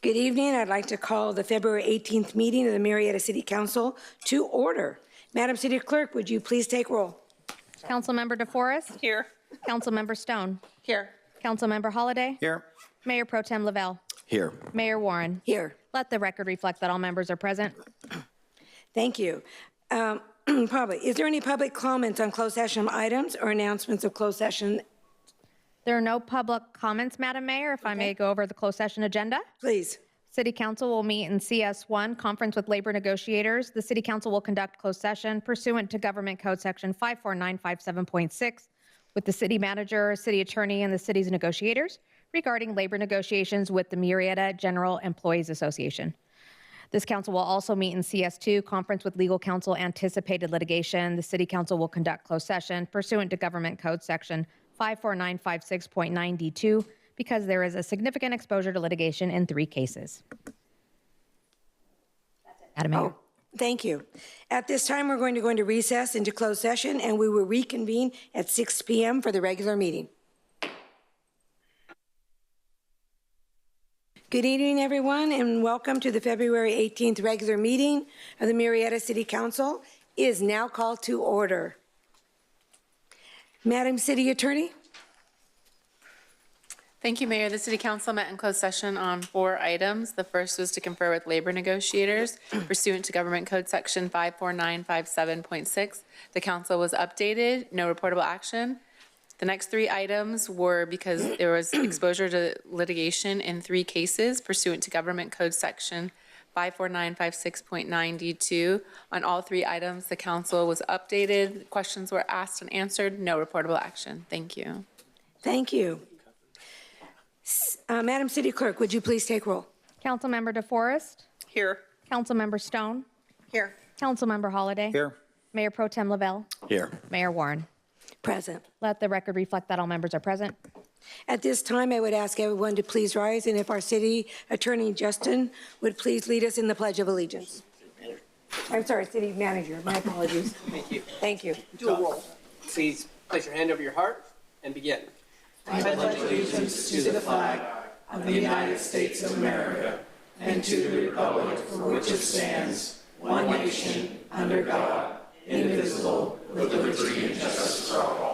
Good evening. I'd like to call the February 18th meeting of the Murrieta City Council to order. Madam City Clerk, would you please take roll? Councilmember DeForest. Here. Councilmember Stone. Here. Councilmember Holliday. Here. Mayor Pro Tem Lavelle. Here. Mayor Warren. Here. Let the record reflect that all members are present. Thank you. Is there any public comments on closed session items or announcements of closed session? There are no public comments, Madam Mayor. If I may go over the closed session agenda. Please. City Council will meet in CS1, Conference with Labor Negotiators. The City Council will conduct closed session pursuant to Government Code Section 54957.6 with the City Manager, City Attorney, and the City's negotiators regarding labor negotiations with the Murrieta General Employees Association. This council will also meet in CS2, Conference with Legal Counsel Anticipated Litigation. The City Council will conduct closed session pursuant to Government Code Section 54956.9D2 because there is a significant exposure to litigation in 3 cases. Madam Mayor. Oh, thank you. At this time, we're going to go into recess into closed session, and we will reconvene at 6 p.m. for the regular meeting. Good evening, everyone, and welcome to the February 18th regular meeting of the Murrieta City Council. It is now called to order. Madam City Attorney. Thank you, Mayor. The City Council met in closed session on 4 items. The first was to confer with labor negotiators pursuant to Government Code Section 54957.6. The council was updated, no reportable action. The next 3 items were because there was exposure to litigation in 3 cases pursuant to Government Code Section 54956.9D2. On all 3 items, the council was updated. Questions were asked and answered. No reportable action. Thank you. Thank you. Madam City Clerk, would you please take roll? Councilmember DeForest. Here. Councilmember Stone. Here. Councilmember Holliday. Here. Mayor Pro Tem Lavelle. Here. Mayor Warren. Present. Let the record reflect that all members are present. At this time, I would ask everyone to please rise, and if our City Attorney, Justin, would please lead us in the Pledge of Allegiance. I'm sorry, City Manager, my apologies. Thank you. Thank you. Do a roll. Please place your hand over your heart and begin. I pledge allegiance to the flag of the United States of America and to the republic for which it stands, one nation, under God, indivisible, with liberty and justice for all.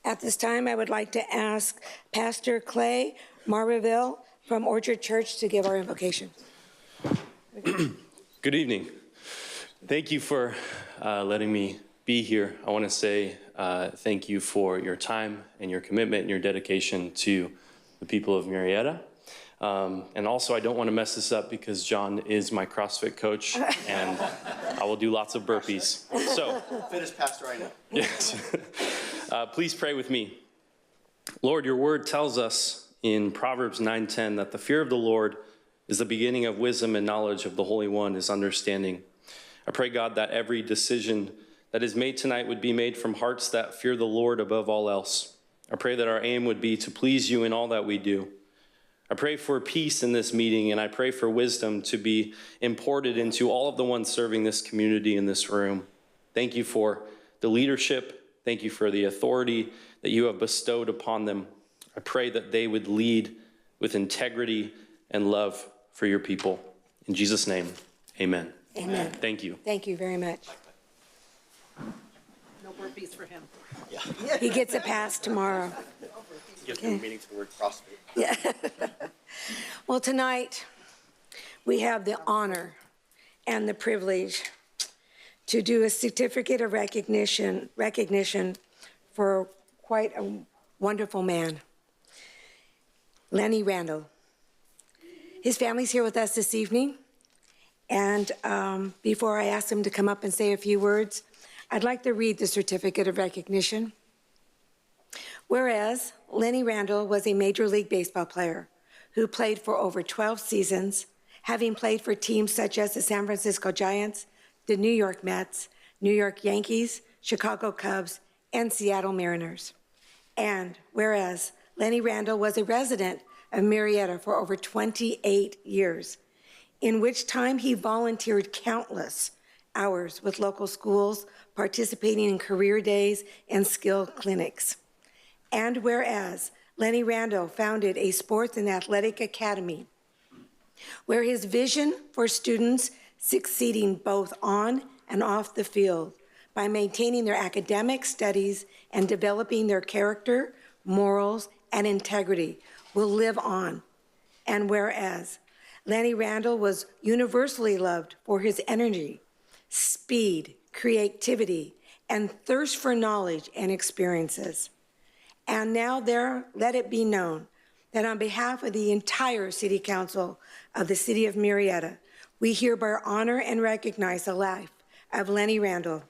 At this time, I would like to ask Pastor Clay Marville from Orchard Church to give our invocation. Good evening. Thank you for letting me be here. I want to say thank you for your time and your commitment and your dedication to the people of Murrieta. And also, I don't want to mess this up because John is my CrossFit coach, and I will do lots of burpees. So, Fittest pastor I know. yes. Please pray with me. Lord, your word tells us in Proverbs 9:10 that the fear of the Lord is the beginning of wisdom, and knowledge of the Holy One is understanding. I pray, God, that every decision that is made tonight would be made from hearts that fear the Lord above all else. I pray that our aim would be to please you in all that we do. I pray for peace in this meeting, and I pray for wisdom to be imported into all of the ones serving this community in this room. Thank you for the leadership. Thank you for the authority that you have bestowed upon them. I pray that they would lead with integrity and love for your people. In Jesus' name, amen. Amen. Thank you. Thank you very much. No burpees for him. He gets a pass tomorrow. Gives me a meaning to the word CrossFit. Yeah. Well, tonight we have the honor and the privilege to do a certificate of recognition for quite a wonderful man, Lenny Randall. His family's here with us this evening, and before I ask him to come up and say a few words, I'd like to read the certificate of recognition. Whereas Lenny Randall was a Major League Baseball player who played for over 12 seasons, having played for teams such as the San Francisco Giants, the New York Mets, New York Yankees, Chicago Cubs, and Seattle Mariners. And whereas Lenny Randall was a resident of Murrieta for over 28 years, in which time he volunteered countless hours with local schools, participating in career days and skill clinics. And whereas Lenny Randall founded a sports and athletic academy where his vision for students succeeding both on and off the field by maintaining their academic studies and developing their character, morals, and integrity will live on. And whereas Lanny Randall was universally loved for his energy, speed, creativity, and thirst for knowledge and experiences. And now let it be known that on behalf of the entire City Council of the City of Murrieta, we hereby honor and recognize the life of Lenny Randall,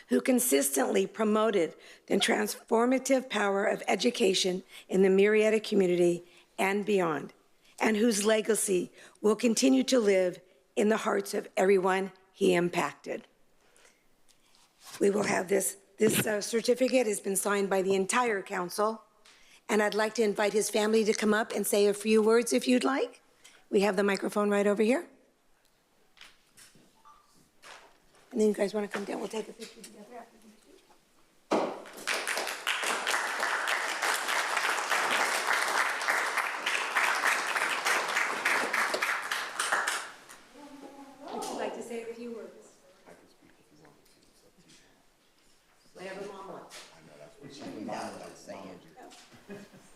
who consistently promoted the transformative power of education in the Murrieta community and beyond, and whose legacy will continue to live in the hearts of everyone he impacted. We will have this certificate has been signed by the entire council, and I'd like to invite his family to come up and say a few words if you'd like. We have the microphone right over here. And then you guys want to come down, we'll take a picture together after you speak. Would you like to say a few words? Whatever Mom wants.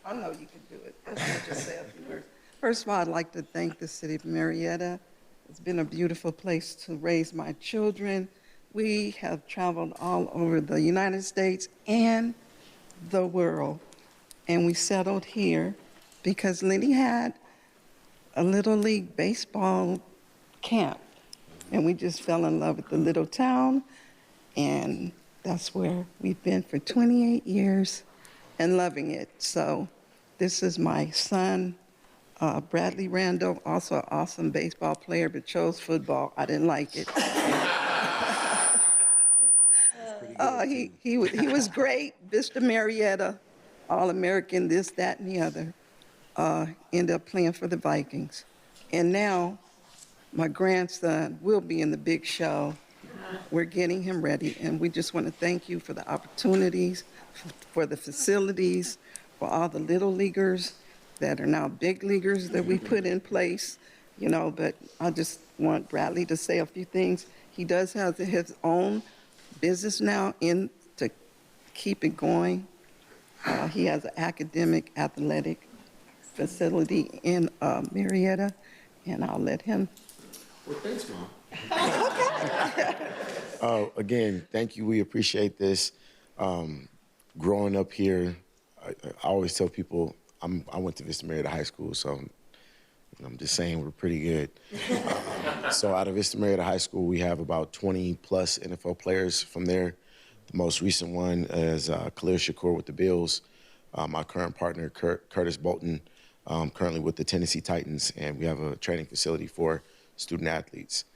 I know you can do it. Just say a few words. First of all, I'd like to thank the city of Murrieta. It's been a beautiful place to raise my children. We have traveled all over the United States and the world, and we settled here because Lenny had a Little League baseball camp, and we just fell in love with the little town, and that's where we've been for 28 years and loving it. So this is my son, Bradley Randall, also an awesome baseball player, but chose football. I didn't like it. He was great, Vista Marietta, All-American, this, that, and the other. Ended up playing for the Vikings. And now my grandson will be in the big show. We're getting him ready, and we just want to thank you for the opportunities, for the facilities, for all the little leaguers that are now big leaguers that we put in place, you know, but I just want Bradley to say a few things. He does have his own business now to keep it going. He has an academic, athletic facility in Murrieta, and I'll let him. Well, thanks, Mom. Again, thank you. We appreciate this. Growing up here, I always tell people I went to Vista Marietta High School, so I'm just saying we're pretty good. So out of Vista Marietta High School, we have about 20 plus NFL players from there. The most recent one is Khalil Shakur with the Bills. My current partner, Curtis Bolton, currently with the Tennessee Titans, and we have a training facility for student athletes.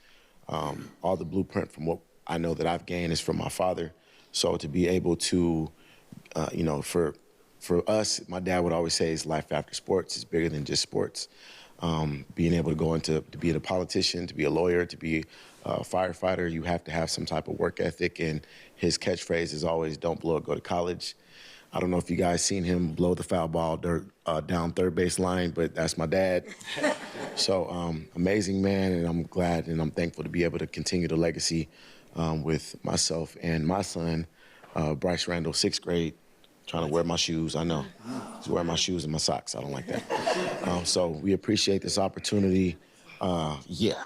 All the blueprint from what I know that I've gained is from my father. So to be able to, for us, my dad would always say is life after sports is bigger than just sports. Being able to go into, to be a politician, to be a lawyer, to be a firefighter, you have to have some type of work ethic. And his catchphrase is always, don't blow it, go to college. I don't know if you guys seen him blow the foul ball down third base line, but that's my dad. So amazing man, and I'm glad and I'm thankful to be able to continue the legacy with myself and my son, Bryce Randall, 6th grade, trying to wear my shoes. I know, he's wearing my shoes and my socks. I don't like that. So we appreciate this opportunity. Yeah.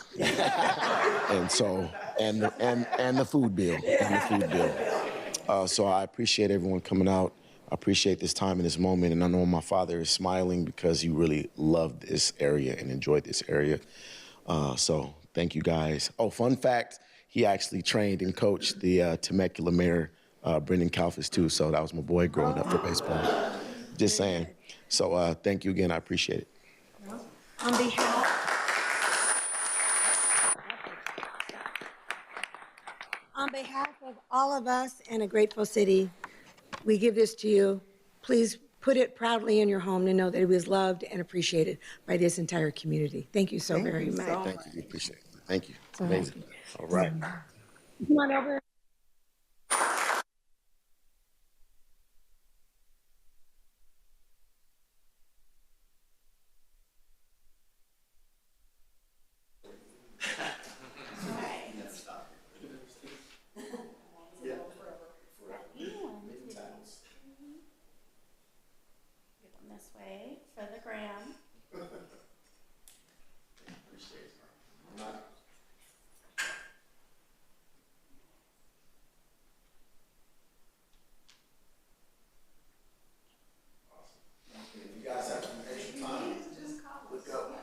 And so, and the food bill, so I appreciate everyone coming out. I appreciate this time and this moment, and I know my father is smiling because he really loved this area and enjoyed this area. So thank you guys. Oh, fun fact, he actually trained and coached the Temecula mayor, Brendan Kalfas, too, so that was my boy growing up for baseball. Just saying. So thank you again, I appreciate it. On behalf of all of us and a grateful city, we give this to you. Please put it proudly in your home to know that it was loved and appreciated by this entire community. Thank you so very much. Thank you, we appreciate it. Thank you. It's amazing. All right. Come on over. this way for the gram. You guys have some extra time. Look up.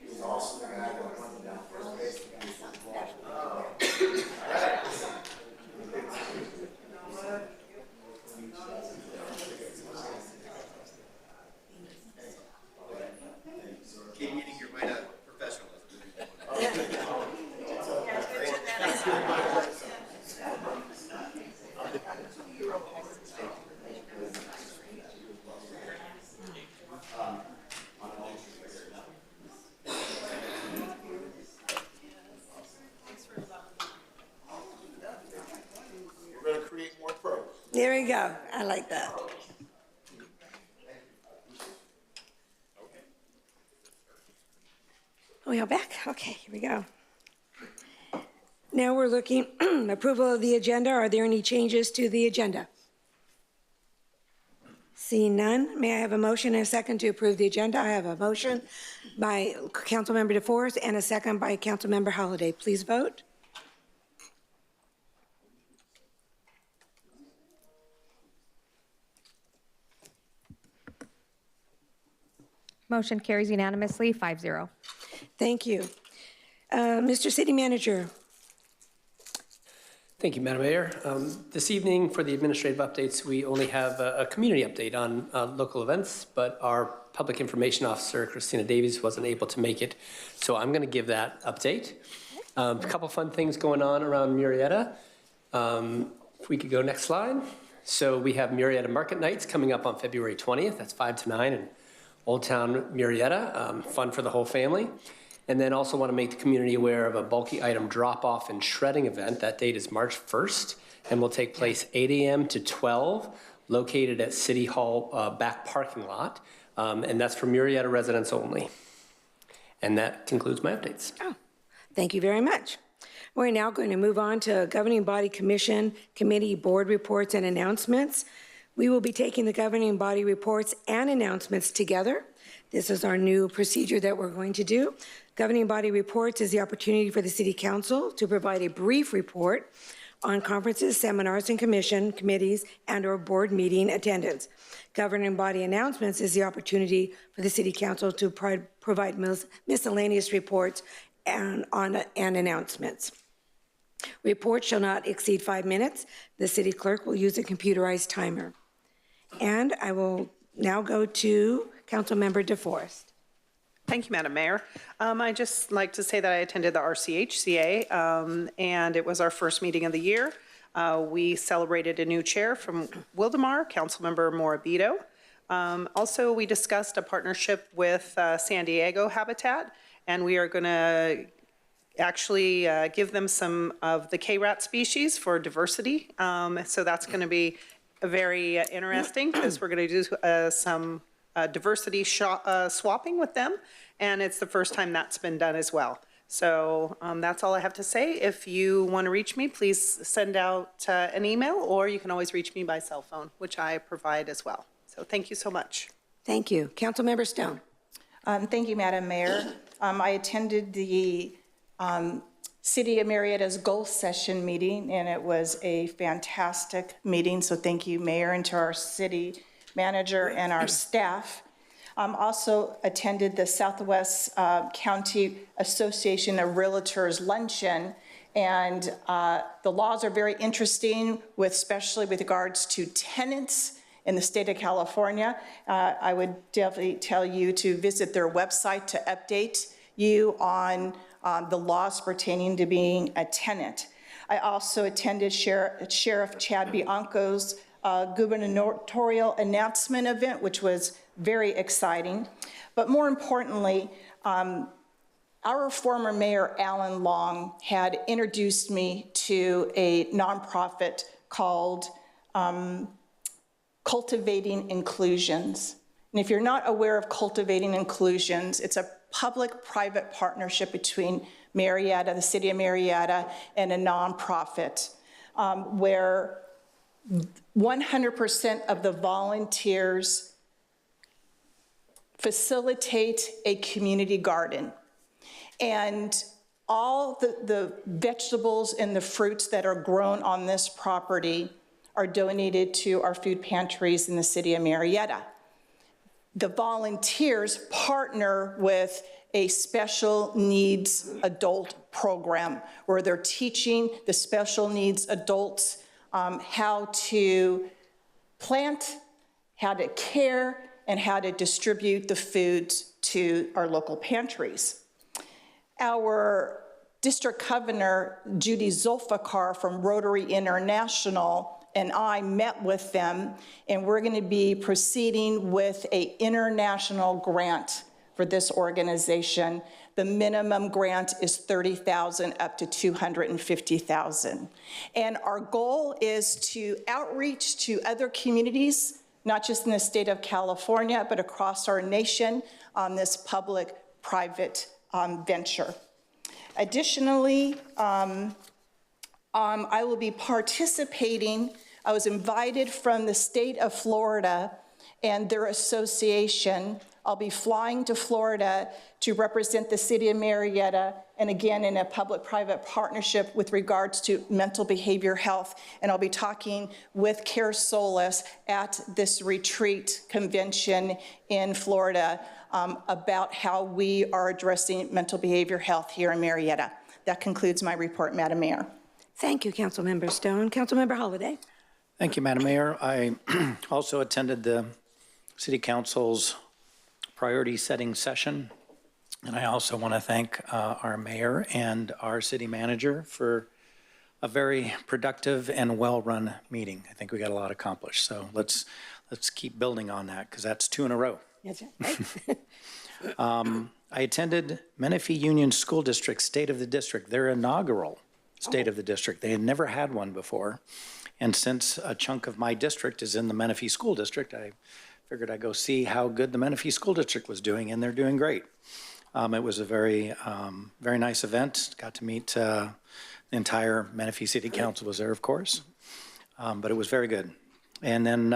He's also the guy that went down first base. Keep getting your way to professionalism. We're going to create more pros. There we go. I like that. We are back. Okay, here we go. Now we're looking approval of the agenda. Are there any changes to the agenda? Seeing none, may I have a motion and a second to approve the agenda? I have a motion by Councilmember DeForest and a second by Councilmember Holliday. Please vote. Motion carries unanimously, 5-0. Thank you. Mr. City Manager. Thank you, Madam Mayor. This evening, for the administrative updates, we only have a community update on local events, but our Public Information Officer, Christina Davies, wasn't able to make it, so I'm going to give that update. A couple fun things going on around Murrieta. If we could go next slide. So we have Murrieta Market Nights coming up on February 20th. That's 5 to 9 in Old Town Murrieta. Fun for the whole family. And then also want to make the community aware of a bulky item drop-off and shredding event. That date is March 1st and will take place 8 a.m. to 12, located at City Hall back parking lot. And that's for Murrieta residents only. And that concludes my updates. Oh, thank you very much. We're now going to move on to Governing Body Commission, Committee, Board Reports, and Announcements. We will be taking the governing body reports and announcements together. This is our new procedure that we're going to do. Governing body reports is the opportunity for the City Council to provide a brief report on conferences, seminars, and committees, and/or board meeting attendance. Governing body announcements is the opportunity for the City Council to provide miscellaneous reports and announcements. Reports shall not exceed 5 minutes. The City Clerk will use a computerized timer. And I will now go to Councilmember DeForest. Thank you, Madam Mayor. I'd just like to say that I attended the RCHCA, and it was our first meeting of the year. We celebrated a new chair from Wildemar, Councilmember Murrieta. Also, we discussed a partnership with San Diego Habitat, and we are going to actually give them some of the K-rat species for diversity. So that's going to be very interesting because we're going to do some diversity swapping with them, and it's the first time that's been done as well. So that's all I have to say. If you want to reach me, please send out an email, or you can always reach me by cell phone, which I provide as well. So thank you so much. Thank you. Councilmember Stone. Thank you, Madam Mayor. I attended the City of Murrieta's goal session meeting, and it was a fantastic meeting. So thank you, Mayor, and to our city manager and our staff. Also attended the Southwest County Association of Realtors luncheon, and the laws are very interesting, especially with regards to tenants in the state of California. I would definitely tell you to visit their website to update you on the laws pertaining to being a tenant. I also attended Sheriff Chad Bianco's gubernatorial announcement event, which was very exciting. But more importantly, our former mayor, Alan Long, had introduced me to a nonprofit called Cultivating Inclusions. And if you're not aware of Cultivating Inclusions, it's a public-private partnership between Murrieta, the city of Murrieta, and a nonprofit where 100% of the volunteers facilitate a community garden. And all the vegetables and the fruits that are grown on this property are donated to our food pantries in the city of Murrieta. The volunteers partner with a special needs adult program where they're teaching the special needs adults how to plant, how to care, and how to distribute the foods to our local pantries. Our district governor, Judy Zulfikar from Rotary International, and I met with them, and we're going to be proceeding with an international grant for this organization. The minimum grant is $30,000 up to $250,000. And our goal is to outreach to other communities, not just in the state of California, but across our nation on this public-private venture. Additionally, I will be participating. I was invited from the state of Florida and their association. I'll be flying to Florida to represent the city of Murrieta, and again, in a public-private partnership with regards to mental behavior health. And I'll be talking with Care Solace at this retreat convention in Florida about how we are addressing mental behavior health here in Murrieta. That concludes my report, Madam Mayor. Thank you, Councilmember Stone. Councilmember Holliday. Thank you, Madam Mayor. I also attended the City Council's priority setting session. And I also want to thank our mayor and our city manager for a very productive and well-run meeting. I think we got a lot accomplished. So let's keep building on that, because that's 2 in a row. That's right. I attended Menifee Union School District State of the District, their inaugural State of the District. They had never had one before. And since a chunk of my district is in the Menifee School District, I figured I'd go see how good the Menifee School District was doing, and they're doing great. It was a very nice event. Got to meet the entire Menifee City Council was there, of course, but it was very good. And then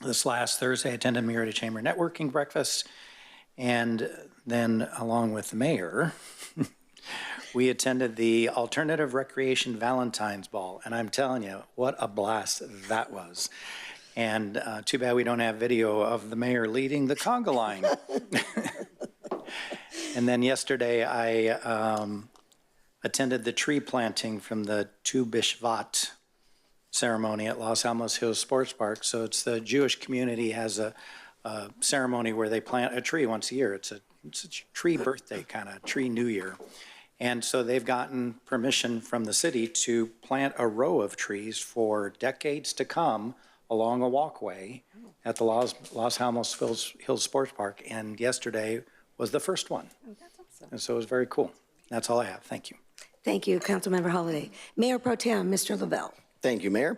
this last Thursday, I attended Murrieta Chamber Networking Breakfast, and then along with the mayor, we attended the Alternative Recreation Valentine's Ball, and I'm telling you, what a blast that was. And too bad we don't have video of the mayor leading the conga line. And then yesterday, I attended the tree planting from the Tu B'Shvat ceremony at Los Alamos Hills Sports Park. So it's the Jewish community has a ceremony where they plant a tree once a year. It's a tree birthday, kind of tree New Year. And so they've gotten permission from the city to plant a row of trees for decades to come along a walkway at the Los Alamos Hills Sports Park. And yesterday was the first one. Oh, that's awesome. And so it was very cool. That's all I have. Thank you. Thank you, Councilmember Holliday. Mayor Pro Tem, Mr. Lavelle. Thank you, Mayor.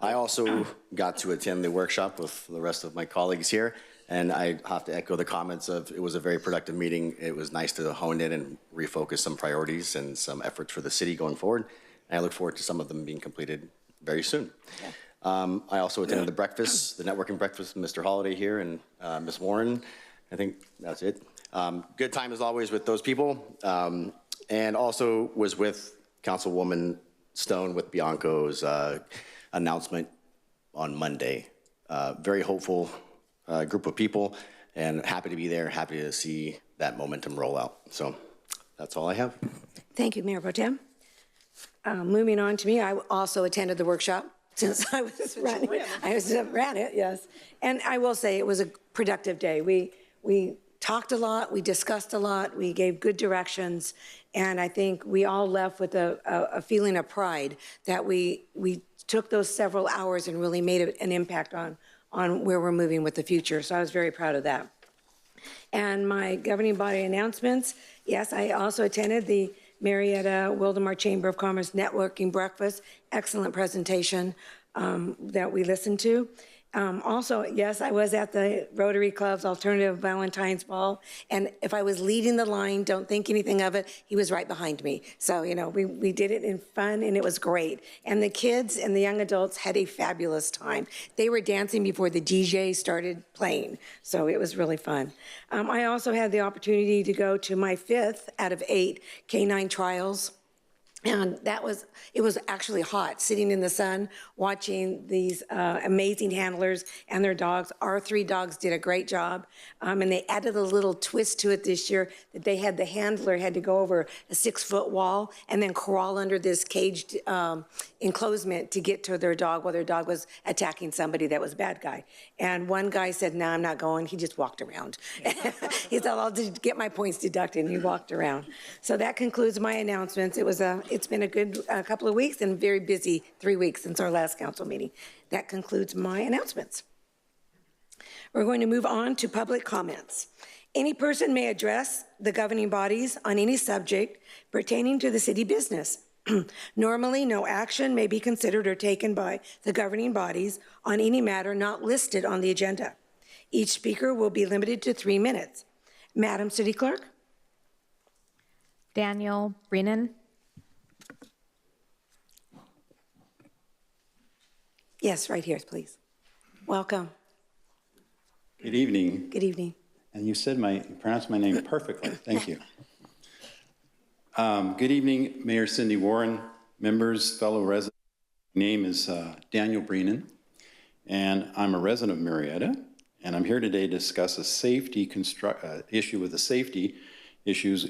I also got to attend the workshop with the rest of my colleagues here, and I have to echo the comments of it was a very productive meeting. It was nice to hone in and refocus some priorities and some efforts for the city going forward. And I look forward to some of them being completed very soon. Yeah. I also attended the breakfast, the networking breakfast with Mr. Holliday here and Ms. Warren. I think that's it. Good time as always with those people. And also was with Councilwoman Stone with Bianco's announcement on Monday. Very hopeful group of people, and happy to be there, happy to see that momentum roll out. So that's all I have. Thank you, Mayor Pro Tem. Moving on to me, I also attended the workshop since I was running. I ran it, yes. And I will say it was a productive day. We talked a lot, we discussed a lot, we gave good directions, and I think we all left with a feeling of pride that we took those several hours and really made an impact on where we're moving with the future. So I was very proud of that. And my governing body announcements, yes, I also attended the Murrieta-Wildomar Chamber of Commerce networking breakfast. Excellent presentation that we listened to. Also, yes, I was at the Rotary Club's Alternative Valentine's Ball, and if I was leading the line, don't think anything of it, he was right behind me. So, you know, we did it in fun, and it was great. And the kids and the young adults had a fabulous time. They were dancing before the DJ started playing, so it was really fun. I also had the opportunity to go to my 5th out of 8 K-9 trials. And it was actually hot, sitting in the sun, watching these amazing handlers and their dogs. Our 3 dogs did a great job. And they added a little twist to it this year that they had the handler had to go over a 6-foot wall and then crawl under this caged enclosement to get to their dog while their dog was attacking somebody that was a bad guy. And one guy said, "No, I'm not going." He just walked around. He said, "I'll just get my points deducted," and he walked around. So that concludes my announcements. It's been a good couple of weeks and very busy 3 weeks since our last council meeting. That concludes my announcements. We're going to move on to public comments. Any person may address the governing bodies on any subject pertaining to the city business. Normally, no action may be considered or taken by the governing bodies on any matter not listed on the agenda. Each speaker will be limited to 3 minutes. Madam City Clerk? Daniel Brennan. Yes, right here, please. Welcome. Good evening. Good evening. And you pronounced my name perfectly. Thank you. Good evening, Mayor Cindy Warren, members, fellow residents. My name is Daniel Brennan, and I'm a resident of Murrieta, and I'm here today to discuss a safety issue with the safety issues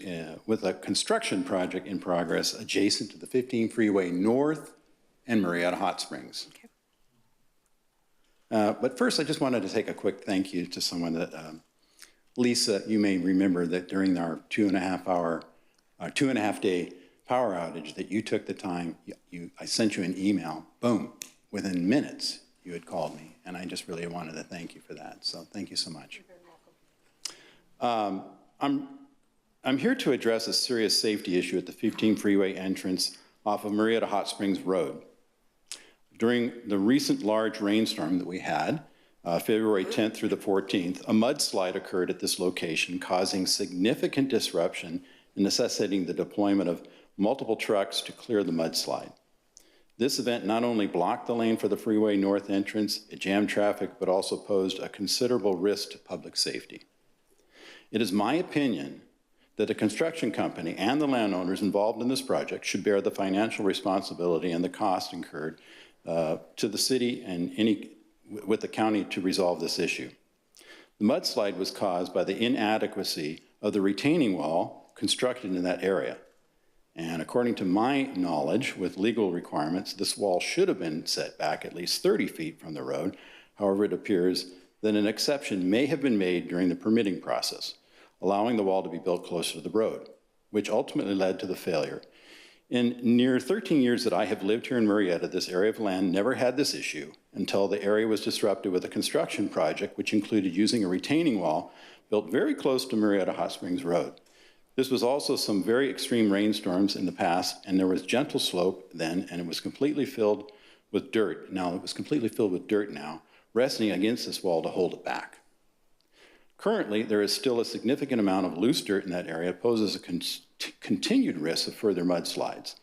with a construction project in progress adjacent to the 15 Freeway North and Murrieta Hot Springs. Okay. But first, I just wanted to take a quick thank you to someone that, Lisa, you may remember that during our 2.5 day power outage that you took the time, I sent you an email, boom, within minutes you had called me, and I just really wanted to thank you for that. So thank you so much. You're very welcome. I'm here to address a serious safety issue at the 15 Freeway entrance off of Murrieta Hot Springs Road. During the recent large rainstorm that we had, February 10th through the 14th, a mudslide occurred at this location, causing significant disruption and necessitating the deployment of multiple trucks to clear the mudslide. This event not only blocked the lane for the Freeway North entrance, it jammed traffic, but also posed a considerable risk to public safety. It is my opinion that the construction company and the landowners involved in this project should bear the financial responsibility and the cost incurred to the city and with the county to resolve this issue. The mudslide was caused by the inadequacy of the retaining wall constructed in that area. And according to my knowledge with legal requirements, this wall should have been set back at least 30 feet from the road. However, it appears that an exception may have been made during the permitting process, allowing the wall to be built closer to the road, which ultimately led to the failure. In near 13 years that I have lived here in Murrieta, this area of land never had this issue until the area was disrupted with a construction project which included using a retaining wall built very close to Murrieta Hot Springs Road. This was also some very extreme rainstorms in the past, and there was gentle slope then, and it was completely filled with dirt. Now, it was completely filled with dirt now, resting against this wall to hold it back. Currently, there is still a significant amount of loose dirt in that area, poses a continued risk of further mudslides.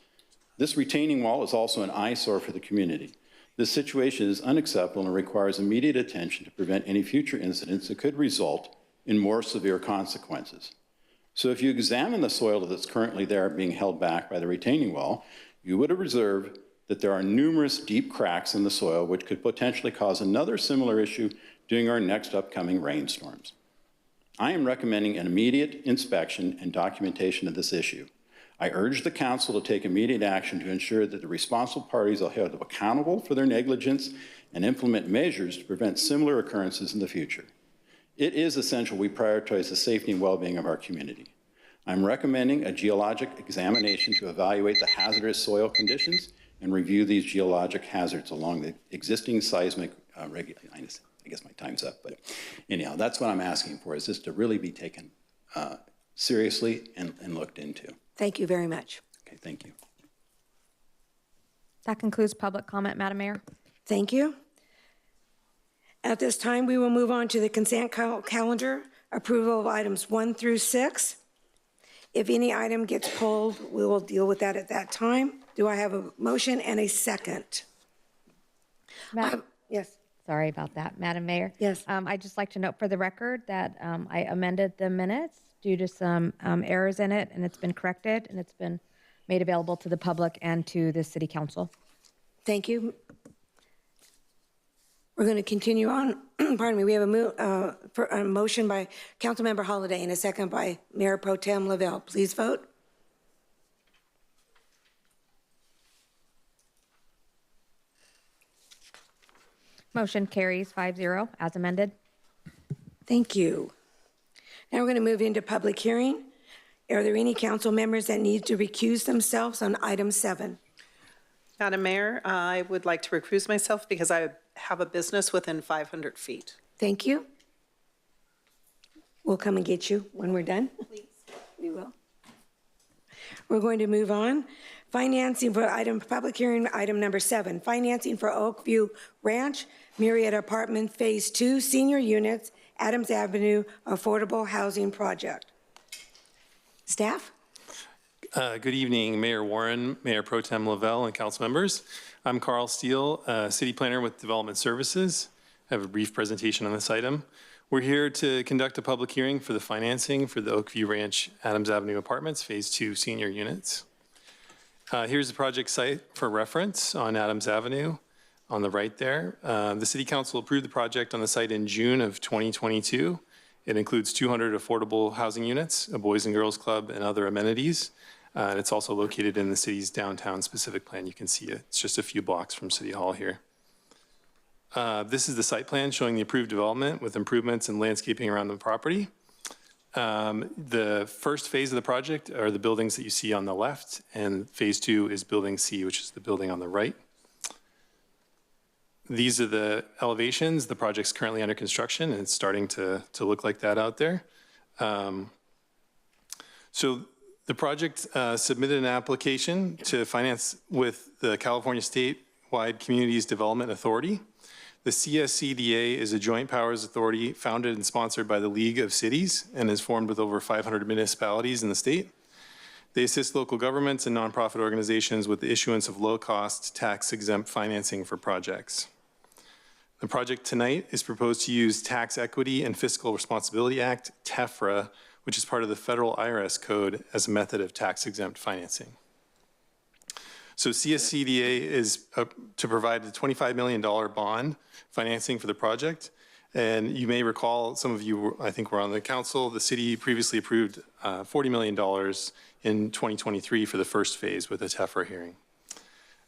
This retaining wall is also an eyesore for the community. This situation is unacceptable and requires immediate attention to prevent any future incidents that could result in more severe consequences. So if you examine the soil that's currently there being held back by the retaining wall, you would observe that there are numerous deep cracks in the soil which could potentially cause another similar issue during our next upcoming rainstorms. I am recommending an immediate inspection and documentation of this issue. I urge the council to take immediate action to ensure that the responsible parties are held accountable for their negligence and implement measures to prevent similar occurrences in the future. It is essential we prioritize the safety and well-being of our community. I'm recommending a geologic examination to evaluate the hazardous soil conditions and review these geologic hazards along the existing seismic regulations. I guess my time's up, but anyhow, that's what I'm asking for, is this to really be taken seriously and looked into. Thank you very much. Okay, thank you. That concludes public comment, Madam Mayor. Thank you. At this time, we will move on to the consent calendar, approval of items 1 through 6. If any item gets pulled, we will deal with that at that time. Do I have a motion and a second? Yes. Sorry about that, Madam Mayor. Yes. I'd just like to note for the record that I amended the minutes due to some errors in it, and it's been corrected, and it's been made available to the public and to the City Council. Thank you. We're going to continue on. Pardon me. We have a motion by Councilmember Holliday and a second by Mayor Pro Tem Lavelle. Please vote. Motion carries 5-0 as amended. Thank you. Now we're going to move into public hearing. Are there any council members that need to recuse themselves on item 7? Madam Mayor, I would like to recuse myself because I have a business within 500 feet. Thank you. We'll come and get you when we're done. Please. We will. We're going to move on. Financing for public hearing, item number 7, financing for Oakview Ranch, Murrieta Apartment Phase 2, Senior Units, Adams Avenue Affordable Housing Project. Staff? Good evening, Mayor Warren, Mayor Pro Tem Lavelle, and council members. I'm Carl Steele, City Planner with Development Services. I have a brief presentation on this item. We're here to conduct a public hearing for the financing for the Oakview Ranch Adams Avenue Apartments Phase 2 Senior Units. Here's the project site for reference on Adams Avenue on the right there. The City Council approved the project on the site in June of 2022. It includes 200 affordable housing units, a Boys and Girls Club, and other amenities. And it's also located in the city's downtown specific plan. You can see it. It's just a few blocks from City Hall here. This is the site plan showing the approved development with improvements and landscaping around the property. The first phase of the project are the buildings that you see on the left, and phase 2 is building C, which is the building on the right. These are the elevations. The project's currently under construction, and it's starting to look like that out there. So the project submitted an application to finance with the California Statewide Communities Development Authority. The CSCDA is a joint powers authority founded and sponsored by the League of Cities and is formed with over 500 municipalities in the state. They assist local governments and nonprofit organizations with the issuance of low-cost, tax-exempt financing for projects. The project tonight is proposed to use Tax Equity and Fiscal Responsibility Act, TEFRA, which is part of the federal IRS code, as a method of tax-exempt financing. So CSCDA is to provide a $25 million bond financing for the project. And you may recall, some of you, I think, were on the council. The city previously approved $40 million in 2023 for the first phase with a TEFRA hearing.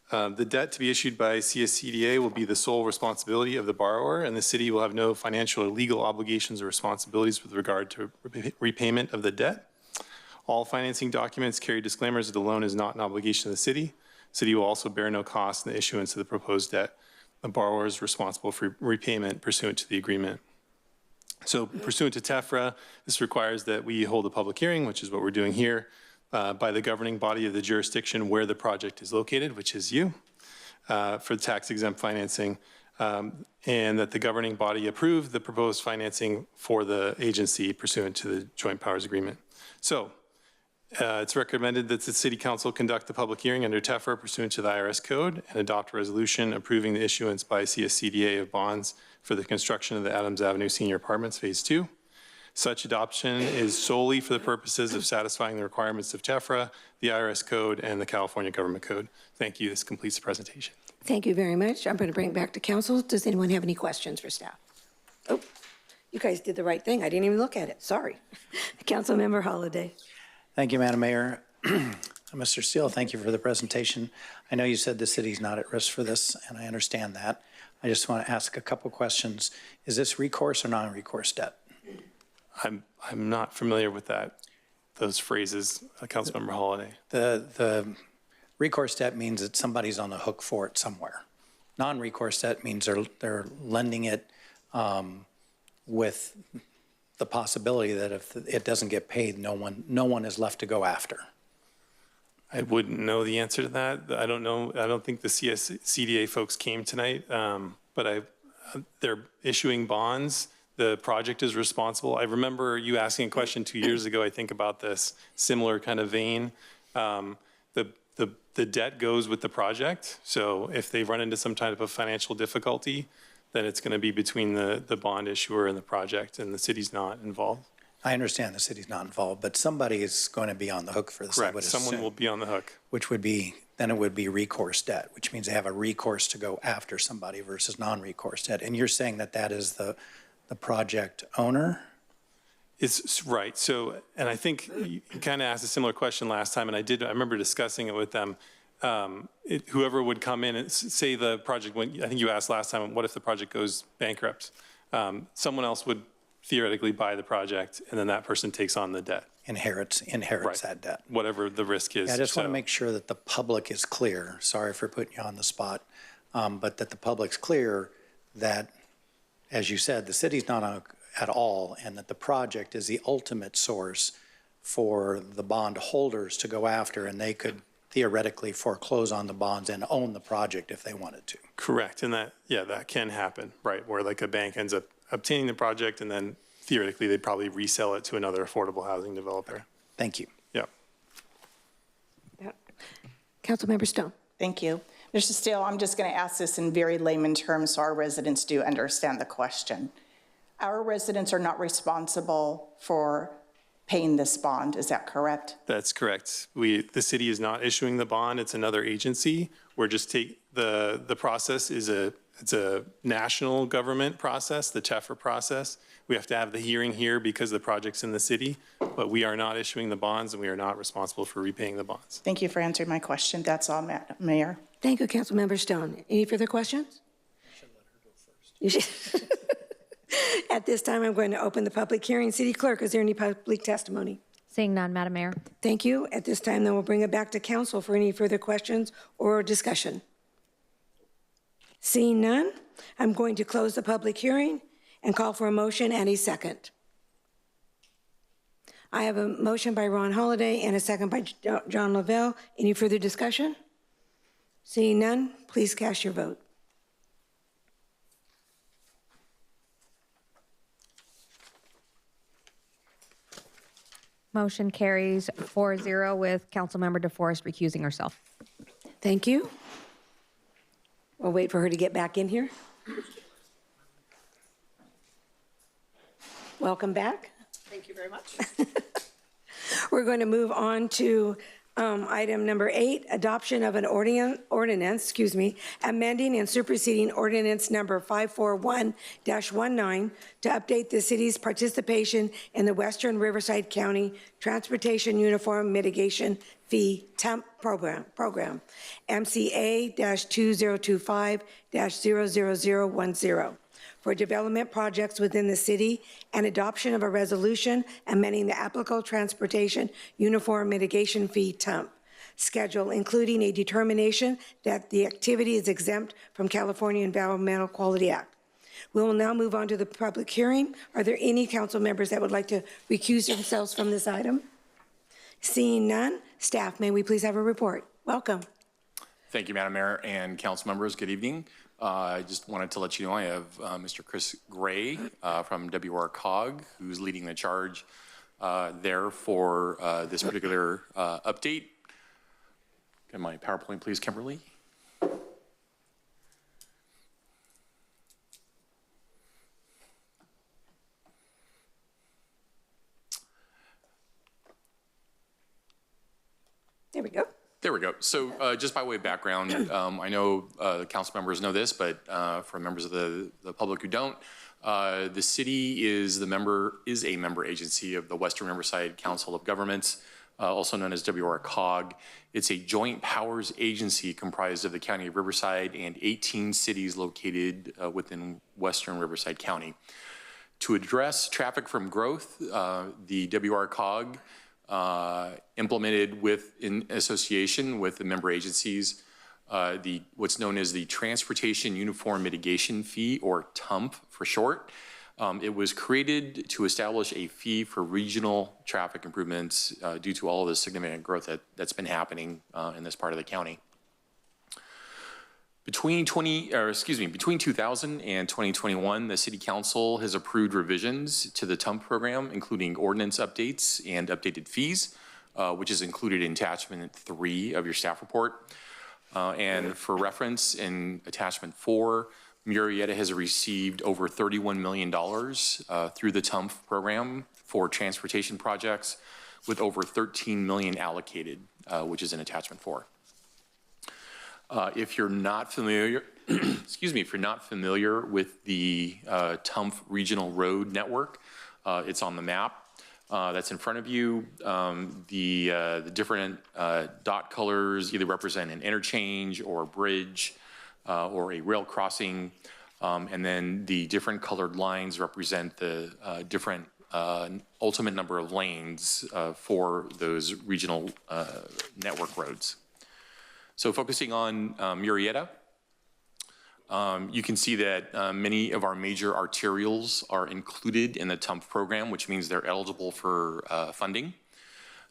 The debt to be issued by CSCDA will be the sole responsibility of the borrower, and the city will have no financial or legal obligations or responsibilities with regard to repayment of the debt. All financing documents carry disclaimers that the loan is not an obligation of the city. City will also bear no cost in the issuance of the proposed debt. The borrower is responsible for repayment pursuant to the agreement. So pursuant to TEFRA, this requires that we hold a public hearing, which is what we're doing here, by the governing body of the jurisdiction where the project is located, which is you, for tax-exempt financing, and that the governing body approve the proposed financing for the agency pursuant to the joint powers agreement. So it's recommended that the City Council conduct the public hearing under TEFRA pursuant to the IRS code and adopt a resolution approving the issuance by CSCDA of bonds for the construction of the Adams Avenue Senior Apartments Phase 2. Such adoption is solely for the purposes of satisfying the requirements of TEFRA, the IRS code, and the California Government Code. Thank you. This completes the presentation. Thank you very much. I'm going to bring it back to council. Does anyone have any questions for staff? Oh, you guys did the right thing. I didn't even look at it. Sorry. Councilmember Holliday. Thank you, Madam Mayor. Mr. Steele, thank you for the presentation. I know you said the city's not at risk for this, and I understand that. I just want to ask a couple questions. Is this recourse or non-recourse debt? I'm not familiar with those phrases, Councilmember Holliday. The recourse debt means that somebody's on the hook for it somewhere. Non-recourse debt means they're lending it with the possibility that if it doesn't get paid, no one is left to go after. I wouldn't know the answer to that. I don't know. I don't think the CDA folks came tonight, but they're issuing bonds. The project is responsible. I remember you asking a question 2 years ago, I think, about this similar kind of vein. The debt goes with the project. So if they run into some type of financial difficulty, then it's going to be between the bond issuer and the project, and the city's not involved. I understand the city's not involved, but somebody is going to be on the hook for this. Correct. Someone will be on the hook. Which would be, then it would be recourse debt, which means they have a recourse to go after somebody versus non-recourse debt. And you're saying that that is the project owner? It's right. So, and I think you kind of asked a similar question last time, and I remember discussing it with them. Whoever would come in and say the project went, I think you asked last time, what if the project goes bankrupt? Someone else would theoretically buy the project, and then that person takes on the debt. Inherits Right. that debt. Whatever the risk is. Yeah, I just want to make sure that the public is clear. Sorry for putting you on the spot, but that the public's clear that, as you said, the city's not on at all, and that the project is the ultimate source for the bond holders to go after, and they could theoretically foreclose on the bonds and own the project if they wanted to. Correct. And that can happen, right? Where like a bank ends up obtaining the project, and then theoretically they'd probably resell it to another affordable housing developer. Thank you. Yeah. Councilmember Stone. Thank you. Mr. Steele, I'm just going to ask this in very layman terms so our residents do understand the question. Our residents are not responsible for paying this bond, is that correct? That's correct. The city is not issuing the bond, it's another agency. We're just the process is it's a national government process, the TEFRA process. We have to have the hearing here because the project's in the city, but we are not issuing the bonds and we are not responsible for repaying the bonds. Thank you for answering my question. That's all, Madam Mayor. Thank you, Councilmember Stone. Any further questions? You should let her go first. At this time, I'm going to open the public hearing. City Clerk, is there any public testimony? Seeing none, Madam Mayor. Thank you. At this time, then we'll bring it back to council for any further questions or discussion. Seeing none, I'm going to close the public hearing and call for a motion and a second. I have a motion by Ron Holiday and a second by John Lavelle. Any further discussion? Seeing none, please cast your vote. Motion carries 4-0 with Councilmember DeForest recusing herself. Thank you. We'll wait for her to get back in here. Welcome back. Thank you very much. We're going to move on to item number 8, adoption of an ordinance, amending and superseding ordinance number 541-19 to update the city's participation in the Western Riverside County Transportation Uniform Mitigation Fee TUMP program, MCA-2025-00010. For development projects within the city and adoption of a resolution amending the applicable transportation uniform mitigation fee TUMP schedule, including a determination that the activity is exempt from California Environmental Quality Act. We will now move on to the public hearing. Are there any council members that would like to recuse themselves from this item? Seeing none, staff, may we please have a report? Welcome. Thank you, Madam Mayor and council members. Good evening. I just wanted to let you know I have Mr. Chris Gray from WRCOG, who's leading the charge there for this particular update. Can my PowerPoint please, Kimberly? There we go. There we go. So just by way of background, I know the council members know this, but for members of the public who don't, the city is a member agency of the Western Riverside Council of Governments, also known as WRCOG. It's a joint powers agency comprised of the County of Riverside and 18 cities located within Western Riverside County. To address traffic from growth, the WRCOG implemented in association with the member agencies, what's known as the Transportation Uniform Mitigation Fee, or TUMP for short. It was created to establish a fee for regional traffic improvements due to all of the significant growth that's been happening in this part of the county. Between 2000 and 2021, the City Council has approved revisions to the TUMP program, including ordinance updates and updated fees, which is included in attachment 3 of your staff report. And for reference, in attachment 4, Murrieta has received over $31 million through the TUMP program for transportation projects, with over $13 million allocated, which is in attachment 4. If you're not familiar, if you're not familiar with the TUMP regional road network, it's on the map that's in front of you. The different dot colors either represent an interchange or a bridge or a rail crossing, and then the different colored lines represent the different ultimate number of lanes for those regional network roads. So focusing on Murrieta, you can see that many of our major arterials are included in the TUMP program, which means they're eligible for funding.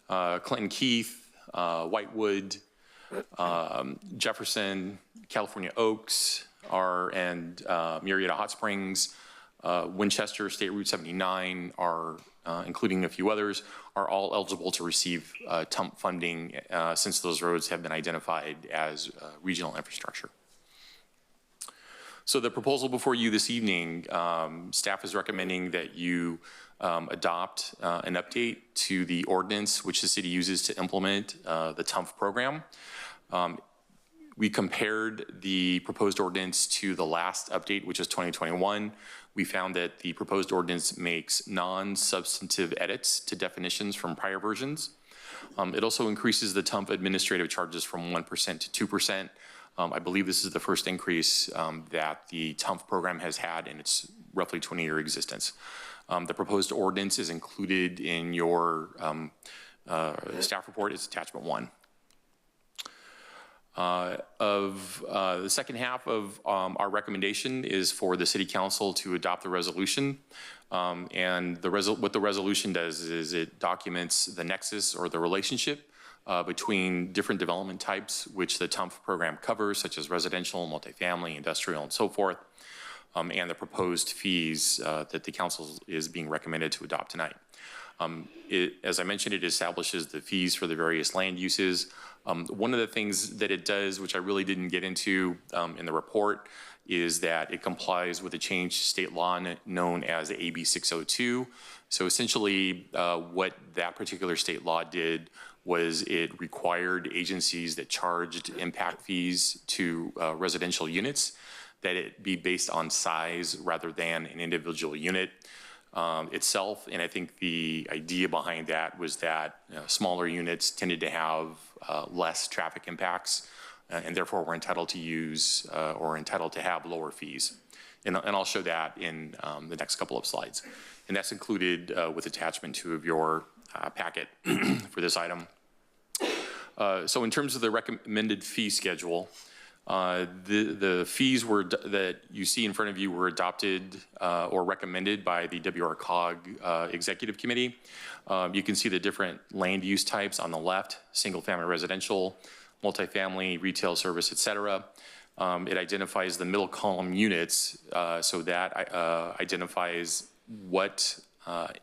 Clinton Keith, Whitewood, Jefferson, California Oaks, and Murrieta Hot Springs, Winchester, State Route 79 are, including a few others, are all eligible to receive TUMP funding since those roads have been identified as regional infrastructure. So the proposal before you this evening, staff is recommending that you adopt an update to the ordinance which the city uses to implement the TUMP program. We compared the proposed ordinance to the last update, which is 2021. We found that the proposed ordinance makes non-substantive edits to definitions from prior versions. It also increases the TUMP administrative charges from 1% to 2%. I believe this is the first increase that the TUMP program has had in its roughly 20-year existence. The proposed ordinance is included in your staff report. It's attachment 1. The second half of our recommendation is for the City Council to adopt the resolution. And what the resolution does is it documents the nexus or the relationship between different development types which the TUMP program covers, such as residential, multifamily, industrial, and so forth, and the proposed fees that the Council is being recommended to adopt tonight. As I mentioned, it establishes the fees for the various land uses. One of the things that it does, which I really didn't get into in the report, is that it complies with a changed state law known as AB 602. So essentially, what that particular state law did was it required agencies that charged impact fees to residential units that it be based on size rather than an individual unit itself. And I think the idea behind that was that smaller units tended to have less traffic impacts and therefore were entitled to use or entitled to have lower fees. And I'll show that in the next couple of slides. And that's included with attachment 2 of your packet for this item. So in terms of the recommended fee schedule, the fees that you see in front of you were adopted or recommended by the WRCOG Executive Committee. You can see the different land use types on the left: single-family residential, multifamily, retail service, et cetera. It identifies the middle column units, so that identifies what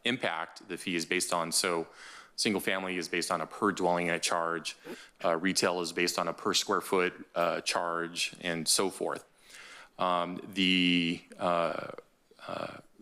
impact the fee is based on. So single family is based on a per dwelling unit charge, retail is based on a per square foot charge, and so forth. The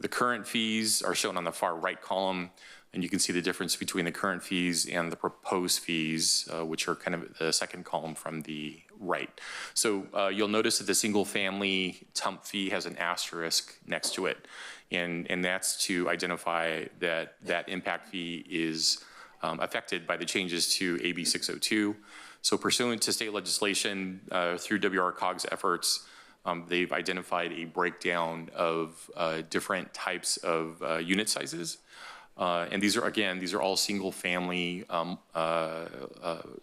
current fees are shown on the far right column, and you can see the difference between the current fees and the proposed fees, which are kind of the second column from the right. So you'll notice that the single family TUMP fee has an asterisk next to it, and that's to identify that that impact fee is affected by the changes to AB 602. So pursuant to state legislation through WRCOG's efforts, they've identified a breakdown of different types of unit sizes. And these are all single family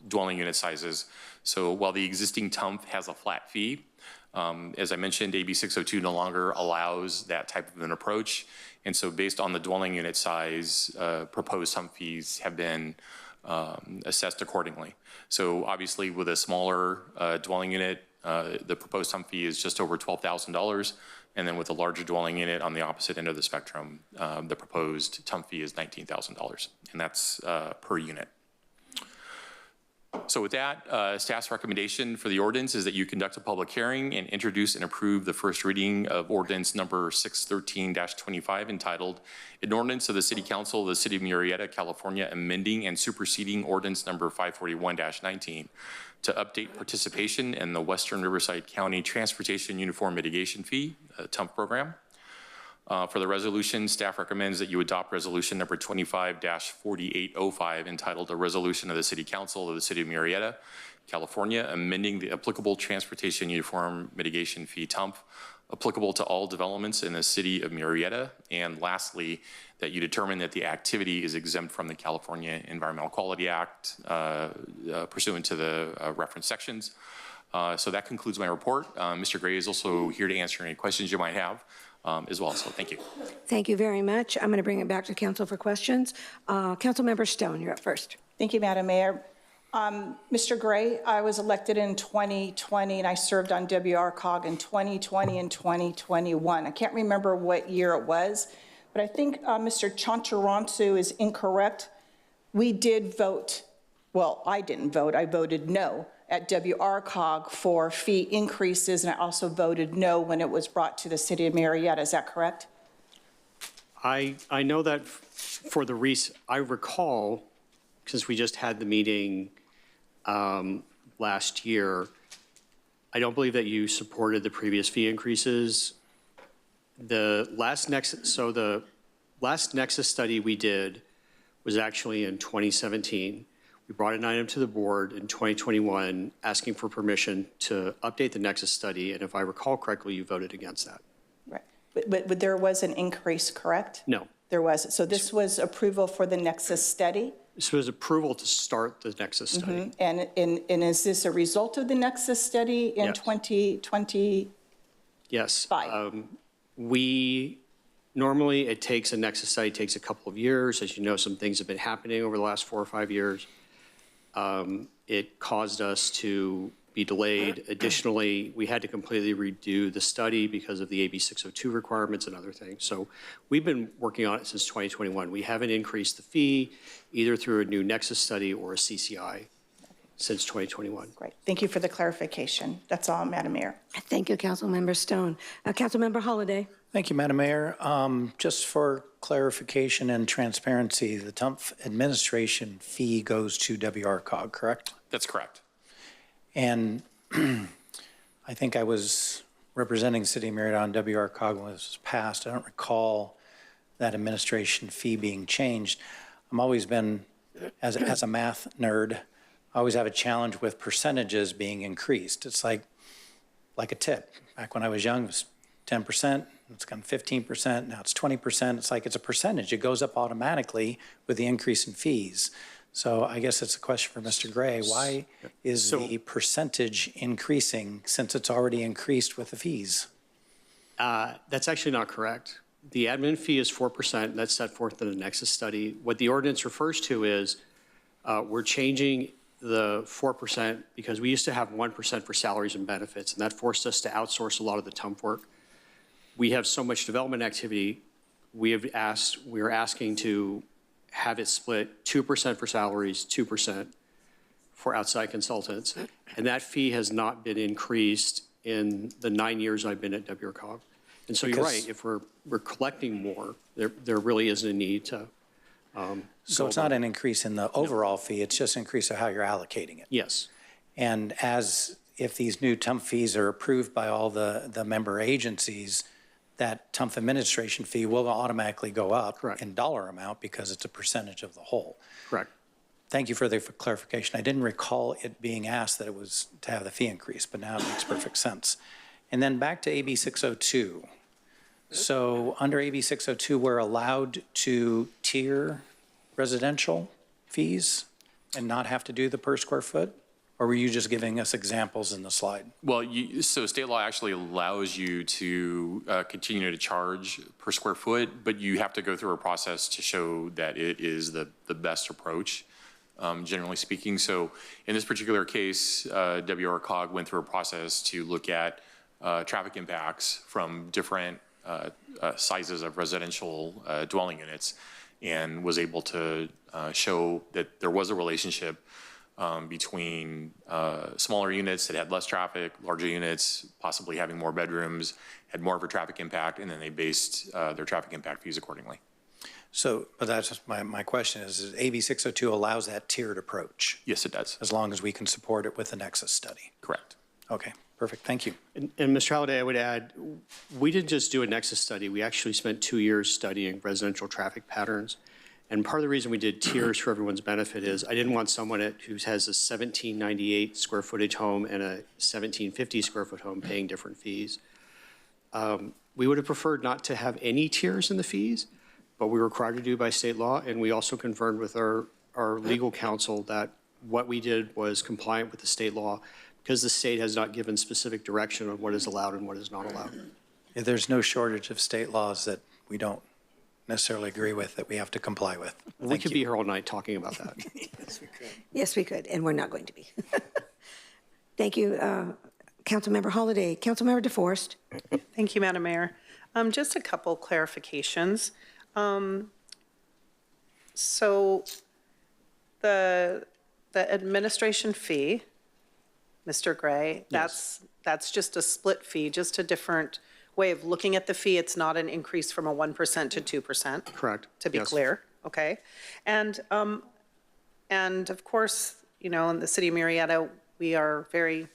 dwelling unit sizes. So while the existing TUMP has a flat fee, as I mentioned, AB 602 no longer allows that type of an approach. And so based on the dwelling unit size, proposed TUMP fees have been assessed accordingly. So obviously with a smaller dwelling unit, The proposed TUMP fee is just over $12,000. And then with a larger dwelling in it on the opposite end of the spectrum, the proposed TUMP fee is $19,000. And that's per unit. So with that, staff's recommendation for the ordinance is that you conduct a public hearing and introduce and approve the first reading of ordinance number 613-25 entitled An Ordinance of the City Council of the City of Murrieta, California, amending and superseding ordinance number 541-19 to update participation in the Western Riverside County Transportation Uniform Mitigation Fee, TUMP program. For the resolution, staff recommends that you adopt resolution number 25-4805 entitled A Resolution of the City Council of the City of Murrieta, California, amending the applicable Transportation Uniform Mitigation Fee TUMP applicable to all developments in the City of Murrieta. And lastly, that you determine that the activity is exempt from the California Environmental Quality Act pursuant to the reference sections. So that concludes my report. Mr. Gray is also here to answer any questions you might have. As well, so thank you. Thank you very much. I'm going to bring it back to council for questions. Councilmember Stone, you're up first. Thank you, Madam Mayor. Mr. Gray, I was elected in 2020 and I served on WRCOG in 2020 and 2021. I can't remember what year it was, but I think Mr. Chantaransu is incorrect. We did vote, well, I didn't vote, I voted no at WRCOG for fee increases, and I also voted no when it was brought to the City of Murrieta. Is that correct? I know that for the I recall, since we just had the meeting last year, I don't believe that you supported the previous fee increases. The last Nexus study we did was actually in 2017. We brought an item to the board in 2021 asking for permission to update the Nexus study, and if I recall correctly, you voted against that. Right, but there was an increase, correct? No. There was. So this was approval for the Nexus study? This was approval to start the Nexus study. And is this a result of the Nexus study in Yes. 2025? Yes. Normally it takes a Nexus study, takes a couple of years. As you know, some things have been happening over the last 4 or 5 years. It caused us to be delayed. Additionally, we had to completely redo the study because of the AB 602 requirements and other things. So we've been working on it since 2021. We haven't increased the fee either through a new Nexus study or a CCI since 2021. Great. Thank you for the clarification. That's all, Madam Mayor. Thank you, Councilmember Stone. Councilmember Holliday. Thank you, Madam Mayor. Just for clarification and transparency, the TUMP administration fee goes to WRCOG, correct? That's correct. And I think I was representing City of Murrieta on WRCOG when this was passed. I don't recall that administration fee being changed. I've always been, as a math nerd, I always have a challenge with percentages being increased. It's like a tip. Back when I was young, it was 10%, it's gone 15%, now it's 20%. It's like it's a percentage. It goes up automatically with the increase in fees. So I guess it's a question for Mr. Gray. Why is the percentage increasing since it's already increased with the fees? That's actually not correct. The admin fee is 4%. That's set forth in the Nexus study. What the ordinance refers to is we're changing the 4% because we used to have 1% for salaries and benefits, and that forced us to outsource a lot of the TUMP work. We have so much development activity, we're asking to have it split 2% for salaries, 2% for outside consultants. And that fee has not been increased in the 9 years I've been at WRCOG. And so you're right, if we're collecting more, there really isn't a need to. So it's not an increase in the overall fee, it's just an increase of how you're allocating it. Yes. And if these new TUMP fees are approved by all the member agencies, that TUMP administration fee will automatically go up in dollar amount because it's a percentage of the whole. Correct. Thank you for the clarification. I didn't recall it being asked that it was to have the fee increase, but now it makes perfect sense. And then back to AB 602. So under AB 602, we're allowed to tier residential fees and not have to do the per square foot? Or were you just giving us examples in the slide? Well, so state law actually allows you to continue to charge per square foot, but you have to go through a process to show that it is the best approach. generally speaking. So in this particular case, WRCOG went through a process to look at traffic impacts from different sizes of residential dwelling units, and was able to show that there was a relationship between smaller units that had less traffic, larger units possibly having more bedrooms, had more of a traffic impact, and then they based their traffic impact fees accordingly. So, but that's just my question is AB 602 allows that tiered approach? Yes, it does. As long as we can support it with the Nexus study? Correct. Okay, perfect, thank you. And Mr. Halliday, I would add, we didn't just do a Nexus study. We actually spent 2 years studying residential traffic patterns. And part of the reason we did tiers for everyone's benefit is I didn't want someone who has a 1798 square footage home and a 1750 square foot home paying different fees. We would have preferred not to have any tiers in the fees, but we were required to do by state law. And we also confirmed with our legal counsel that what we did was compliant with the state law, because the state has not given specific direction on what is allowed and what is not allowed. There's no shortage of state laws that we don't necessarily agree with that we have to comply with. We could be here all night talking about that. Yes, we could. Yes, we could, and we're not going to be. Thank you, Councilmember Holliday. Councilmember DeForest. Thank you, Madam Mayor. Just a couple clarifications. So the administration fee, Mr. Gray, Yes. that's just a split fee, just a different way of looking at the fee. It's not an increase from a 1% to 2%. Correct. To be Yes. clear, okay? And of course, you know, in the city of Murrieta, we are very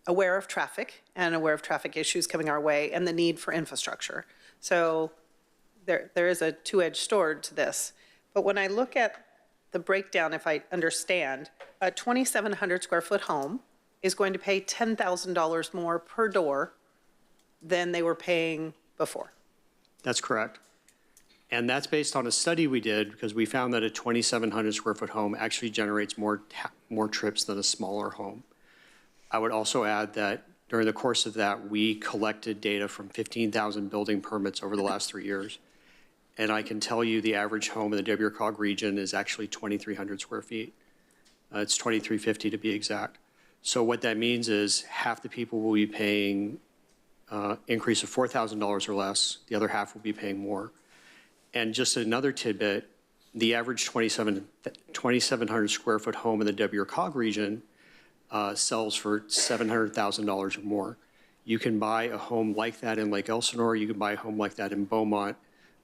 aware of traffic and aware of traffic issues coming our way and the need for infrastructure. So there is a two-edged sword to this. But when I look at the breakdown, if I understand, a 2,700 square foot home is going to pay $10,000 more per door than they were paying before. That's correct. And that's based on a study we did, because we found that a 2,700 square foot home actually generates more trips than a smaller home. I would also add that during the course of that, we collected data from 15,000 building permits over the last 3 years. And I can tell you the average home in the WRCOG region is actually 2,300 square feet. It's 2,350 to be exact. So what that means is half the people will be paying increase of $4,000 or less. The other half will be paying more. And just another tidbit, the average 2,700 square foot home in the WRCOG region sells for $700,000 or more. You can buy a home like that in Lake Elsinore. You can buy a home like that in Beaumont.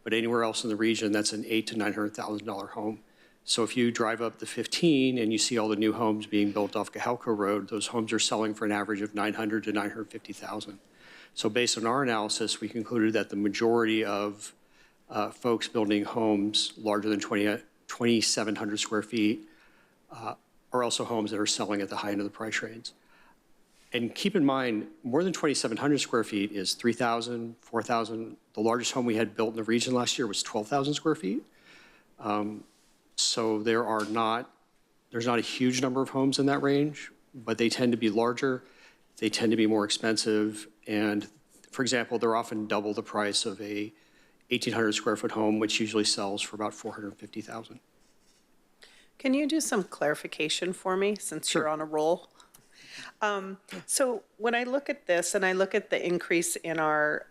But anywhere else in the region, that's an $800,000 to $900,000 home. So if you drive up the 15 and you see all the new homes being built off Cahelco Road, those homes are selling for an average of $900,000 to $950,000. So based on our analysis, we concluded that the majority of folks building homes larger than 2,700 square feet are also homes that are selling at the high end of the price range. And keep in mind, more than 2,700 square feet is 3,000, 4,000. The largest home we had built in the region last year was 12,000 square feet. So there's not a huge number of homes in that range, but they tend to be larger. They tend to be more expensive. And for example, they're often double the price of a 1,800 square foot home, which usually sells for about $450,000. Can you do some clarification for me, since you're on a roll? So when I look at this and I look at the increase in our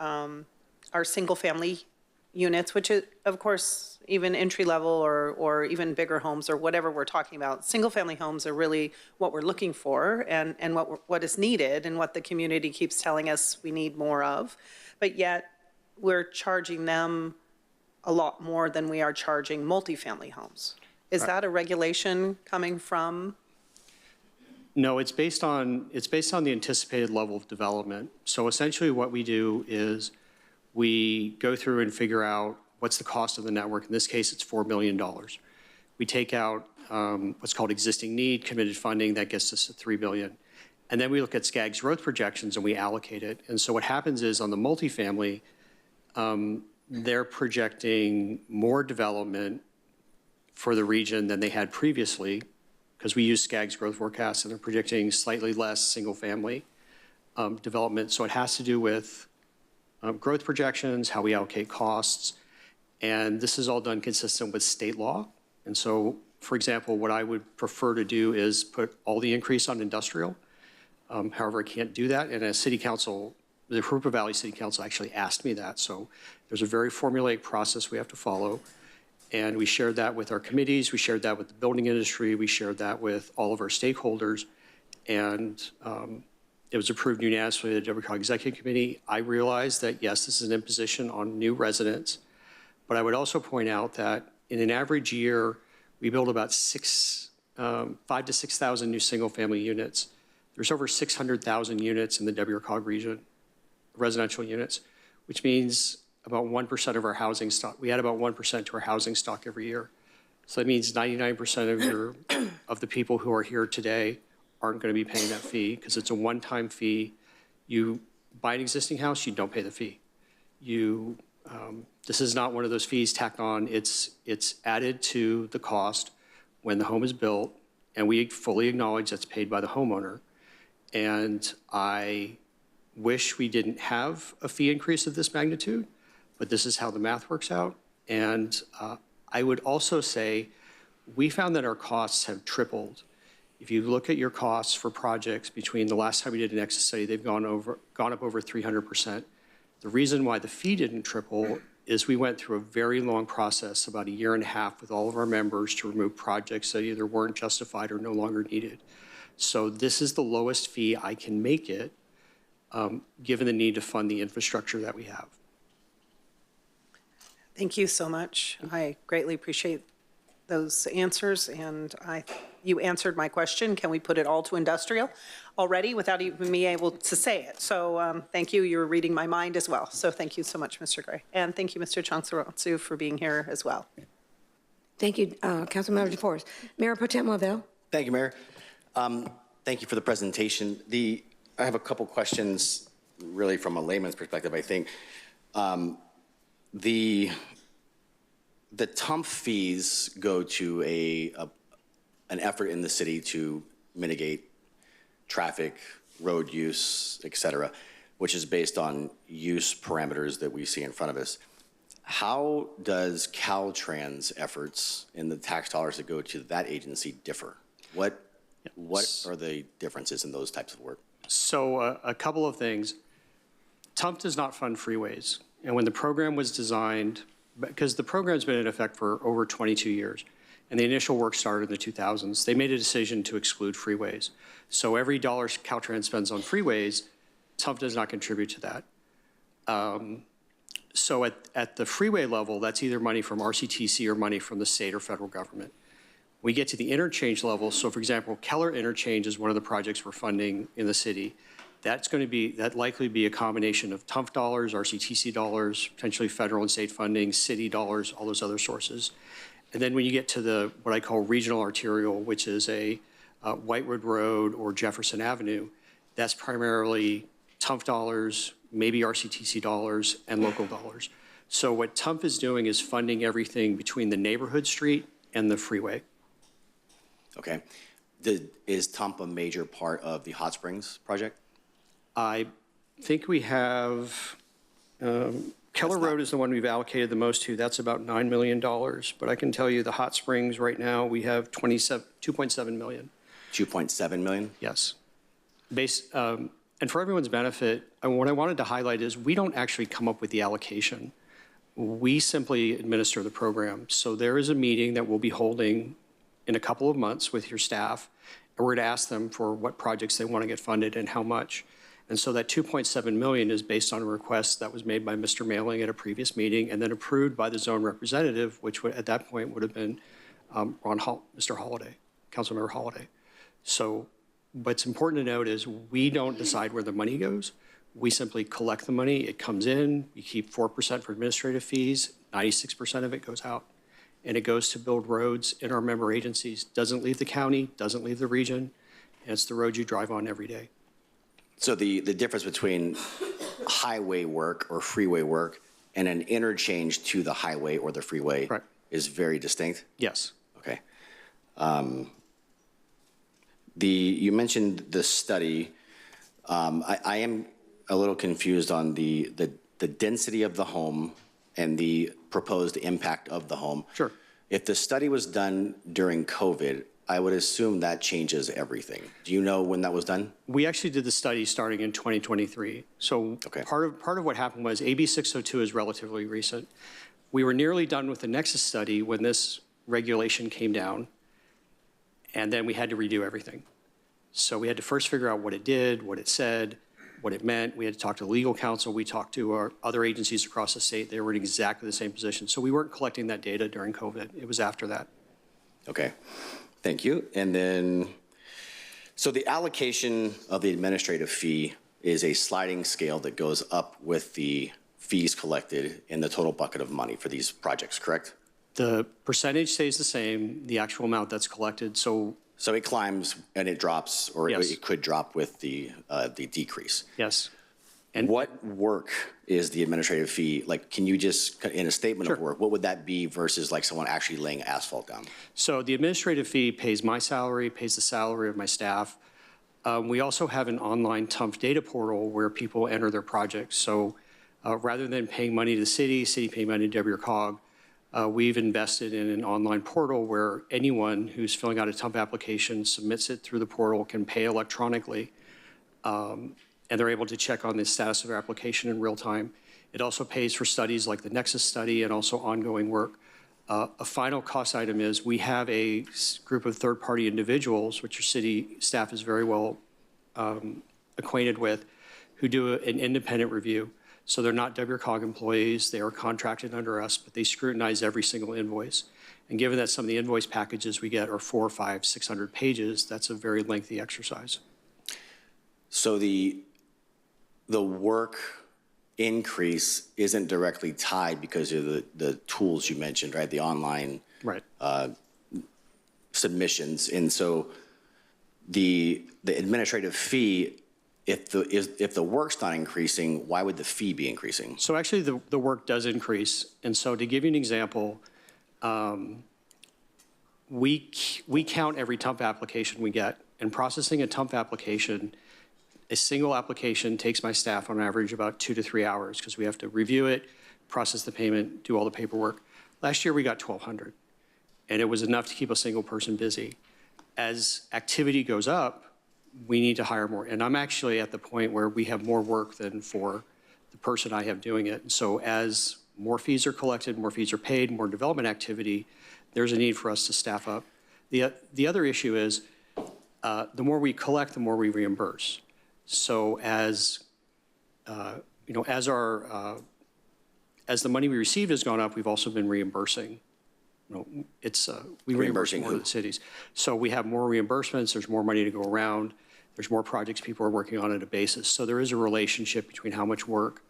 single-family units, which is, of course, even entry-level or even bigger homes or whatever we're talking about, single-family homes are really what we're looking for and what is needed and what the community keeps telling us we need more of. But yet, we're charging them a lot more than we are charging multifamily homes. Is that a regulation coming from? No, it's based on the anticipated level of development. So essentially what we do is we go through and figure out what's the cost of the network. In this case, it's $4 million. We take out what's called existing need, committed funding, that gets us to $3 billion. And then we look at SCAG's growth projections and we allocate it. And so what happens is on the multifamily, they're projecting more development for the region than they had previously, because we use SCAG's growth forecast, and they're predicting slightly less single-family development. So it has to do with growth projections, how we allocate costs, and this is all done consistent with state law. And so For example, what I would prefer to do is put all the increase on industrial. However, I can't do that. And as City Council, the Murrieta Valley City Council actually asked me that. So there's a very formulaic process we have to follow. And we shared that with our committees. We shared that with the building industry. We shared that with all of our stakeholders. And it was approved unanimously at the WCOG Executive Committee. I realized that, yes, this is an imposition on new residents. But I would also point out that in an average year, we build about 5,000 to 6,000 new single-family units. There's over 600,000 units in the WCOG region, residential units, which means about 1% of our housing stock. We add about 1% to our housing stock every year. So that means 99% of the people who are here today aren't going to be paying that fee because it's a one-time fee. You buy an existing house, you don't pay the fee. This is not one of those fees tacked on. It's added to the cost when the home is built, and we fully acknowledge that's paid by the homeowner. And I wish we didn't have a fee increase of this magnitude, but this is how the math works out. And I would also say we found that our costs have tripled. If you look at your costs for projects between the last time we did an exit study, they've gone up over 300%. The reason why the fee didn't triple is we went through a very long process, about 1.5 years with all of our members to remove projects that either weren't justified or no longer needed. So this is the lowest fee I can make it, given the need to fund the infrastructure that we have. Thank you so much. I greatly appreciate those answers, and you answered my question. Can we put it all to industrial already without even me able to say it? So thank you. You were reading my mind as well. So thank you so much, Mr. Gray. And thank you, Mr. Chongsaratsu, for being here as well. Thank you, Councilmember DeForest. Mayor Pro Tem Lavelle. Thank you, Mayor. Thank you for the presentation. I have a couple questions, really from a layman's perspective, I think. The TUMP fees go to an effort in the city to mitigate traffic, road use, et cetera, which is based on use parameters that we see in front of us. How does Caltrans efforts and the tax dollars that go to that agency differ? What are the differences in those types of work? So a couple of things. TUMP does not fund freeways. And when the program was designed, because the program's been in effect for over 22 years, and the initial work started in the 2000s, they made a decision to exclude freeways. So every dollar Caltrans spends on freeways, TUMP does not contribute to that. So at the freeway level, that's either money from RCTC or money from the state or federal government. We get to the interchange level. So for example, Keller Interchange is one of the projects we're funding in the city. That likely be a combination of TUMP dollars, RCTC dollars, potentially federal and state funding, city dollars, all those other sources. And then when you get to what I call regional arterial, which is a Whitewood Road or Jefferson Avenue, that's primarily TUMP dollars, maybe RCTC dollars, and local dollars. So what TUMP is doing is funding everything between the neighborhood street and the freeway. Okay. Is TUMP a major part of the Hot Springs project? I think we have, Keller Road is the one we've allocated the most to. That's about $9 million. But I can tell you the Hot Springs right now, we have 2.7 million. 2.7 million? Yes. And for everyone's benefit, what I wanted to highlight is we don't actually come up with the allocation. We simply administer the program. So there is a meeting that we'll be holding in a couple of months with your staff, and we're going to ask them for what projects they want to get funded and how much. And so that 2.7 million is based on a request that was made by Mr. Mailing at a previous meeting and then approved by the zone representative, which at that point would have been Mr. Holliday, Councilmember Holliday. So what's important to note is we don't decide where the money goes. We simply collect the money. It comes in. We keep 4% for administrative fees. 96% of it goes out. And it goes to build roads in our member agencies. Doesn't leave the county, doesn't leave the region, and it's the road you drive on every day. So the difference between highway work or freeway work and an interchange to the highway or the freeway is very distinct? Yes. Okay. You mentioned the study. I am a little confused on the density of the home and the proposed impact of the home. Sure. If the study was done during COVID, I would assume that changes everything. Do you know when that was done? We actually did the study starting in 2023. So part of what happened was AB 602 is relatively recent. We were nearly done with the Nexus study when this regulation came down, and then we had to redo everything. So we had to first figure out what it did, what it said, what it meant. We had to talk to legal counsel. We talked to our other agencies across the state. They were in exactly the same position. So we weren't collecting that data during COVID. It was after that. Okay, thank you. And then, so the allocation of the administrative fee is a sliding scale that goes up with the fees collected in the total bucket of money for these projects, correct? The percentage stays the same, the actual amount that's collected. So it climbs and it drops, or Yes. it could drop with the decrease. Yes. And what work is the administrative fee? Like, can you just, in a statement of work, what would that be versus like someone actually laying asphalt down? So the administrative fee pays my salary, pays the salary of my staff. We also have an online TUMF data portal where people enter their projects. So rather than paying money to the city paying money to WCOG, we've invested in an online portal where anyone who's filling out a TUMF application submits it through the portal, can pay electronically, and they're able to check on the status of their application in real time. It also pays for studies like the Nexus study and also ongoing work. A final cost item is we have a group of third-party individuals, which your city staff is very well acquainted with, who do an independent review. So they're not WCOG employees, they are contracted under us, but they scrutinize every single invoice. And given that some of the invoice packages we get are 400, 500, 600 pages, that's a very lengthy exercise. So the work increase isn't directly tied because of the tools you mentioned, right? The online submissions. And so the administrative fee, if the work's not increasing, why would the fee be increasing? So actually the work does increase. And so to give you an example, we count every TUMF application we get, and processing a TUMF application, a single application takes my staff on average about 2 to 3 hours because we have to review it, process the payment, do all the paperwork. Last year we got 1,200, and it was enough to keep a single person busy. As activity goes up, we need to hire more. And I'm actually at the point where we have more work than for the person I have doing it. And so as more fees are collected, more fees are paid, more development activity, there's a need for us to staff up. The other issue is the more we collect, the more we reimburse. So as as the money we received has gone up, we've also been reimbursing. We reimburse more to the cities. So we have more reimbursements, there's more money to go around, there's more projects people are working on at a basis. So there is a relationship between how much work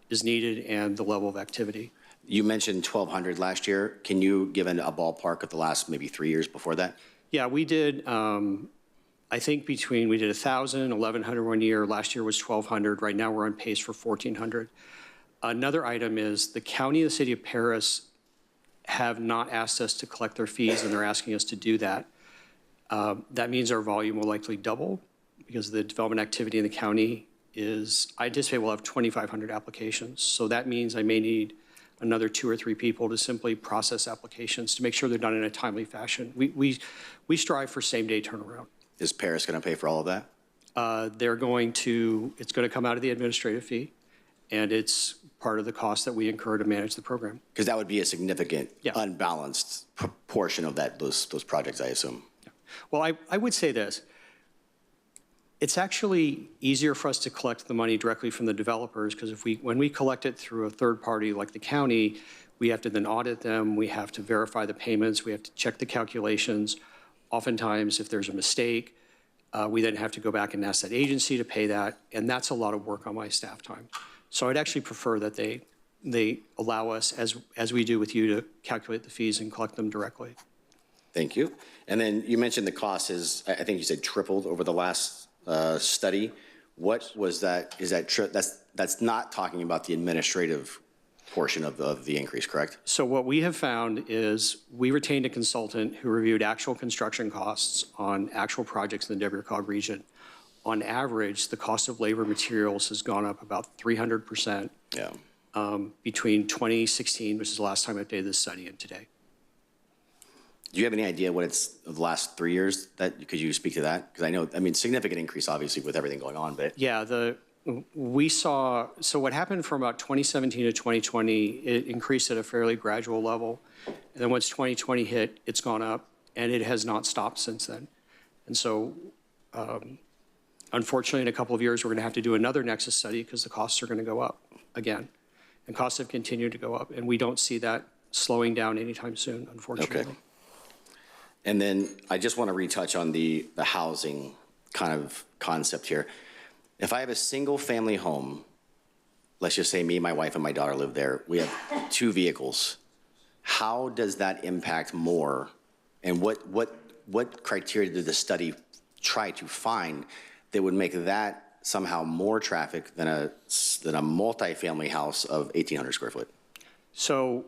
is needed and the level of activity. You mentioned 1,200 last year. Can you give a ballpark of the last maybe 3 years before that? Yeah, we did, I think we did 1,000, 1,100 one year. Last year was 1,200. Right now we're on pace for 1,400. Another item is the county and the city of Paris have not asked us to collect their fees, and they're asking us to do that. That means our volume will likely double because the development activity in the county I anticipate we'll have 2,500 applications. So that means I may need another 2 or 3 people to simply process applications to make sure they're done in a timely fashion. We strive for same-day turnaround. Is Paris going to pay for all of that? It's going to come out of the administrative fee, and it's part of the cost that we incur to manage the program. Because that would be a significant unbalanced portion of those projects, I assume. Well, I would say this. It's actually easier for us to collect the money directly from the developers because when we collect it through a third party like the county, we have to then audit them, we have to verify the payments, we have to check the calculations. Oftentimes, if there's a mistake, we then have to go back and ask that agency to pay that, and that's a lot of work on my staff time. So I'd actually prefer that they allow us, as we do with you, to calculate the fees and collect them directly. Thank you. And then you mentioned the cost is, I think you said tripled over the last study. What was that? Is that that's not talking about the administrative portion of the increase, correct? So what we have found is we retained a consultant who reviewed actual construction costs on actual projects in the WCOG region. On average, the cost of labor materials has gone up about 300% between 2016, which is the last time I updated this study, and today. Do you have any idea what it's the last 3 years? Could you speak to that? Because I know, I mean, significant increase obviously with everything going on, but. Yeah, we saw, so what happened from about 2017 to 2020, it increased at a fairly gradual level. And then once 2020 hit, it's gone up, and it has not stopped since then. And so, unfortunately, in a couple of years, we're going to have to do another Nexus study because the costs are going to go up again. And costs have continued to go up, and we don't see that slowing down anytime soon, unfortunately. Okay. And then I just want to retouch on the housing kind of concept here. If I have a single family home, let's just say me, my wife, and my daughter live there, we have 2 vehicles. How does that impact more? And what criteria did the study try to find that would make that somehow more traffic than a multifamily house of 1,800 square foot? So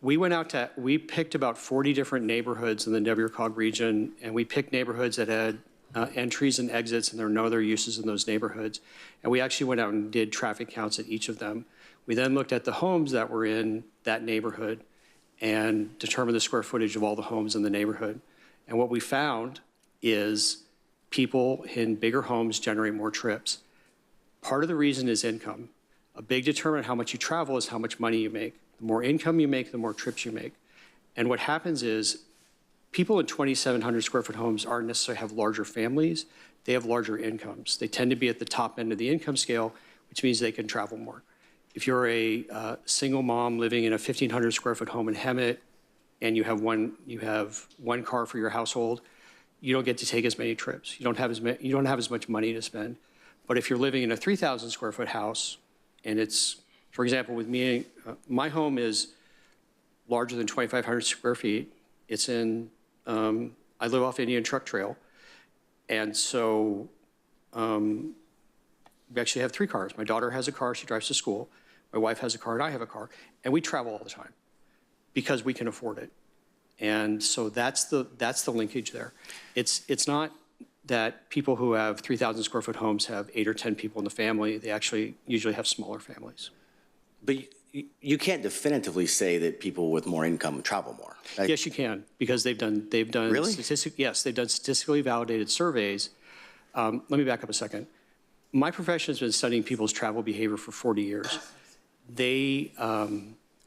we picked about 40 different neighborhoods in the WCOG region, and we picked neighborhoods that had entries and exits, and there are no other uses in those neighborhoods. And we actually went out and did traffic counts at each of them. We then looked at the homes that were in that neighborhood and determined the square footage of all the homes in the neighborhood. And what we found is people in bigger homes generate more trips. Part of the reason is income. A big determinant of how much you travel is how much money you make. The more income you make, the more trips you make. And what happens is people in 2,700 square foot homes aren't necessarily have larger families, they have larger incomes. They tend to be at the top end of the income scale, which means they can travel more. If you're a single mom living in a 1,500 square foot home in Hemet, and you have one car for your household, you don't get to take as many trips. You don't have as much money to spend. But if you're living in a 3,000 square foot house, and it's, for example, with me, my home is larger than 2,500 square feet. It's in, I live off Indian Truck Trail. And so we actually have 3 cars. My daughter has a car, she drives to school. My wife has a car and I have a car. And we travel all the time because we can afford it. And so that's the linkage there. It's not that people who have 3,000 square foot homes have 8 or 10 people in the family. They actually usually have smaller families. But you can't definitively say that people with more income travel more. Yes, you can, because they've done really? Yes, they've done statistically validated surveys. Let me back up a second. My profession has been studying people's travel behavior for 40 years. They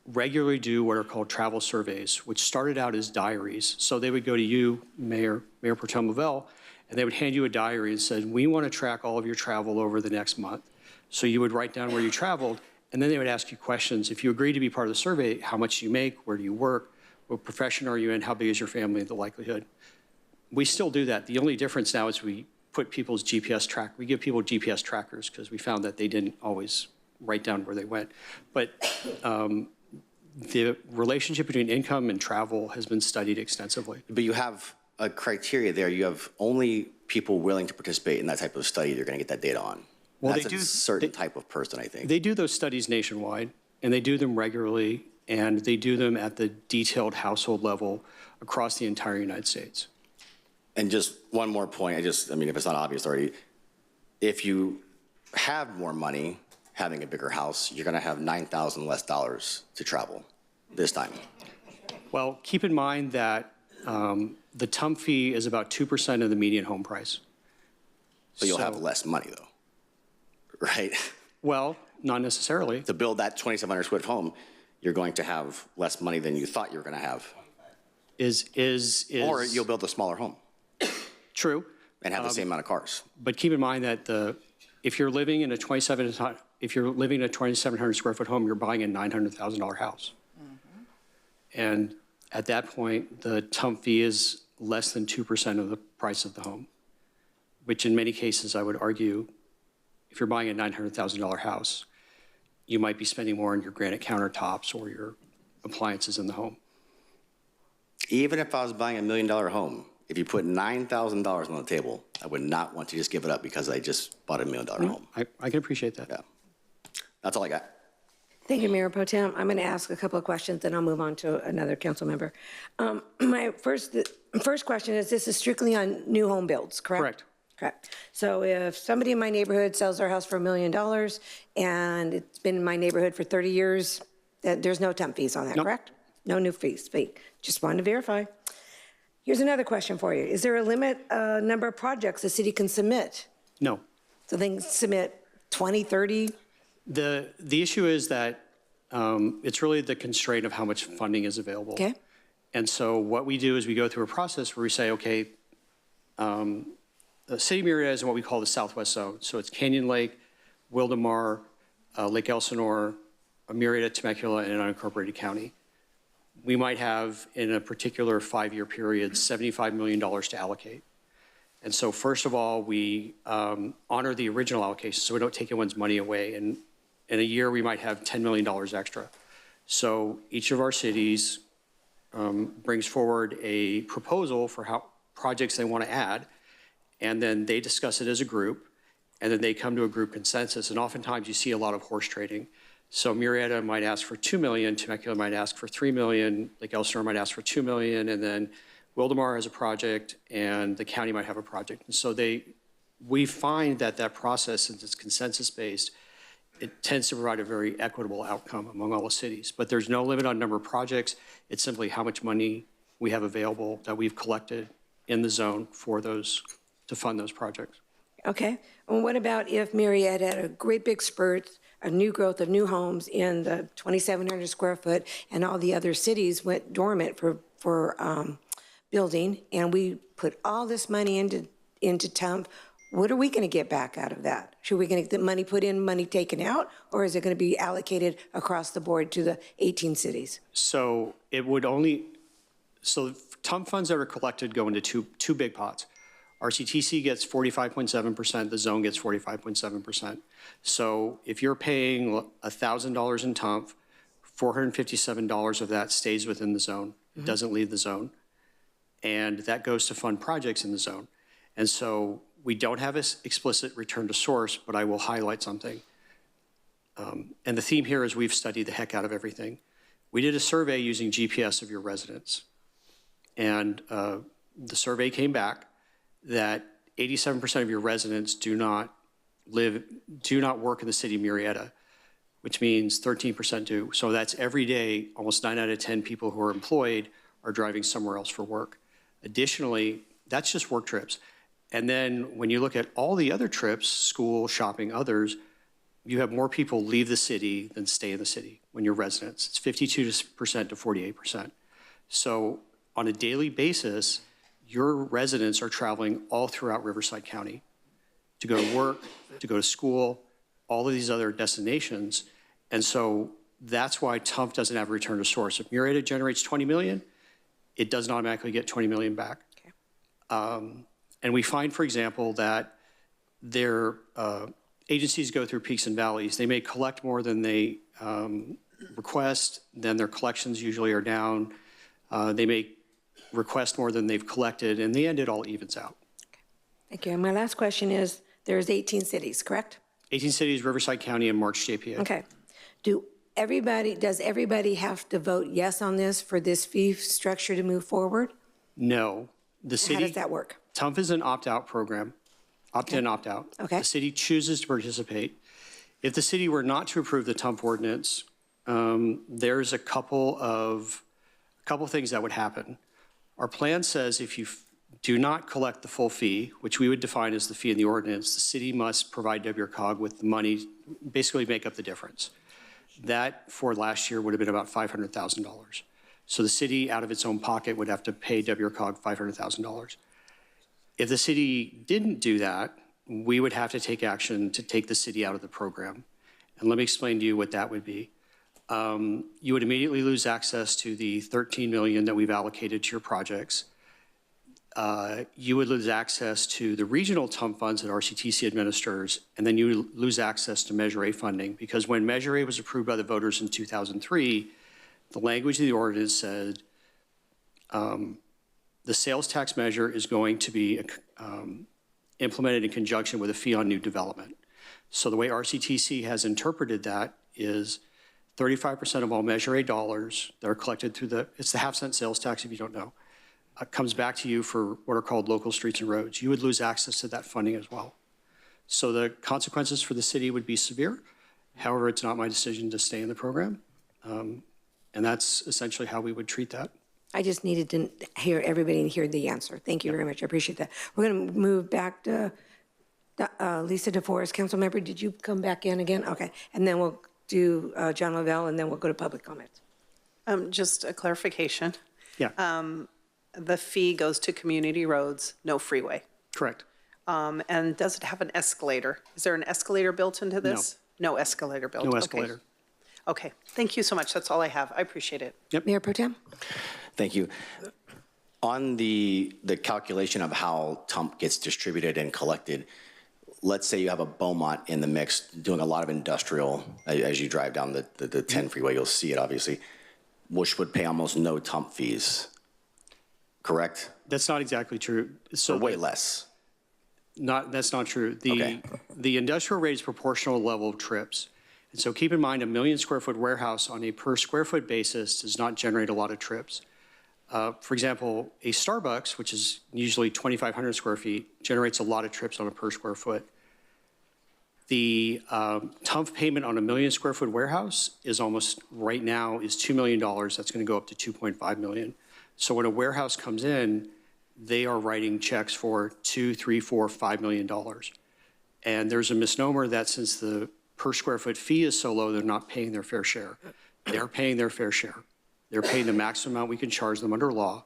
regularly do what are called travel surveys, which started out as diaries. So they would go to you, Mayor Pro Tem Lavelle, and they would hand you a diary and said, we want to track all of your travel over the next month. So you would write down where you traveled, and then they would ask you questions. If you agree to be part of the survey, how much do you make? Where do you work? What profession are you in? How big is your family? The likelihood. We still do that. The only difference now is we put people's GPS track. We give people GPS trackers because we found that they didn't always write down where they went. But the relationship between income and travel has been studied extensively. But you have a criteria there. You have only people willing to participate in that type of study you're going to get that data on. Well, that's a certain type of person, I think. They do those studies nationwide, and they do them regularly, and they do them at the detailed household level across the entire United States. And just one more point, I mean, if it's not obvious already, if you have more money having a bigger house, you're going to have $9,000 less to travel this time. Well, keep in mind that the TUMP fee is about 2% of the median home price. But you'll have less money, though, right? Well, not necessarily. To build that 2,700 square foot home, you're going to have less money than you thought you were going to have. Or you'll build a smaller home. True. And have the same amount of cars. But keep in mind that if you're living in a 2,700 square foot home, you're buying a $900,000 house. Mm-hmm. And at that point, the TUMP fee is less than 2% of the price of the home, which in many cases, I would argue, if you're buying a $900,000 house, you might be spending more on your granite countertops or your appliances in the home. Even if I was buying $1 million home, if you put $9,000 on the table, I would not want to just give it up because I just bought $1 million home. I can appreciate that. Yeah. That's all I got. Thank you, Mayor Pro Tem. I'm going to ask a couple of questions, then I'll move on to another council member. My first question is, this is strictly on new home builds, correct? Correct. Correct. So if somebody in my neighborhood sells their house for $1 million and it's been in my neighborhood for 30 years, there's no TUMP fees on that, Nope. correct? No new fees. Just wanted to verify. Here's another question for you. Is there a limit number of projects the city can submit? No. So they can submit 20, 30? The issue is that it's really the constraint of how much funding is available. Okay. And so what we do is we go through a process where we say, okay, the city of Murrieta is in what we call the Southwest Zone. So it's Canyon Lake, Wildomar, Lake Elsinore, Murrieta, Temecula, and an unincorporated county. We might have, in a particular 5-year period, $75 million to allocate. And so first of all, we honor the original allocation, so we don't take anyone's money away. And in a year, we might have $10 million extra. So each of our cities brings forward a proposal for how projects they want to add, and then they discuss it as a group, and then they come to a group consensus. And oftentimes you see a lot of horse trading. So Murrieta might ask for $2 million, Temecula might ask for $3 million, Lake Elsinore might ask for $2 million, and then Wildomar has a project, and the county might have a project. And so we find that process, since it's consensus-based, it tends to provide a very equitable outcome among all the cities. But there's no limit on number of projects. It's simply how much money we have available that we've collected in the zone for those, to fund those projects. Okay. And what about if Murrieta had a great big spurt, a new growth of new homes in the 2,700 square foot, and all the other cities went dormant for building, and we put all this money into TUMP? What are we going to get back out of that? Should we going to get money put in, money taken out, or is it going to be allocated across the board to the 18 cities? So it would only, so TUMP funds that are collected go into two big pots. RCTC gets 45.7%, the zone gets 45.7%. So if you're paying $1,000 in TUMP, $457 of that stays within the zone. It doesn't leave the zone. And that goes to fund projects in the zone. And so we don't have an explicit return to source, but I will highlight something. And the theme here is we've studied the heck out of everything. We did a survey using GPS of your residents. And the survey came back that 87% of your residents do not work in the city of Murrieta, which means 13% do. So that's every day, almost 9 out of 10 people who are employed are driving somewhere else for work. Additionally, that's just work trips. And then when you look at all the other trips, school, shopping, others, you have more people leave the city than stay in the city when you're residents. It's 52% to 48%. So on a daily basis, your residents are traveling all throughout Riverside County to go to work, to go to school, all of these other destinations. And so that's why TUMP doesn't have a return to source. If Murrieta generates 20 million, it doesn't automatically get 20 million back. Okay. And we find, for example, that their agencies go through peaks and valleys. They may collect more than they request, then their collections usually are down. They may request more than they've collected. In the end, it all evens out. Okay. Thank you. And my last question is, there's 18 cities, correct? 18 cities, Riverside County, and March JPA. Okay. Does everybody have to vote yes on this for this fee structure to move forward? No. The city, how does that work? TUMP is an opt-out program, opt-in, opt-out. Okay. The city chooses to participate. If the city were not to approve the TUMP ordinance, there's a couple things that would happen. Our plan says if you do not collect the full fee, which we would define as the fee in the ordinance, the city must provide WCOG with the money, basically make up the difference. That for last year would have been about $500,000. So the city, out of its own pocket, would have to pay WCOG $500,000. If the city didn't do that, we would have to take action to take the city out of the program. And let me explain to you what that would be. You would immediately lose access to the $13 million that we've allocated to your projects. You would lose access to the regional TUMP funds that RCTC administers, and then you lose access to Measure A funding, because when Measure A was approved by the voters in 2003, the language of the ordinance said the sales tax measure is going to be implemented in conjunction with a fee on new development. So the way RCTC has interpreted that is 35% of all Measure A dollars that are collected through it's the half-cent sales tax if you don't know, comes back to you for what are called local streets and roads. You would lose access to that funding as well. So the consequences for the city would be severe. However, it's not my decision to stay in the program. And that's essentially how we would treat that. I just needed to hear everybody hear the answer. Thank you very much. I appreciate that. We're going to move back to Lisa DeForest. Council member, did you come back in again? Okay. And then we'll do John Lavelle, and then we'll go to public comments. Just a clarification. Yeah. The fee goes to community roads, no freeway. Correct. And does it have an escalator? Is there an escalator built into this? No escalator built. No Okay. escalator. Okay, thank you so much. That's all I have. I appreciate it. Yep. Mayor Pro Tem? Thank you. On the calculation of how TUMP gets distributed and collected, let's say you have a Beaumont in the mix doing a lot of industrial, as you drive down the 10 freeway, you'll see it obviously, which would pay almost no TUMP fees, correct? That's not exactly true. So Or way less. That's not true. Okay. The industrial rate is proportional to the level of trips. And so keep in mind, a 1 million square foot warehouse on a per square foot basis does not generate a lot of trips. For example, a Starbucks, which is usually 2,500 square feet, generates a lot of trips on a per square foot. The TUMF payment on a 1 million square foot warehouse is almost, right now, is $2 million. That's going to go up to 2.5 million. So when a warehouse comes in, they are writing checks for $2, $3, $4, $5 million. And there's a misnomer that since the per square foot fee is so low, they're not paying their fair share. They're paying their fair share. They're paying the maximum amount we can charge them under law.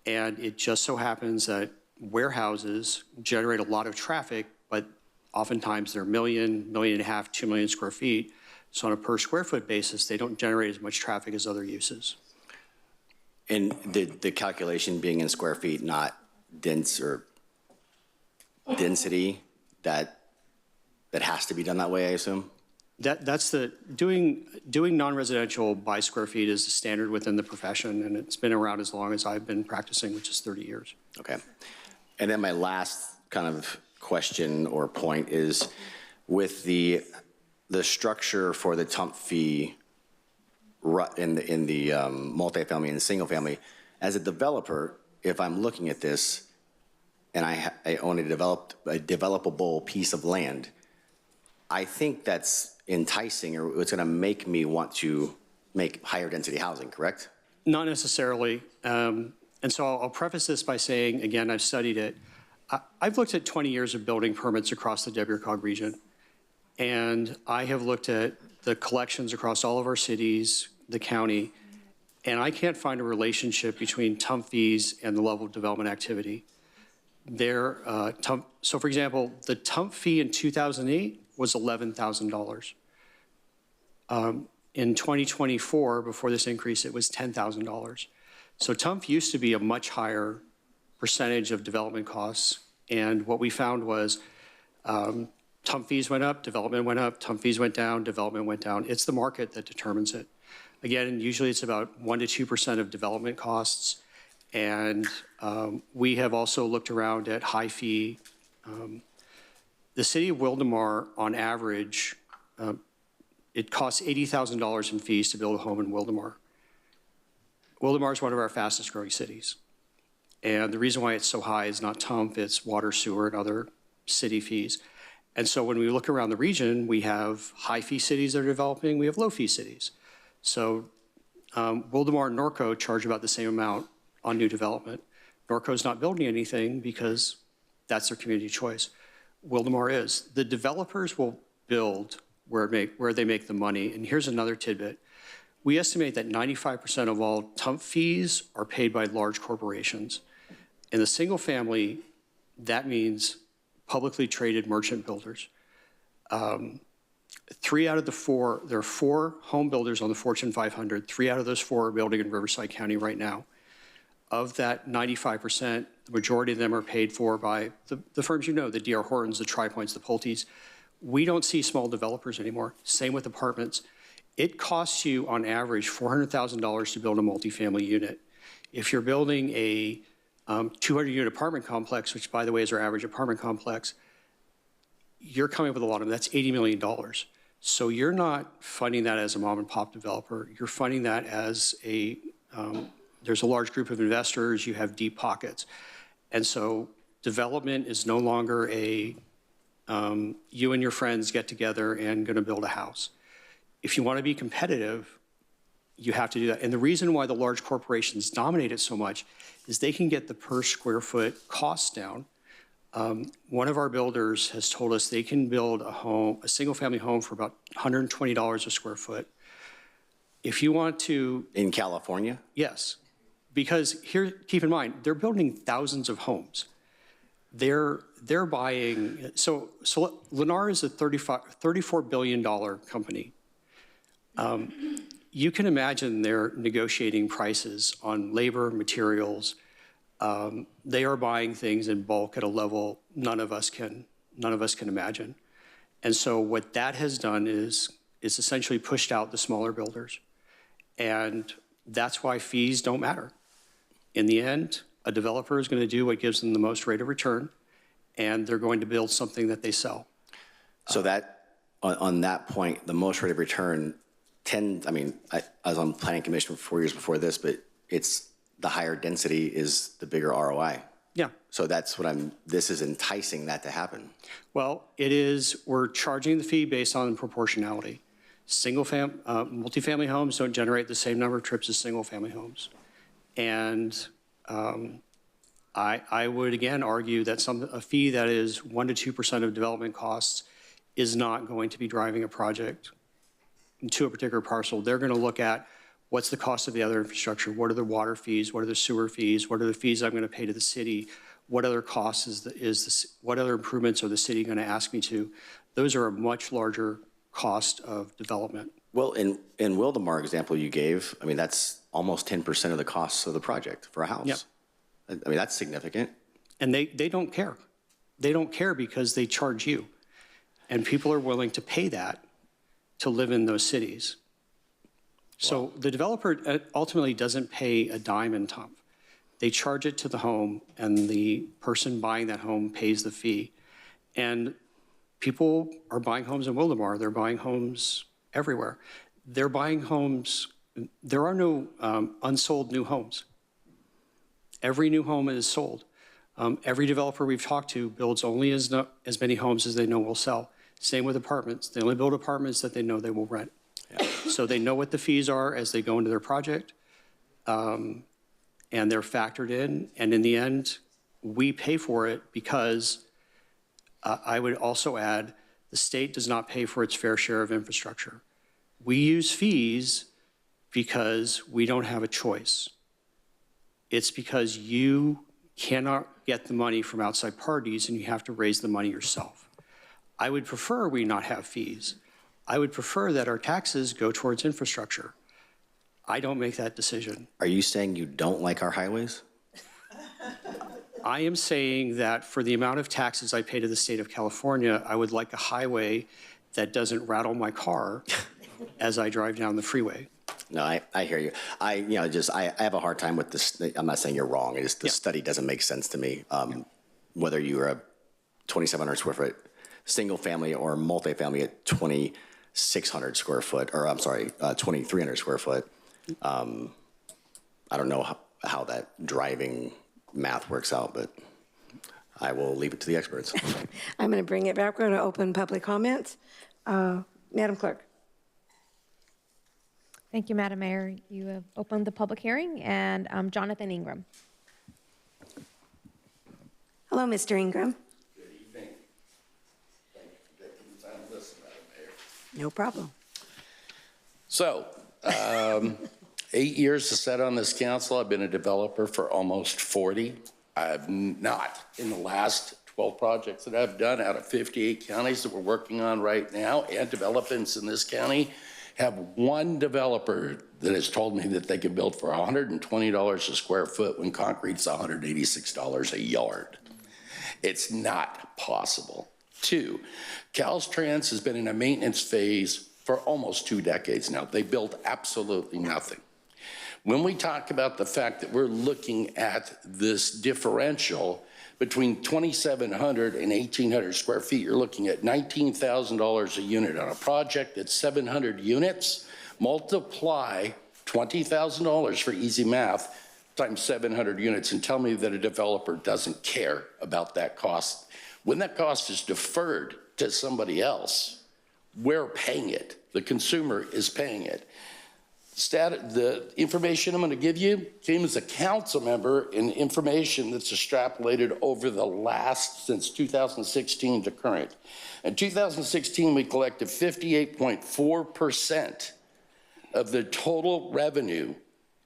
And it just so happens that warehouses generate a lot of traffic, but oftentimes they're 1 million, 1.5 million, 2 million square feet. So on a per square foot basis, they don't generate as much traffic as other uses. And the calculation being in square feet, not dense or density, that has to be done that way, I assume? That's doing non-residential by square feet is the standard within the profession, and it's been around as long as I've been practicing, which is 30 years. Okay. And then my last kind of question or point is with the structure for the TUMP fee in the multifamily and single family, as a developer, if I'm looking at this and I own a developable piece of land, I think that's enticing, or it's going to make me want to make higher density housing, correct? Not necessarily. And so I'll preface this by saying, again, I've studied it. I've looked at 20 years of building permits across the WCOG region, and I have looked at the collections across all of our cities, the county, and I can't find a relationship between TUMP fees and the level of development activity. So for example, the TUMP fee in 2008 was $11,000. In 2024, before this increase, it was $10,000. So TUMP used to be a much higher percentage of development costs. And what we found was TUMP fees went up, development went up, TUMP fees went down, development went down. It's the market that determines it. Again, usually it's about 1% to 2% of development costs. And we have also looked around at high fee. The city of Wildomar, on average, it costs $80,000 in fees to build a home in Wildomar. Wildomar is one of our fastest growing cities. And the reason why it's so high is not TUMP, it's water, sewer, and other city fees. And so when we look around the region, we have high fee cities that are developing, we have low fee cities. So Wildomar and Norco charge about the same amount on new development. Norco's not building anything because that's their community choice. Wildomar is. The developers will build where they make the money. And here's another tidbit. We estimate that 95% of all TUMP fees are paid by large corporations. In the single family, that means publicly traded merchant builders. 3 out of the 4, there are 4 home builders on the Fortune 500. 3 out of those 4 are building in Riverside County right now. Of that 95%, the majority of them are paid for by the firms you know, the D.R. Hortons, the Tri Points, the Pulte's. We don't see small developers anymore. Same with apartments. It costs you, on average, $400,000 to build a multifamily unit. If you're building a 200-unit apartment complex, which, by the way, is our average apartment complex, you're coming up with a lot of them. That's $80 million. So you're not funding that as a mom-and-pop developer. You're funding that as there's a large group of investors. You have deep pockets. And so development is no longer you and your friends get together and going to build a house. If you want to be competitive, you have to do that. And the reason why the large corporations dominate it so much is they can get the per square foot costs down. One of our builders has told us they can build a single-family home for about $120 a square foot. If you want to... In California? Yes, because here, keep in mind, they're building thousands of homes. They're buying, so Lennar is a $34 billion company. You can imagine they're negotiating prices on labor, materials. They are buying things in bulk at a level none of us can imagine. And so what that has done is essentially pushed out the smaller builders. And that's why fees don't matter. In the end, a developer is going to do what gives them the most rate of return, and they're going to build something that they sell. So that, on that point, the most rate of return I was on planning commission for 4 years before this, but it's the higher density is the bigger ROI. Yeah. So that's what this is enticing that to happen. Well, we're charging the fee based on proportionality. Multifamily homes don't generate the same number of trips as single-family homes. And I would again argue that a fee that is 1% to 2% of development costs is not going to be driving a project to a particular parcel. They're going to look at what's the cost of the other infrastructure, what are the water fees, what are the sewer fees, what are the fees I'm going to pay to the city, what other costs what other improvements are the city going to ask me to. Those are a much larger cost of development. Well, in Wildemar example you gave, that's almost 10% of the costs of the project for a house. Yep. That's significant. And they don't care. They don't care because they charge you. And people are willing to pay that to live in those cities. So the developer ultimately doesn't pay a dime in top. They charge it to the home, and the person buying that home pays the fee. And people are buying homes in Wildemar. They're buying homes everywhere. They're buying homes. There are no unsold new homes. Every new home is sold. Every developer we've talked to builds only as many homes as they know will sell. Same with apartments. They only build apartments that they know they will rent. Yeah. So they know what the fees are as they go into their project, and they're factored in. And in the end, we pay for it because I would also add, the state does not pay for its fair share of infrastructure. We use fees because we don't have a choice. It's because you cannot get the money from outside parties and you have to raise the money yourself. I would prefer we not have fees. I would prefer that our taxes go towards infrastructure. I don't make that decision. Are you saying you don't like our highways? I am saying that for the amount of taxes I pay to the state of California, I would like a highway that doesn't rattle my car as I drive down the freeway. No, I hear you. I have a hard time with this. I'm not saying you're wrong. It's the study doesn't make sense to me. Whether you're a 2,700 square foot single family or multifamily at 2,600 square foot, or 2,300 square foot. I don't know how that driving math works out, but I will leave it to the experts. I'm going to bring it back. We're going to open public comments. Madam Clerk. Thank you, Madam Mayor. You have opened the public hearing, and Jonathan Ingram. Hello, Mr. Ingram. Good evening. Thank you for taking the time to listen, Madam Mayor. No problem. So, 8 years to sit on this council. I've been a developer for almost 40. I've not, in the last 12 projects that I've done out of 58 counties that we're working on right now, and developments in this county, have one developer that has told me that they can build for $120 a square foot when concrete's $186 a yard. It's not possible. 2, Caltrans has been in a maintenance phase for almost 2 decades now. They built absolutely nothing. When we talk about the fact that we're looking at this differential between 2,700 and 1,800 square feet, you're looking at $19,000 a unit on a project that's 700 units. Multiply $20,000 for easy math times 700 units and tell me that a developer doesn't care about that cost. When that cost is deferred to somebody else, we're paying it. The consumer is paying it. The information I'm going to give you came as a council member and information that's extrapolated over the last, since 2016 to current. In 2016, we collected 58.4% of the total revenue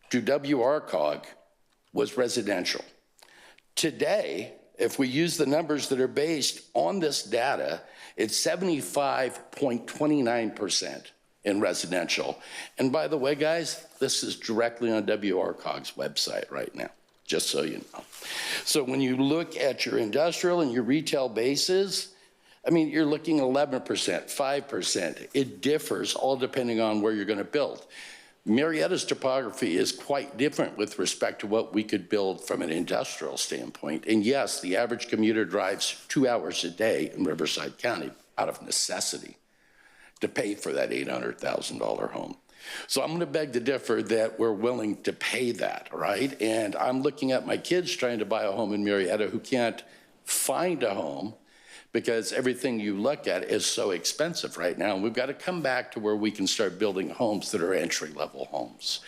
to WRCOG was residential. Today, if we use the numbers that are based on this data, it's 75.29% in residential. And by the way, guys, this is directly on WRCOG's website right now, just so you know. So when you look at your industrial and your retail bases, I mean, you're looking 11%, 5%. It differs all depending on where you're going to build. Murrieta's topography is quite different with respect to what we could build from an industrial standpoint. And yes, the average commuter drives 2 hours a day in Riverside County out of necessity to pay for that $800,000 home. So I'm going to beg to differ that we're willing to pay that, right? And I'm looking at my kids trying to buy a home in Murrieta who can't find a home because everything you look at is so expensive right now. And we've got to come back to where we can start building homes that are entry-level homes.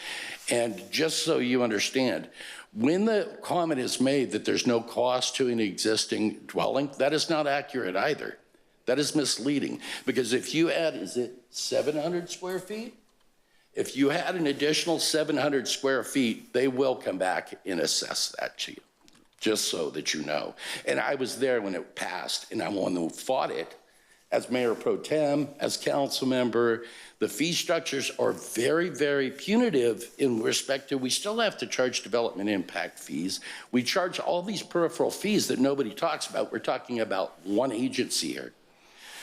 And just so you understand, when the comment is made that there's no cost to an existing dwelling, that is not accurate either. That is misleading, because if you add, is it 700 square feet? If you had an additional 700 square feet, they will come back and assess that to you, just so that you know. And I was there when it passed, and I'm one who fought it as Mayor Pro Tem, as council member. The fee structures are very, very punitive in respect to, we still have to charge development impact fees. We charge all these peripheral fees that nobody talks about. We're talking about one agency here.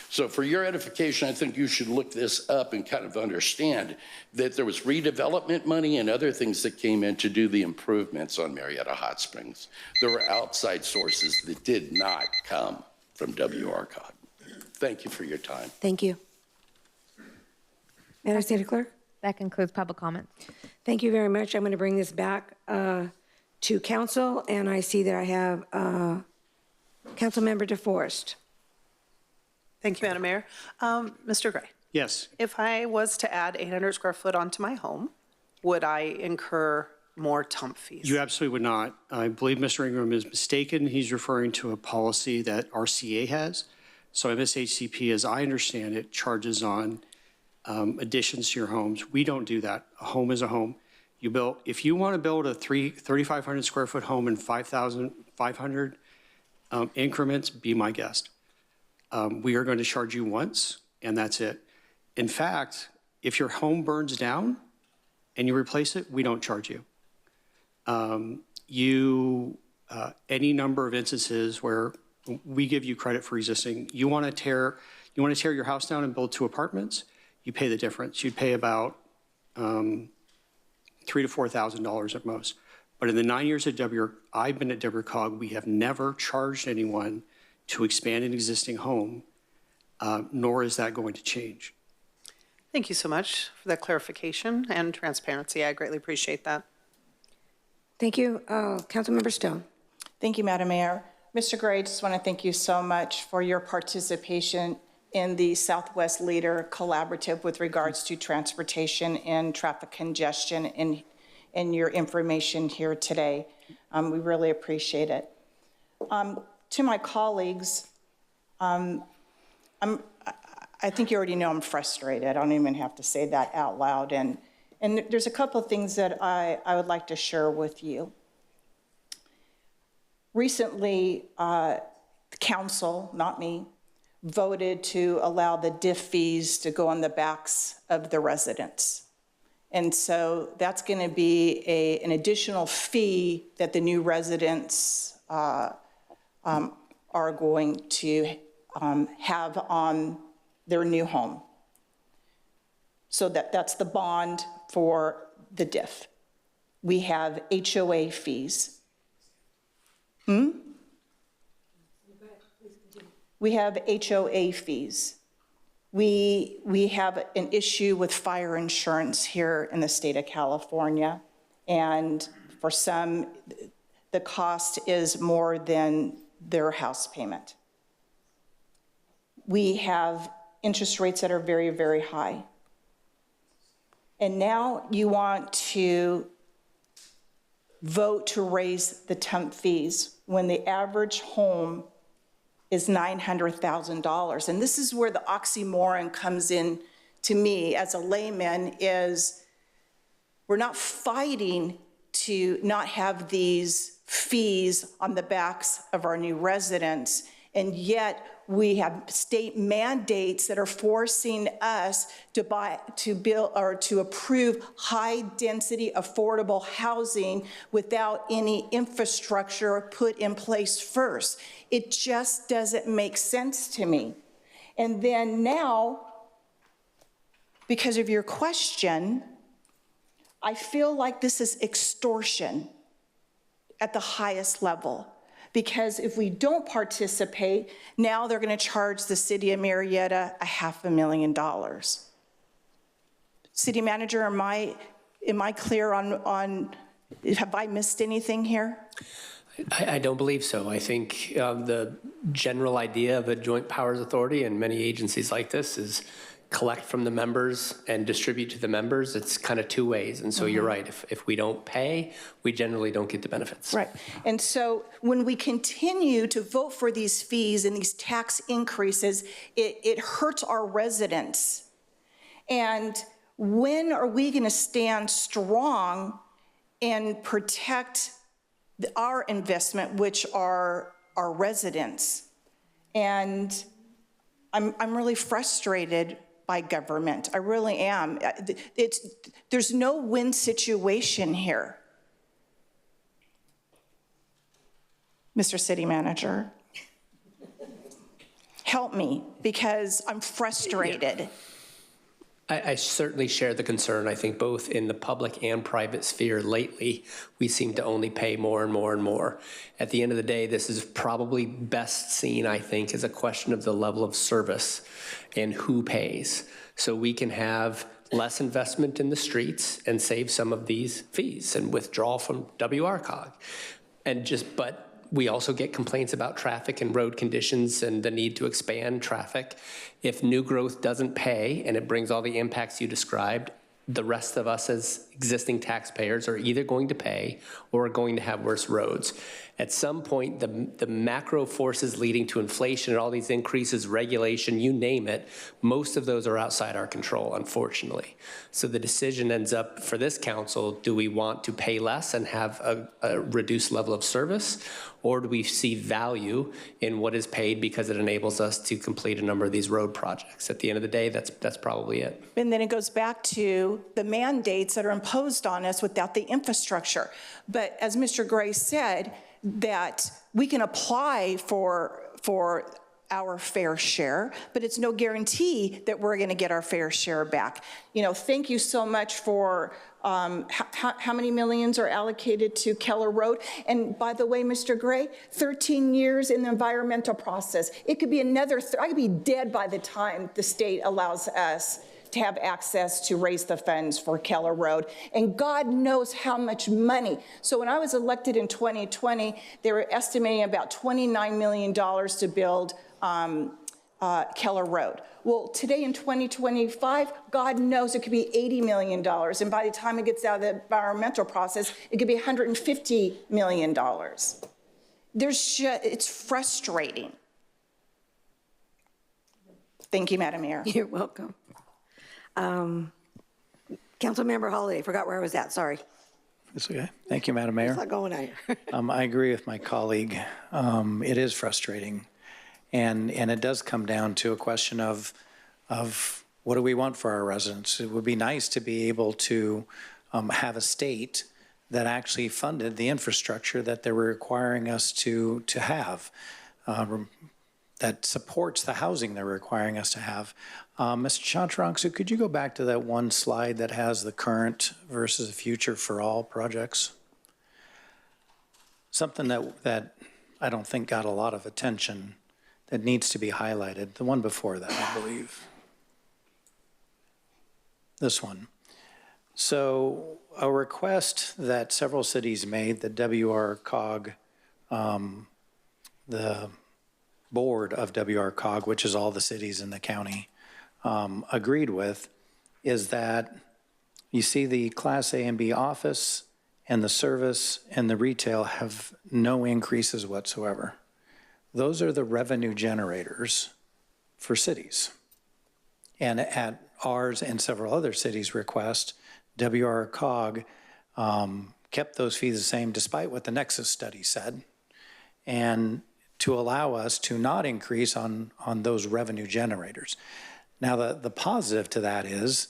So for your edification, I think you should look this up and kind of understand that there was redevelopment money and other things that came in to do the improvements on Murrieta Hot Springs. There were outside sources that did not come from WRCOG. Thank you for your time. Thank you. Madam City Clerk? That concludes public comments. Thank you very much. I'm going to bring this back to council, and I see that I have Councilmember DeForest. Thank you, Madam Mayor. Mr. Gray, Yes. if I was to add 800 square foot onto my home, would I incur more TUMP fees? You absolutely would not. I believe Mr. Ingram is mistaken. He's referring to a policy that RCA has. So MSHCP, as I understand it, charges on additions to your homes. We don't do that. A home is a home. You build, if you want to build a 3,500 square foot home in 5,500 increments, be my guest. We are going to charge you once, and that's it. In fact, if your home burns down and you replace it, we don't charge you. Any number of instances where we give you credit for existing, you want to tear your house down and build 2 apartments, you pay the difference. You'd pay about $3,000 to $4,000 at most. But in the 9 years I've been at WRCOG, we have never charged anyone to expand an existing home, nor is that going to change. Thank you so much for that clarification and transparency. I greatly appreciate that. Thank you. Councilmember Stone. Thank you, Madam Mayor. Mr. Gray, I just want to thank you so much for your participation in the Southwest Leader Collaborative with regards to transportation and traffic congestion and your information here today. We really appreciate it. To my colleagues, I think you already know I'm frustrated. I don't even have to say that out loud. And there's a couple of things that I would like to share with you. Recently, the council, not me, voted to allow the DIF fees to go on the backs of the residents. And so that's going to be an additional fee that the new residents are going to have on their new home. So that's the bond for the DIF. We have HOA fees. We have HOA fees. We have an issue with fire insurance here in the state of California. And for some, the cost is more than their house payment. We have interest rates that are very, very high. And now you want to vote to raise the temp fees when the average home is $900,000. And this is where the oxymoron comes in to me as a layman, is we're not fighting to not have these fees on the backs of our new residents, and yet we have state mandates that are forcing us to build or to approve high-density, affordable housing without any infrastructure put in place first. It just doesn't make sense to me. And then now, because of your question, I feel like this is extortion at the highest level. Because if we don't participate, now they're going to charge the city of Murrieta $500,000. City manager, am I clear on, have I missed anything here? I don't believe so. I think the general idea of a joint powers authority and many agencies like this is collect from the members and distribute to the members. It's kind of two ways. And so you're right. If we don't pay, we generally don't get the benefits. Right. And so when we continue to vote for these fees and these tax increases, it hurts our residents. And when are we going to stand strong and protect our investment, which are our residents? And I'm really frustrated by government. I really am. There's no win situation here. Mr. City Manager, help me, because I'm frustrated. Yeah. I certainly share the concern. I think both in the public and private sphere lately, we seem to only pay more and more and more. At the end of the day, this is probably best seen, I think, as a question of the level of service and who pays. So we can have less investment in the streets and save some of these fees and withdraw from WRCOG. But we also get complaints about traffic and road conditions and the need to expand traffic. If new growth doesn't pay and it brings all the impacts you described, the rest of us as existing taxpayers are either going to pay or are going to have worse roads. At some point, the macro forces leading to inflation and all these increases, regulation, you name it, most of those are outside our control, unfortunately. So the decision ends up for this council, do we want to pay less and have a reduced level of service? Or do we see value in what is paid because it enables us to complete a number of these road projects? At the end of the day, that's probably it. And then it goes back to the mandates that are imposed on us without the infrastructure. But as Mr. Gray said, that we can apply for our fair share, but it's no guarantee that we're going to get our fair share back. You know, thank you so much for how many millions are allocated to Keller Road. And by the way, Mr. Gray, 13 years in the environmental process. It could be another, I could be dead by the time the state allows us to have access to raise the funds for Keller Road. And God knows how much money. So when I was elected in 2020, they were estimating about $29 million to build Keller Road. Well, today in 2025, God knows it could be $80 million. And by the time it gets out of the environmental process, it could be $150 million. It's frustrating. Thank you, Madam Mayor. You're welcome. Councilmember Holliday, forgot where I was at, sorry. That's okay. Thank you, Madam Mayor. What's going on here? I agree with my colleague. It is frustrating. And it does come down to a question of what do we want for our residents? It would be nice to be able to have a state that actually funded the infrastructure that they were requiring us to have, that supports the housing they're requiring us to have. Mr. Chantarangsu, could you go back to that one slide that has the current versus the future for all projects? Something that I don't think got a lot of attention that needs to be highlighted. The one before that, I believe. This one. So a request that several cities made, the WRCOG, the board of WRCOG, which is all the cities in the county, agreed with, is that You see the Class A and B office and the service and the retail have no increases whatsoever. Those are the revenue generators for cities. And at ours and several other cities' request, WRCOG kept those fees the same despite what the Nexus study said, and to allow us to not increase on those revenue generators. Now, the positive to that is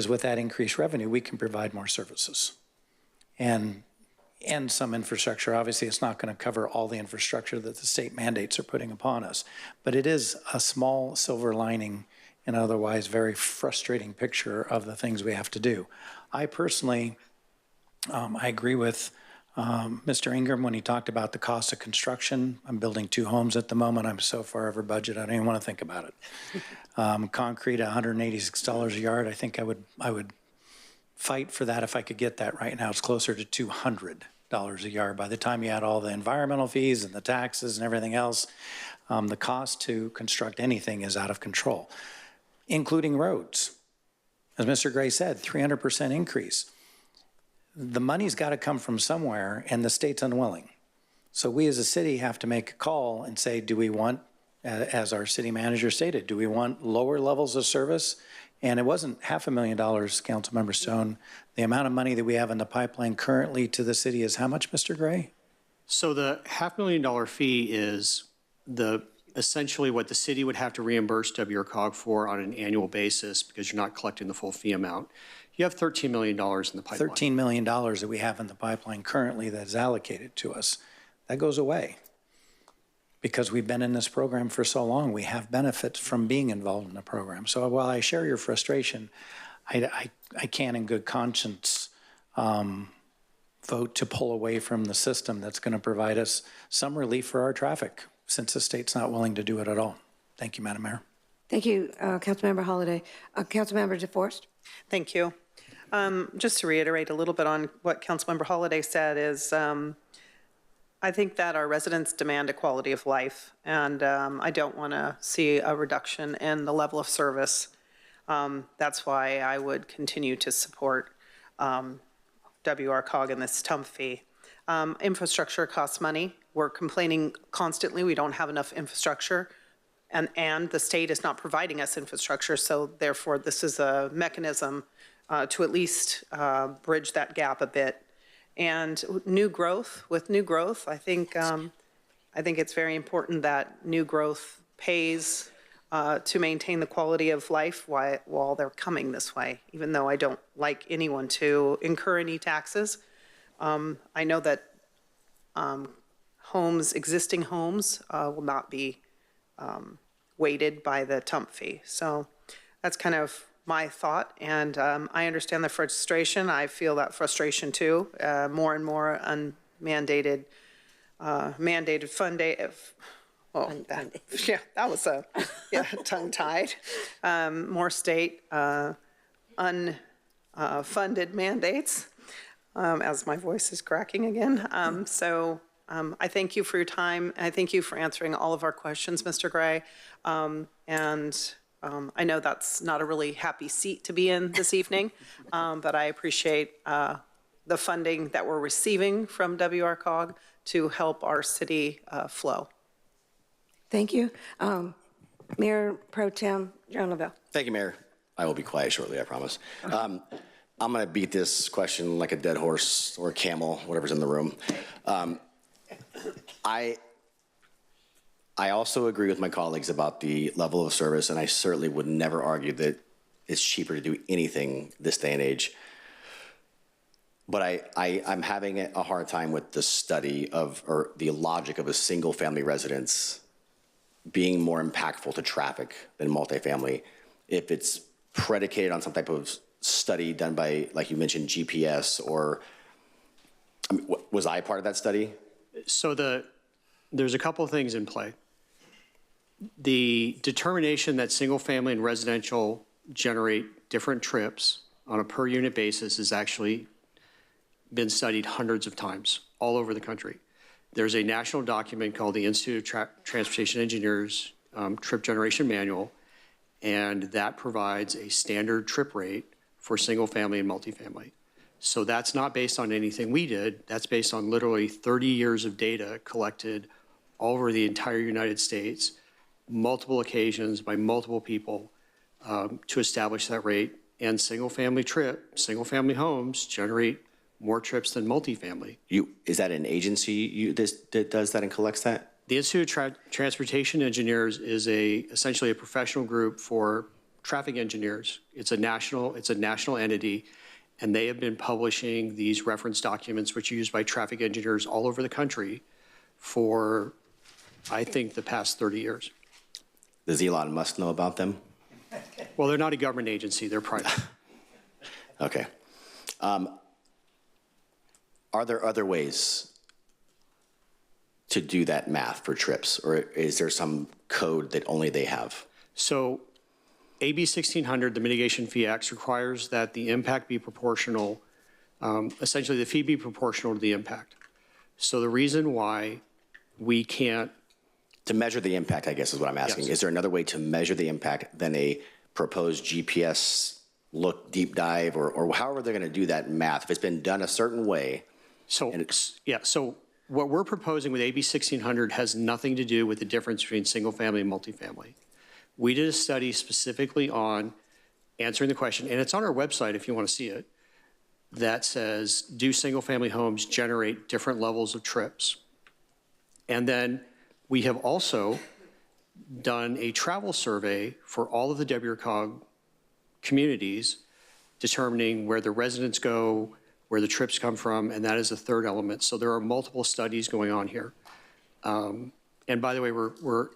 with that increased revenue, we can provide more services and some infrastructure. Obviously, it's not going to cover all the infrastructure that the state mandates are putting upon us, but it is a small silver lining in an otherwise very frustrating picture of the things we have to do. I personally, I agree with Mr. Ingram when he talked about the cost of construction. I'm building 2 homes at the moment. I'm so far over budget, I don't even want to think about it. Concrete, $186 a yard. I think I would fight for that if I could get that. Right now, it's closer to $200 a yard. By the time you add all the environmental fees and the taxes and everything else, the cost to construct anything is out of control, including roads. As Mr. Gray said, 300% increase. The money's got to come from somewhere, and the state's unwilling. So we as a city have to make a call and say, do we want, as our city manager stated, do we want lower levels of service? And it wasn't $500,000, Councilmember Stone. The amount of money that we have in the pipeline currently to the city is how much, Mr. Gray? So the $500,000 fee is essentially what the city would have to reimburse WRCOG for on an annual basis because you're not collecting the full fee amount. You have $13 million in the pipeline. $13 million that we have in the pipeline currently that is allocated to us. That goes away. Because we've been in this program for so long, we have benefits from being involved in the program. So while I share your frustration, I can't in good conscience vote to pull away from the system that's going to provide us some relief for our traffic, since the state's not willing to do it at all. Thank you, Madam Mayor. Thank you, Councilmember Holliday. Councilmember DeForest. Thank you. Just to reiterate a little bit on what Councilmember Holliday said is I think that our residents demand a quality of life, and I don't want to see a reduction in the level of service. That's why I would continue to support WRCOG and this TUMP fee. Infrastructure costs money. We're complaining constantly we don't have enough infrastructure, and the state is not providing us infrastructure, so therefore this is a mechanism to at least bridge that gap a bit. And with new growth, I think it's very important that new growth pays to maintain the quality of life while they're coming this way, even though I don't like anyone to incur any taxes. I know that existing homes will not be weighted by the TUMP fee. So that's kind of my thought, and I understand the frustration. I feel that frustration too. More and more unmandated, mandated fund day. That was tongue-tied. More state unfunded mandates, as my voice is cracking again. I thank you for your time. I thank you for answering all of our questions, Mr. Gray. I know that's not a really happy seat to be in this evening, but I appreciate the funding that we're receiving from WRCOG to help our city flow. Thank you. Mayor Pro Tem John Lavelle. Thank you, Mayor. I will be quiet shortly, I promise. I'm going to beat this question like a dead horse or a camel, whatever's in the room. I also agree with my colleagues about the level of service, and I certainly would never argue that it's cheaper to do anything this day and age. But I'm having a hard time with the study or the logic of a single-family residence being more impactful to traffic than multifamily if it's predicated on some type of study done by, like you mentioned, GPS or, was I part of that study? So there's a couple of things in play. The determination that single family and residential generate different trips on a per unit basis has actually been studied hundreds of times all over the country. There's a national document called the Institute of Transportation Engineers Trip Generation Manual, and that provides a standard trip rate for single family and multifamily. So that's not based on anything we did. That's based on literally 30 years of data collected all over the entire United States, multiple occasions by multiple people to establish that rate. And single family homes generate more trips than multifamily. Is that an agency that does that and collects that? The Institute of Transportation Engineers is essentially a professional group for traffic engineers. It's a national entity, and they have been publishing these reference documents, which are used by traffic engineers all over the country for, I think, the past 30 years. Does Elon Musk know about them? Well, they're not a government agency, they're private. Okay. Are there other ways to do that math for trips, or is there some code that only they have? So AB 1600, the Mitigation Fee Act, requires that the impact be proportional, essentially the fee be proportional to the impact. So the reason why we can't... To measure the impact, I guess is what I'm asking. Yes. Is there another way to measure the impact than a proposed GPS look deep dive, or however they're going to do that math? If it's been done a certain way. So what we're proposing with AB 1600 has nothing to do with the difference between single family and multifamily. We did a study specifically on answering the question, and it's on our website if you want to see it, that says, do single family homes generate different levels of trips? And then we have also done a travel survey for all of the WRCOG communities, determining where the residents go, where the trips come from, and that is a third element. So there are multiple studies going on here. And by the way, we're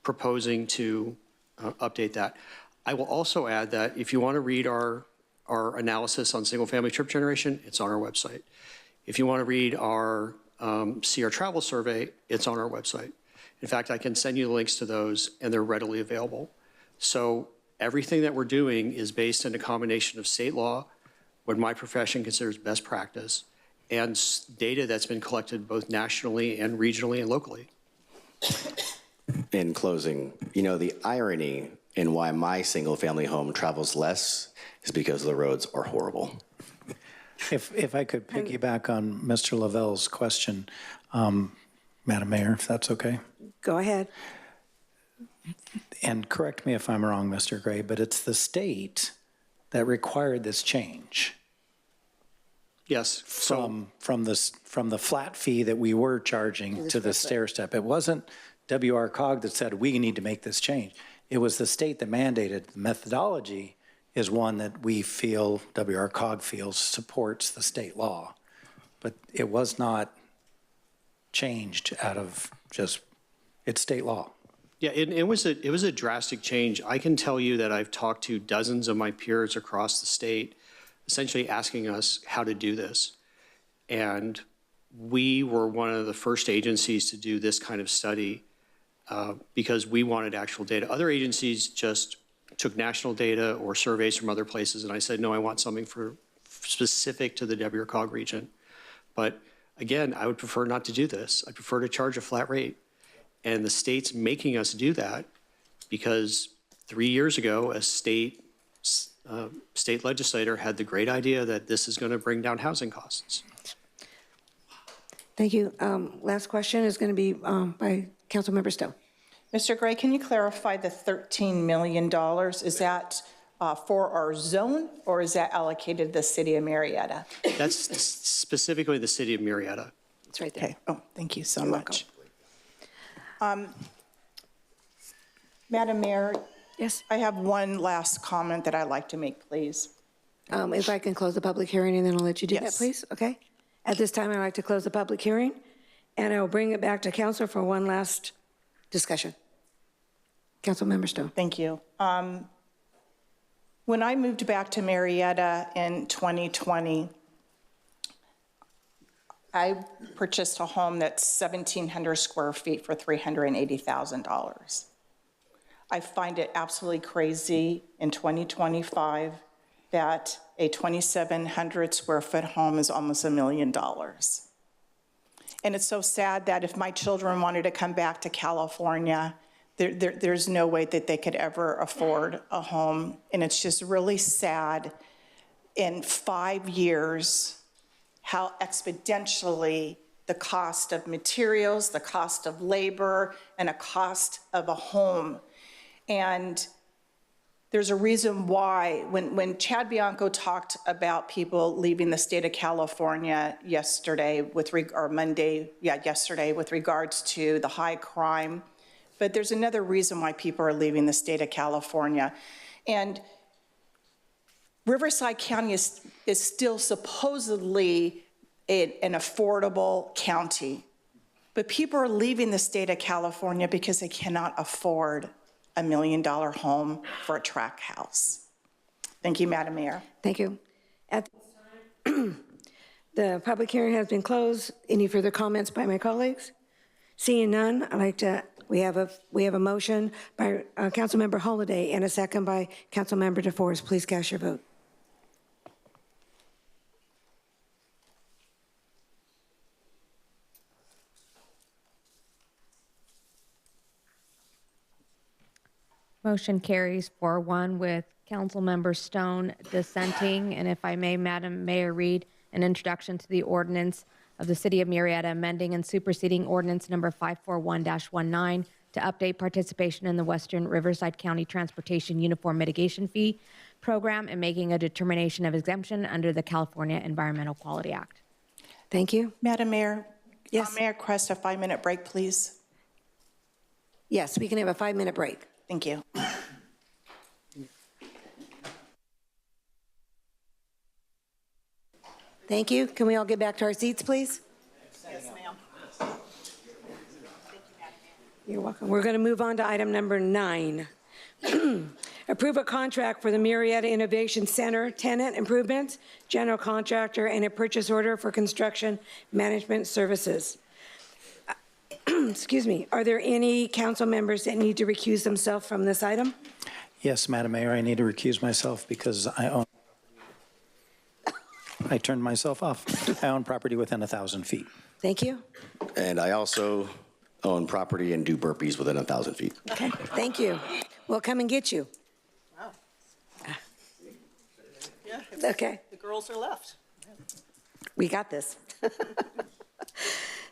proposing to update that. I will also add that if you want to read our analysis on single-family trip generation, it's on our website. If you want to read see our travel survey, it's on our website. In fact, I can send you the links to those, and they're readily available. So everything that we're doing is based on a combination of state law, what my profession considers best practice, and data that's been collected both nationally and regionally and locally. In closing, the irony in why my single-family home travels less is because the roads are horrible. If I could piggyback on Mr. Lavelle's question, Madam Mayor, if that's okay. Go ahead. And correct me if I'm wrong, Mr. Gray, but it's the state that required this change. Yes. From the flat fee that we were charging to the stair step. It wasn't WRCOG that said we need to make this change. It was the state that mandated. The methodology is one that we feel, WRCOG feels, supports the state law. But it was not changed out of just, it's state law. Yeah, it was a drastic change. I can tell you that I've talked to dozens of my peers across the state, essentially asking us how to do this. And we were one of the first agencies to do this kind of study because we wanted actual data. Other agencies just took national data or surveys from other places, and I said, no, I want something specific to the WRCOG region. But again, I would prefer not to do this. I prefer to charge a flat rate. And the state's making us do that because 3 years ago, a state legislator had the great idea that this is going to bring down housing costs. Thank you. Last question is going to be by Councilmember Stowe. Mr. Gray, can you clarify the $13 million? Is that for our zone, or is that allocated to the city of Murrieta? That's specifically the city of Murrieta. It's right there. Okay. Oh, thank you so much. Madam Mayor, yes, I have one last comment that I'd like to make, please. If I can close the public hearing, and then I'll let you do that, please. Okay. At this time, I'd like to close the public hearing, and I will bring it back to council for one last discussion. Councilmember Stowe. Thank you. When I moved back to Murrieta in 2020, I purchased a home that's 1,700 square feet for $380,000. I find it absolutely crazy in 2025 that a 2,700 square foot home is almost $1 million. And it's so sad that if my children wanted to come back to California, there's no way that they could ever afford a home. And it's just really sad in 5 years how exponentially the cost of materials, the cost of labor, and a cost of a home. And there's a reason why, when Chad Bianco talked about people leaving the state of California yesterday, yesterday, with regards to the high crime, but there's another reason why people are leaving the state of California. And Riverside County is still supposedly an affordable county, but people are leaving the state of California because they cannot afford $1 million home for a tract house. Thank you, Madam Mayor. Thank you. At this time, the public hearing has been closed. Any further comments by my colleagues? Seeing none, we have a motion by Councilmember Holliday and a second by Councilmember DeForest. Please cast your vote. Motion carries 4-1 with Councilmember Stone dissenting. And if I may, Madam Mayor, read an introduction to the ordinance of the City of Murrieta amending and superseding ordinance number 541-19 to update participation in the Western Riverside County Transportation Uniform Mitigation Fee Program and making a determination of exemption under the California Environmental Quality Act. Thank you. Madam Mayor? Yes. May I request a 5-minute break, please? Yes, we can have a 5-minute break. Thank you. Thank you. Can we all get back to our seats, please? Yes, ma'am. You're welcome. We're going to move on to item number 9. Approve a contract for the Murrieta Innovation Center tenant improvements, general contractor, and a purchase order for construction management services. Excuse me. Are there any council members that need to recuse themselves from this item? Yes, Madam Mayor, I need to recuse myself because I turned myself off. I own property within 1,000 feet. Thank you. And I also own property and do burpees within 1,000 feet. Okay, thank you. We'll come and get you. Wow. Yeah, Okay. the girls are left. We got this.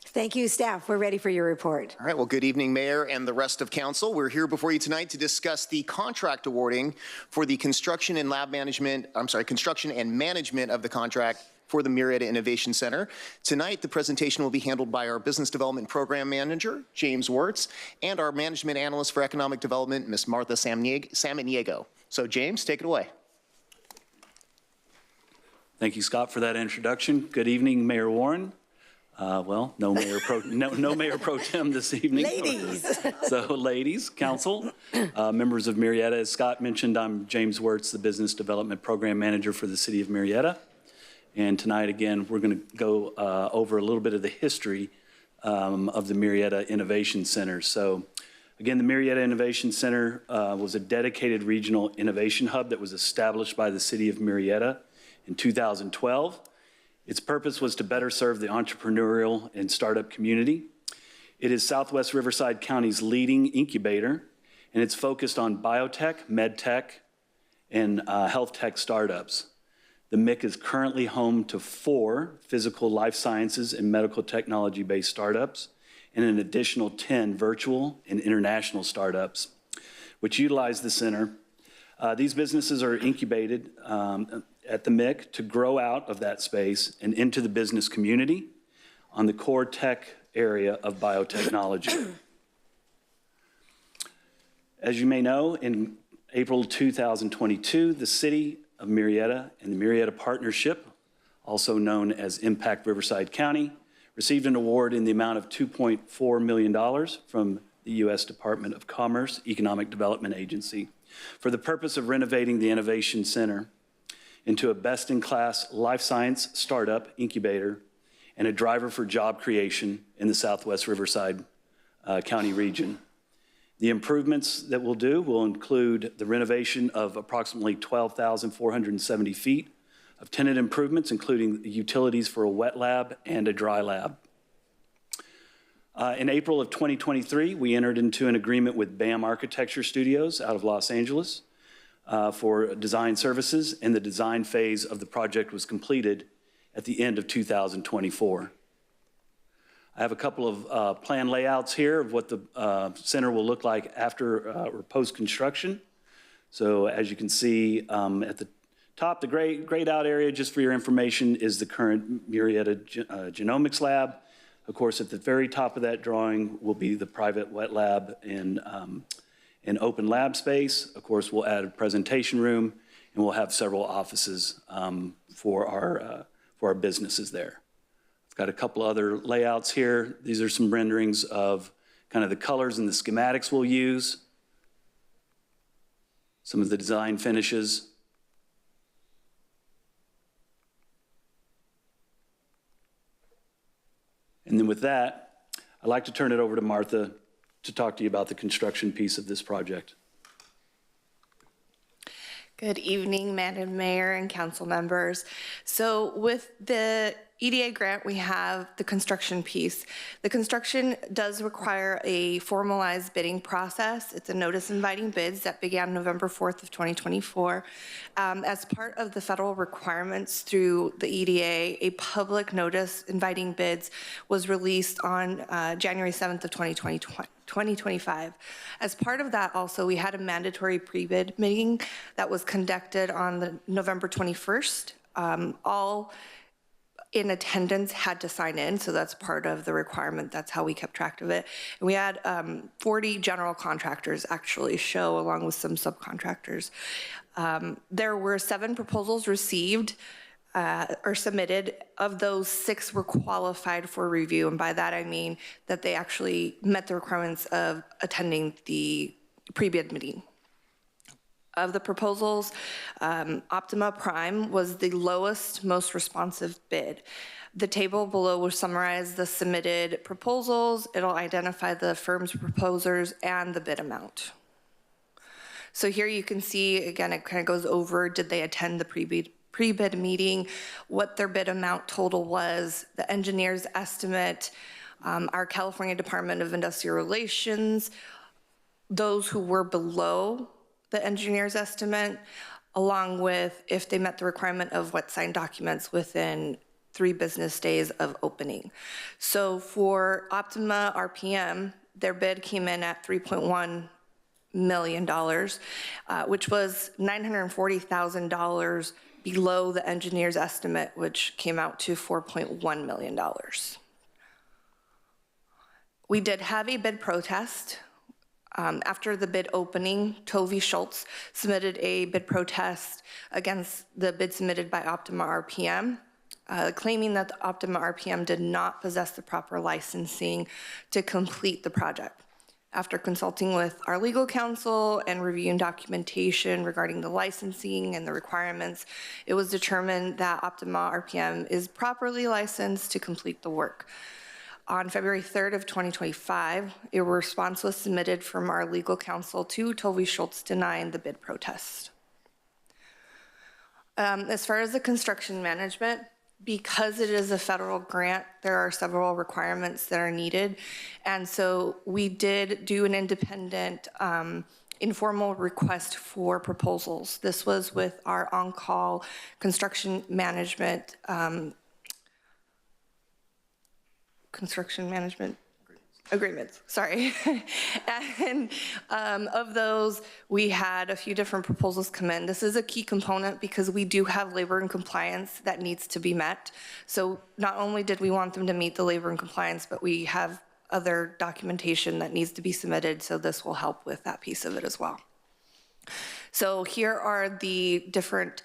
Thank you, staff. We're ready for your report. All right, well, good evening, Mayor and the rest of council. We're here before you tonight to discuss the contract awarding for the construction and management of the contract for the Murrieta Innovation Center. Tonight, the presentation will be handled by our Business Development Program Manager, James Wirtz, and our Management Analyst for Economic Development, Ms. Martha Samaniego. So, James, take it away. Thank you, Scott, for that introduction. Good evening, Mayor Warren. No Mayor Pro Tem this evening. Ladies. So, ladies, council, members of Murrieta. As Scott mentioned, I'm James Wirtz, the Business Development Program Manager for the City of Murrieta. And tonight, again, we're going to go over a little bit of the history of the Murrieta Innovation Center. So, again, the Murrieta Innovation Center was a dedicated regional innovation hub that was established by the City of Murrieta in 2012. Its purpose was to better serve the entrepreneurial and startup community. It is Southwest Riverside County's leading incubator, and it's focused on biotech, medtech, and health tech startups. The MIC is currently home to 4 physical life sciences and medical technology-based startups, and an additional 10 virtual and international startups, which utilize the center. These businesses are incubated at the MIC to grow out of that space and into the business community on the core tech area of biotechnology. As you may know, in April 2022, the City of Murrieta and the Murrieta Partnership, also known as Impact Riverside County, received an award in the amount of $2.4 million from the U.S. Department of Commerce Economic Development Agency for the purpose of renovating the Innovation Center into a best-in-class life science startup incubator and a driver for job creation in the Southwest Riverside County region. The improvements that we'll do will include the renovation of approximately 12,470 feet of tenant improvements, including utilities for a wet lab and a dry lab. In April of 2023, we entered into an agreement with BAM Architecture Studios out of Los Angeles for design services, and the design phase of the project was completed at the end of 2024. I have a couple of plan layouts here of what the center will look like after or post-construction. So as you can see at the top, the grayed out area, just for your information, is the current Murrieta Genomics Lab. Of course, at the very top of that drawing will be the private wet lab and open lab space. Of course, we'll add a presentation room, and we'll have several offices for our businesses there. I've got a couple other layouts here. These are some renderings of kind of the colors and the schematics we'll use, some of the design finishes. And then with that, I'd like to turn it over to Martha to talk to you about the construction piece of this project. Good evening, Madam Mayor and council members. So with the EDA grant, we have the construction piece. The construction does require a formalized bidding process. It's a notice inviting bids that began November 4th of 2024. As part of the federal requirements through the EDA, a public notice inviting bids was released on January 7th of 2025. As part of that also, we had a mandatory pre-bid meeting that was conducted on November 21st. All in attendance had to sign in, so that's part of the requirement. That's how we kept track of it. And we had 40 general contractors actually show, along with some subcontractors. There were 7 proposals received or submitted. Of those, 6 were qualified for review, and by that I mean that they actually met the requirements of attending the pre-bid meeting. Of the proposals, Optima Prime was the lowest, most responsive bid. The table below will summarize the submitted proposals. It'll identify the firm's proposers and the bid amount. So here you can see, again, it kind of goes over, did they attend the pre-bid meeting, what their bid amount total was, the engineer's estimate, our California Department of Industrial Relations, those who were below the engineer's estimate, along with if they met the requirement of wet sign documents within 3 business days of opening. So for Optima RPM, their bid came in at $3.1 million, which was $940,000 below the engineer's estimate, which came out to $4.1 million. We did have a bid protest. After the bid opening, Tovey Schultz submitted a bid protest against the bid submitted by Optima RPM, claiming that the Optima RPM did not possess the proper licensing to complete the project. After consulting with our legal counsel and reviewing documentation regarding the licensing and the requirements, it was determined that Optima RPM is properly licensed to complete the work. On February 3rd of 2025, a response was submitted from our legal counsel to Tovey Schultz denying the bid protest. As far as the construction management, because it is a federal grant, there are several requirements that are needed. And so we did do an independent informal request for proposals. This was with our on-call construction management agreements, sorry. And of those, we had a few different proposals come in. This is a key component because we do have labor and compliance that needs to be met. So not only did we want them to meet the labor and compliance, but we have other documentation that needs to be submitted, so this will help with that piece of it as well. So here are the different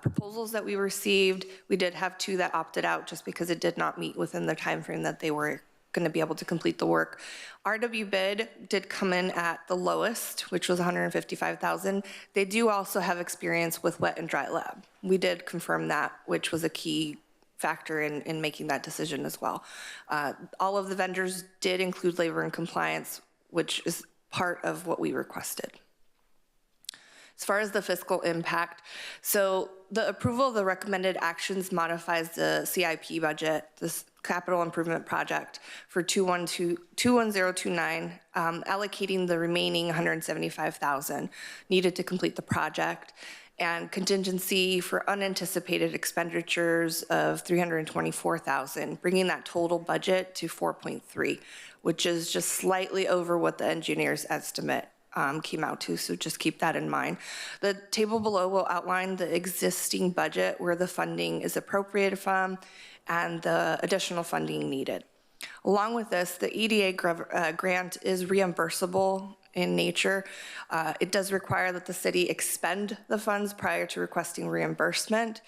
proposals that we received. We did have 2 that opted out just because it did not meet within the time frame that they were going to be able to complete the work. RW bid did come in at the lowest, which was $155,000. They do also have experience with wet and dry lab. We did confirm that, which was a key factor in making that decision as well. All of the vendors did include labor and compliance, which is part of what we requested. As far as the fiscal impact, so the approval of the recommended actions modifies the CIP budget. This capital improvement project for 21029, allocating the remaining $175,000 needed to complete the project, and contingency for unanticipated expenditures of $324,000, bringing that total budget to 4.3, which is just slightly over what the engineer's estimate came out to, so just keep that in mind. The table below will outline the existing budget, where the funding is appropriated from, and the additional funding needed. Along with this, the EDA grant is reimbursable in nature. It does require that the city expend the funds prior to requesting reimbursement.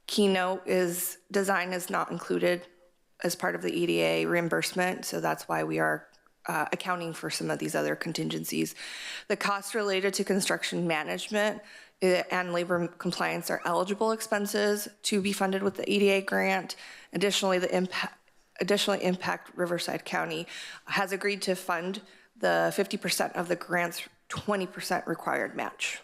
Keynote design is not included as part of the EDA reimbursement, so that's why we are accounting for some of these other contingencies. The costs related to construction management and labor compliance are eligible expenses to be funded with the EDA grant. Additionally, Impact Riverside County has agreed to fund the 50% of the grant's 20% required match.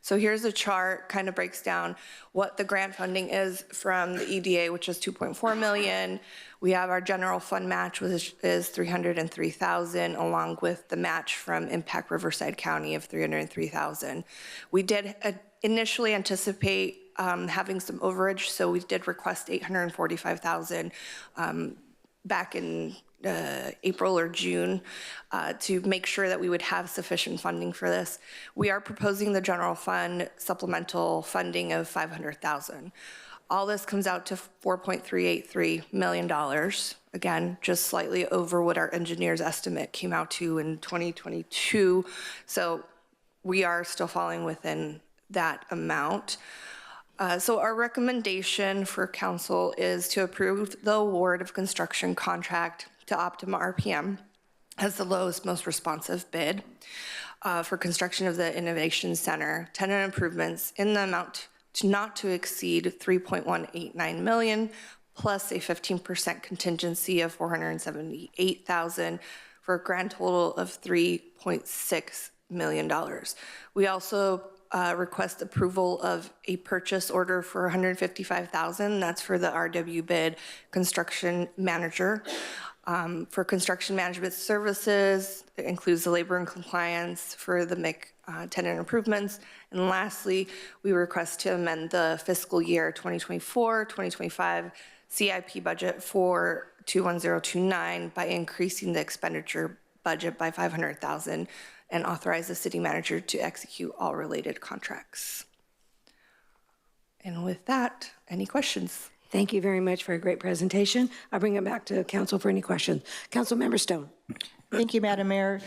So here's a chart, kind of breaks down what the grant funding is from the EDA, which is $2.4 million. We have our general fund match, which is $303,000, along with the match from Impact Riverside County of $303,000. We did initially anticipate having some overage, so we did request $845,000 back in April or June to make sure that we would have sufficient funding for this. We are proposing the general fund supplemental funding of $500,000. All this comes out to $4.383 million. Again, just slightly over what our engineer's estimate came out to in 2022. So we are still falling within that amount. So our recommendation for council is to approve the award of construction contract to Optima RPM as the lowest, most responsive bid for construction of the Innovation Center, tenant improvements in the amount not to exceed $3.189 million, plus a 15% contingency of $478,000 for a grand total of $3.6 million. We also request approval of a purchase order for $155,000. That's for the RW bid construction manager. For construction management services, it includes the labor and compliance for the MIC tenant improvements. And lastly, we request to amend the fiscal year 2024-2025 CIP budget for 21029 by increasing the expenditure budget by $500,000 and authorize the city manager to execute all related contracts. And with that, any questions? Thank you very much for a great presentation. I'll bring it back to council for any questions. Councilmember Stone. Thank you, Madam Mayor.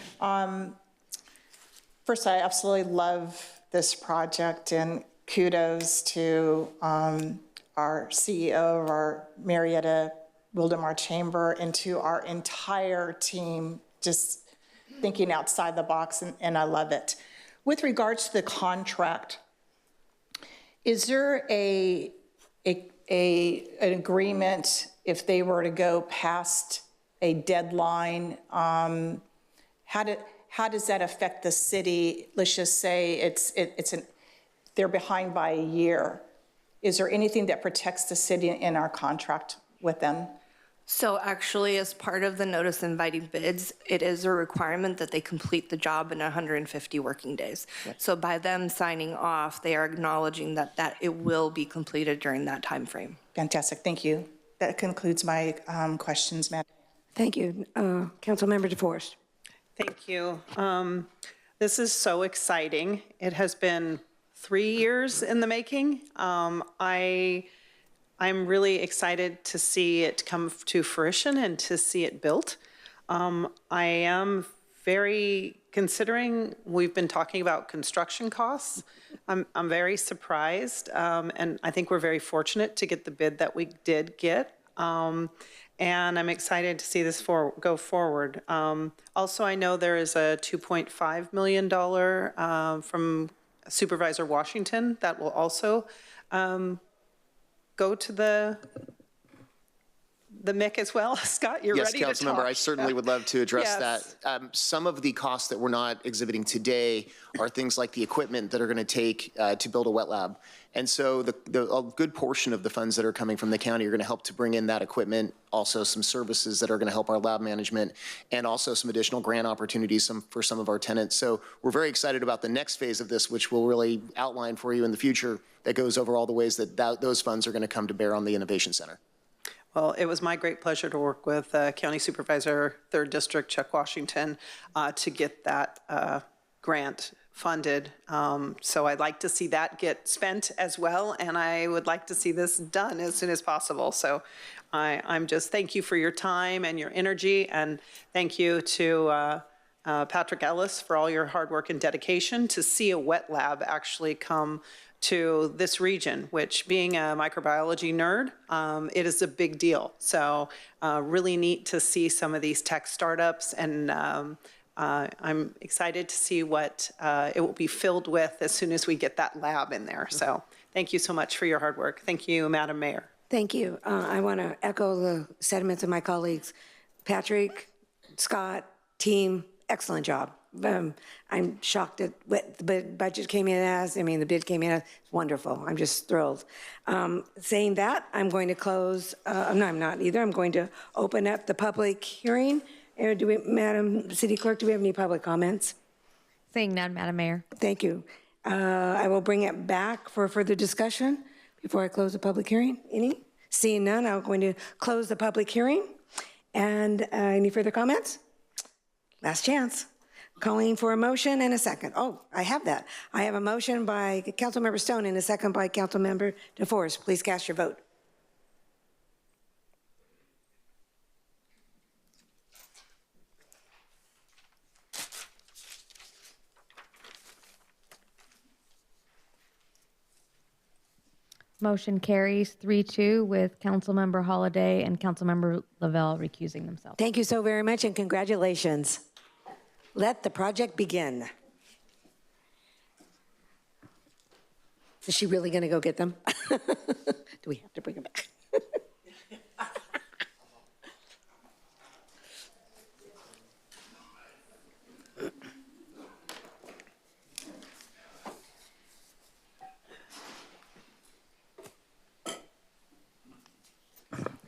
First, I absolutely love this project, and kudos to our CEO of our Murrieta Wildemar Chamber and to our entire team, just thinking outside the box, and I love it. With regards to the contract, is there an agreement if they were to go past a deadline? How does that affect the city? Let's just say they're behind by a year. Is there anything that protects the city in our contract with them? So actually, as part of the notice inviting bids, it is a requirement that they complete the job in 150 working days. Yes. So by them signing off, they are acknowledging that it will be completed during that time frame. Fantastic, thank you. That concludes my questions, Madam. Thank you. Councilmember DeForest. Thank you. This is so exciting. It has been 3 years in the making. I'm really excited to see it come to fruition and to see it built. I am very considering, we've been talking about construction costs. I'm very surprised, and I think we're very fortunate to get the bid that we did get. And I'm excited to see this go forward. Also, I know there is a $2.5 million from Supervisor Washington that will also go to the the MIC as well? Scott, you're yes, ready to talk. Yes, Councilmember, I certainly would love to address Yes. that. Some of the costs that we're not exhibiting today are things like the equipment that are going to take to build a wet lab. And so a good portion of the funds that are coming from the county are going to help to bring in that equipment, also some services that are going to help our lab management, and also some additional grant opportunities for some of our tenants. So we're very excited about the next phase of this, which we'll really outline for you in the future, that goes over all the ways that those funds are going to come to bear on the Innovation Center. Well, it was my great pleasure to work with County Supervisor, 3rd District, Chuck Washington, to get that grant funded. So I'd like to see that get spent as well, and I would like to see this done as soon as possible. So I'm just, thank you for your time and your energy, and thank you to Patrick Ellis for all your hard work and dedication to see a wet lab actually come to this region, which, being a microbiology nerd, it is a big deal. So really neat to see some of these tech startups, and I'm excited to see what it will be filled with as soon as we get that lab in there. So thank you so much for your hard work. Thank you, Madam Mayor. Thank you. I want to echo the sentiments of my colleagues. Patrick, Scott, team, excellent job. I'm shocked at what the budget came in as. I mean, the bid came in as. It's wonderful. I'm just thrilled. Saying that, I'm going to close. No, I'm not either. I'm going to open up the public hearing. Madam City Clerk, do we have any public comments? Seeing none, Madam Mayor. Thank you. I will bring it back for further discussion before I close the public hearing. Any? Seeing none, I'm going to close the public hearing. And any further comments? Last chance. Calling for a motion and a second. Oh, I have that. I have a motion by Councilmember Stone and a second by Councilmember DeForest. Please cast your vote. Motion carries 3-2 with Councilmember Holliday and Councilmember Lavelle recusing themselves. Thank you so very much and congratulations. Let the project begin. Is she really going to go get them? Do we have to bring them back?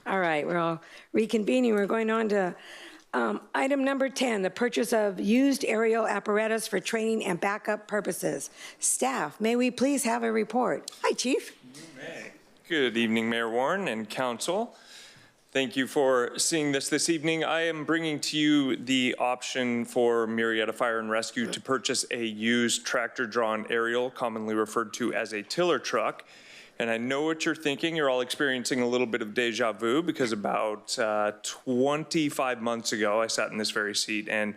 All right, we're all reconvening. We're going on to item number 10, the purchase of used aerial apparatus for training and backup purposes. Staff, may we please have a report? Hi, Chief. Good evening, Mayor Warren and Council. Thank you for seeing this evening. I am bringing to you the option for Murrieta Fire and Rescue to purchase a used tractor-drawn aerial, commonly referred to as a tiller truck. And I know what you're thinking. You're all experiencing a little bit of deja vu because about 25 months ago, I sat in this very seat, and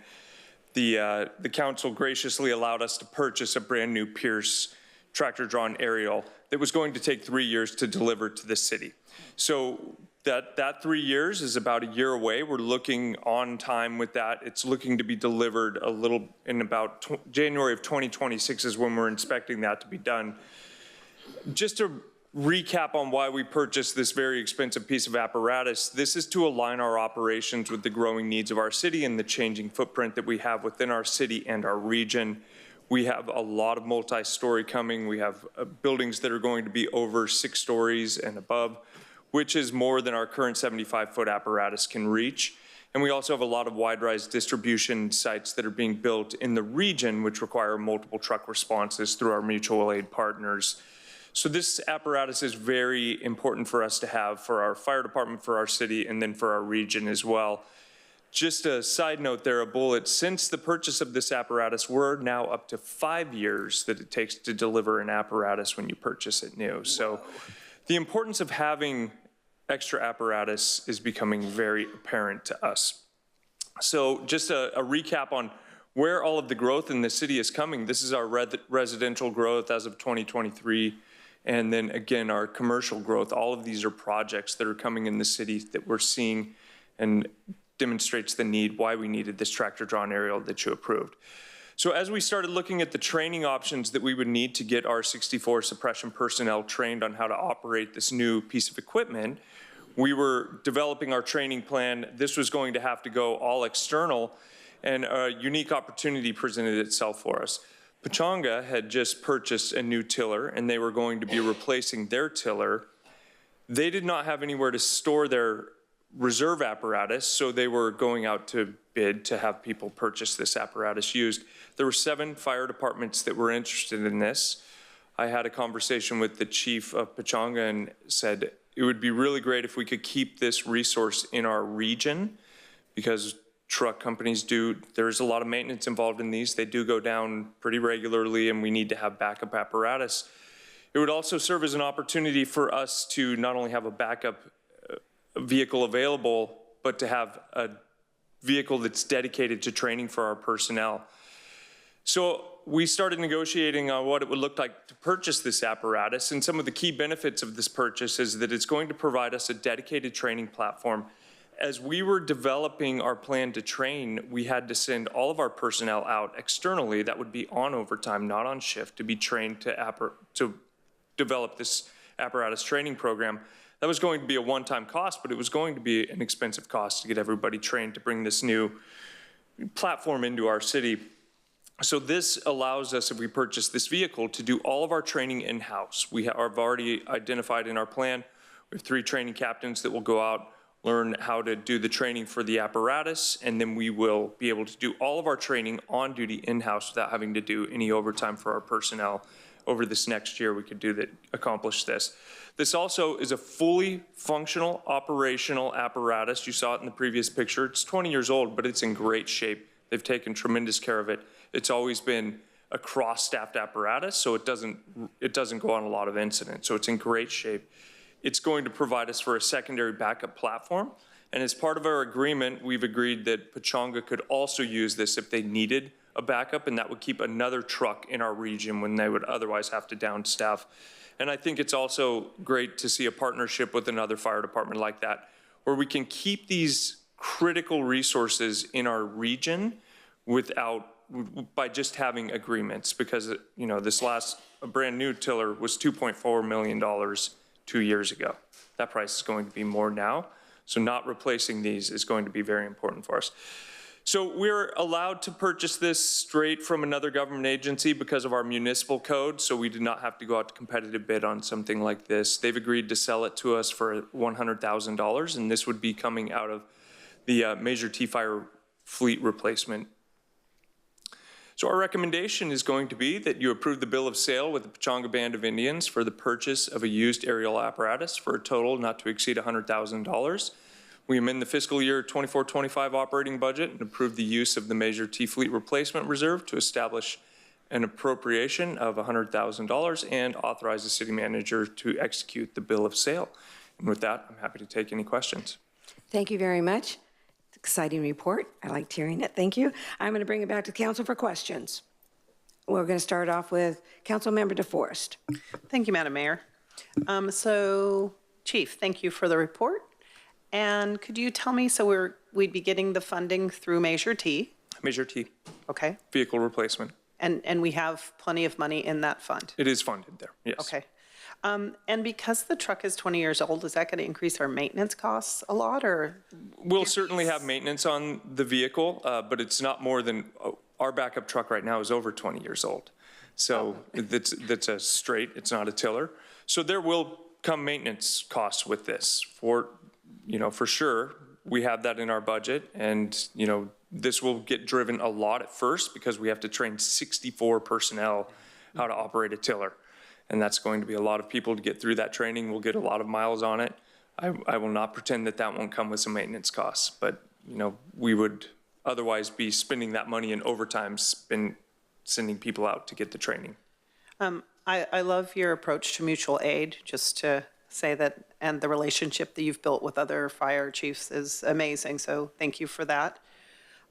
the council graciously allowed us to purchase a brand new Pierce tractor-drawn aerial that was going to take 3 years to deliver to the city. So that 3 years is about a year away. We're looking on time with that. It's looking to be delivered a little in about January of 2026 is when we're expecting that to be done. Just to recap on why we purchased this very expensive piece of apparatus, this is to align our operations with the growing needs of our city and the changing footprint that we have within our city and our region. We have a lot of multi-story coming. We have buildings that are going to be over 6 stories and above, which is more than our current 75-foot apparatus can reach. And we also have a lot of wide-rise distribution sites that are being built in the region, which require multiple truck responses through our mutual aid partners. So this apparatus is very important for us to have for our fire department, for our city, and then for our region as well. Just a side note there, a bullet, since the purchase of this apparatus, we're now up to 5 years that it takes to deliver an apparatus when you purchase it new. So the importance of having extra apparatus is becoming very apparent to us. So just a recap on where all of the growth in the city is coming. This is our residential growth as of 2023. And then again, our commercial growth. All of these are projects that are coming in the city that we're seeing and demonstrates the need, why we needed this tractor-drawn aerial that you approved. So as we started looking at the training options that we would need to get our 64 suppression personnel trained on how to operate this new piece of equipment, we were developing our training plan. This was going to have to go all external, and a unique opportunity presented itself for us. Pechanga had just purchased a new tiller, and they were going to be replacing their tiller. They did not have anywhere to store their reserve apparatus, so they were going out to bid to have people purchase this apparatus used. There were 7 fire departments that were interested in this. I had a conversation with the chief of Pechanga and said it would be really great if we could keep this resource in our region, because truck companies there's a lot of maintenance involved in these. They do go down pretty regularly, and we need to have backup apparatus. It would also serve as an opportunity for us to not only have a backup vehicle available, but to have a vehicle that's dedicated to training for our personnel. So we started negotiating on what it would look like to purchase this apparatus, and some of the key benefits of this purchase is that it's going to provide us a dedicated training platform. As we were developing our plan to train, we had to send all of our personnel out externally that would be on overtime, not on shift, to be trained to develop this apparatus training program. That was going to be a one-time cost, but it was going to be an expensive cost to get everybody trained to bring this new platform into our city. So this allows us, if we purchase this vehicle, to do all of our training in-house. We have already identified in our plan, we have 3 training captains that will go out, learn how to do the training for the apparatus, and then we will be able to do all of our training on duty in-house without having to do any overtime for our personnel. Over this next year, we could accomplish this. This also is a fully functional, operational apparatus. You saw it in the previous picture. It's 20 years old, but it's in great shape. They've taken tremendous care of it. It's always been a cross-staffed apparatus, so it doesn't go on a lot of incidents. So it's in great shape. It's going to provide us for a secondary backup platform. And as part of our agreement, we've agreed that Pechanga could also use this if they needed a backup, and that would keep another truck in our region when they would otherwise have to downstaff. And I think it's also great to see a partnership with another fire department like that, where we can keep these critical resources in our region by just having agreements, because this last brand new tiller was $2.4 million 2 years ago. That price is going to be more now. So not replacing these is going to be very important for us. So we're allowed to purchase this straight from another government agency because of our municipal code, so we did not have to go out to competitive bid on something like this. They've agreed to sell it to us for $100,000, and this would be coming out of the Major T Fire fleet replacement. So our recommendation is going to be that you approve the bill of sale with the Pechanga Band of Indians for the purchase of a used aerial apparatus for a total not to exceed $100,000. We amend the fiscal year 24-25 operating budget and approve the use of the Major T Fleet Replacement Reserve to establish an appropriation of $100,000 and authorize the city manager to execute the bill of sale. And with that, I'm happy to take any questions. Thank you very much. Exciting report. I liked hearing it. Thank you. I'm going to bring it back to council for questions. We're going to start off with Councilmember DeForest. Thank you, Madam Mayor. So, Chief, thank you for the report. And could you tell me, so we'd be getting the funding through Measure T? Measure T. Okay. Vehicle replacement. And we have plenty of money in that fund? It is funded there, yes. Okay. And because the truck is 20 years old, is that going to increase our maintenance costs a lot, or? We'll certainly have maintenance on the vehicle, but it's not more than, our backup truck right now is over 20 years old. So that's a straight, it's not a tiller. So there will come maintenance costs with this for sure. We have that in our budget, and, this will get driven a lot at first because we have to train 64 personnel how to operate a tiller. And that's going to be a lot of people to get through that training. We'll get a lot of miles on it. I will not pretend that won't come with some maintenance costs, but, we would otherwise be spending that money in overtime, sending people out to get the training. I love your approach to mutual aid, just to say that, and the relationship that you've built with other fire chiefs is amazing, so thank you for that.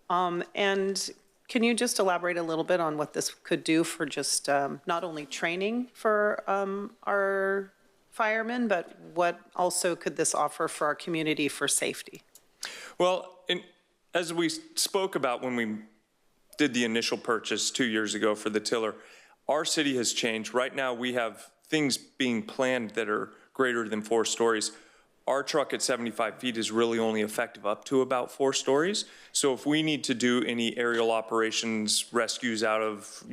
And can you just elaborate a little bit on what this could do for just not only training for our firemen, but what also could this offer for our community for safety? Well, as we spoke about when we did the initial purchase 2 years ago for the tiller, our city has changed. Right now we have things being planned that are greater than 4 stories. our truck at 75 feet is really only effective up to about 4 stories. So if we need to do any aerial operations, rescues out of,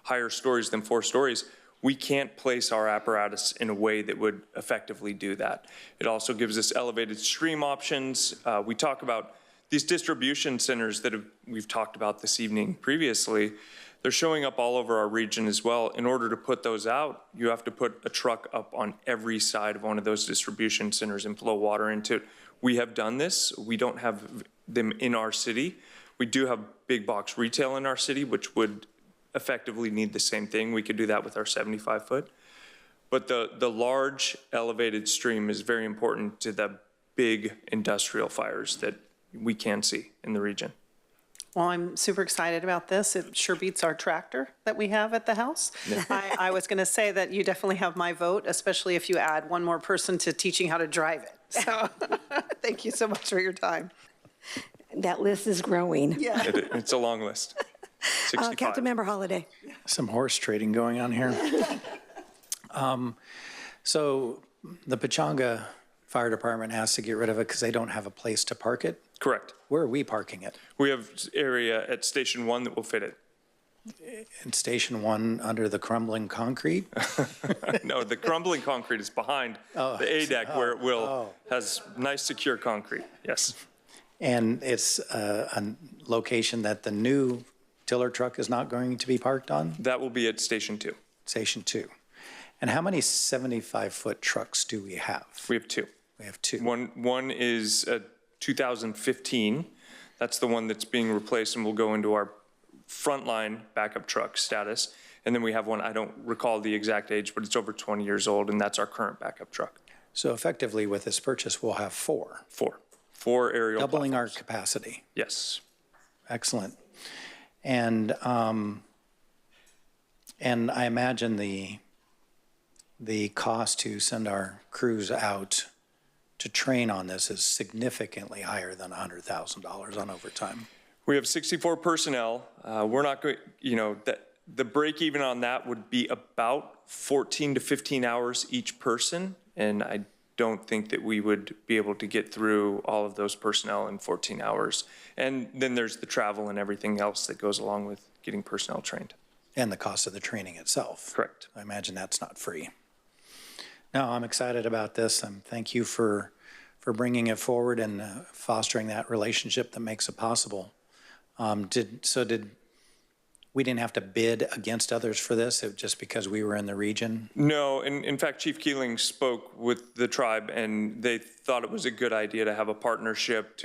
higher stories than 4 stories, we can't place our apparatus in a way that would effectively do that. It also gives us elevated stream options. We talk about these distribution centers that we've talked about this evening previously. They're showing up all over our region as well. In order to put those out, you have to put a truck up on every side of one of those distribution centers and flow water into it. We have done this. We don't have them in our city. We do have big box retail in our city, which would effectively need the same thing. We could do that with our 75 foot. But the large elevated stream is very important to the big industrial fires that we can see in the region. Well, I'm super excited about this. It sure beats our tractor that we have at the house. I was going to say that you definitely have my vote, especially if you add one more person to teaching how to drive it. So thank you so much for your time. That list is growing. Yeah. It's a long list. 65. Councilmember Holliday. Some horse trading going on here. So the Pechanga Fire Department has to get rid of it because they don't have a place to park it? Correct. Where are we parking it? We have area at Station 1 that will fit it. In Station 1 under the crumbling concrete? No, the crumbling concrete is behind the A deck where it has nice secure concrete, yes. And it's a location that the new tiller truck is not going to be parked on? That will be at Station 2. Station 2. And how many 75-foot trucks do we have? We have 2. We have 2. One is a 2015. That's the one that's being replaced and will go into our frontline backup truck status. And then we have one, I don't recall the exact age, but it's over 20 years old, and that's our current backup truck. So effectively, with this purchase, we'll have 4. 4 aerial doubling platforms. Our capacity. Yes. Excellent. And I imagine the cost to send our crews out to train on this is significantly higher than $100,000 on overtime. We have 64 personnel. We're not going, the break even on that would be about 14 to 15 hours each person. And I don't think that we would be able to get through all of those personnel in 14 hours. And then there's the travel and everything else that goes along with getting personnel trained. And the cost of the training itself. Correct. I imagine that's not free. No, I'm excited about this. Thank you for bringing it forward and fostering that relationship that makes it possible. We didn't have to bid against others for this, just because we were in the region? No, in fact, Chief Keeling spoke with the tribe and they thought it was a good idea to have a partnership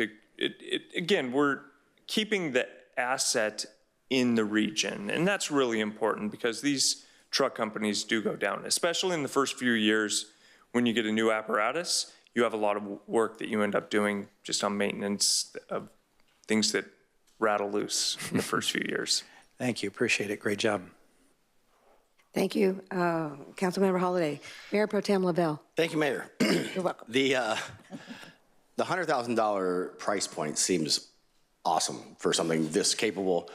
again, we're keeping the asset in the region. And that's really important because these truck companies do go down, especially in the first few years when you get a new apparatus. You have a lot of work that you end up doing just on maintenance of things that rattle loose in the first few years. Thank you. Appreciate it. Great job. Thank you, Councilmember Holliday. Mayor Pro Tem LaBelle. Thank you, Mayor. You're welcome. The $100,000 price point seems awesome for something this capable.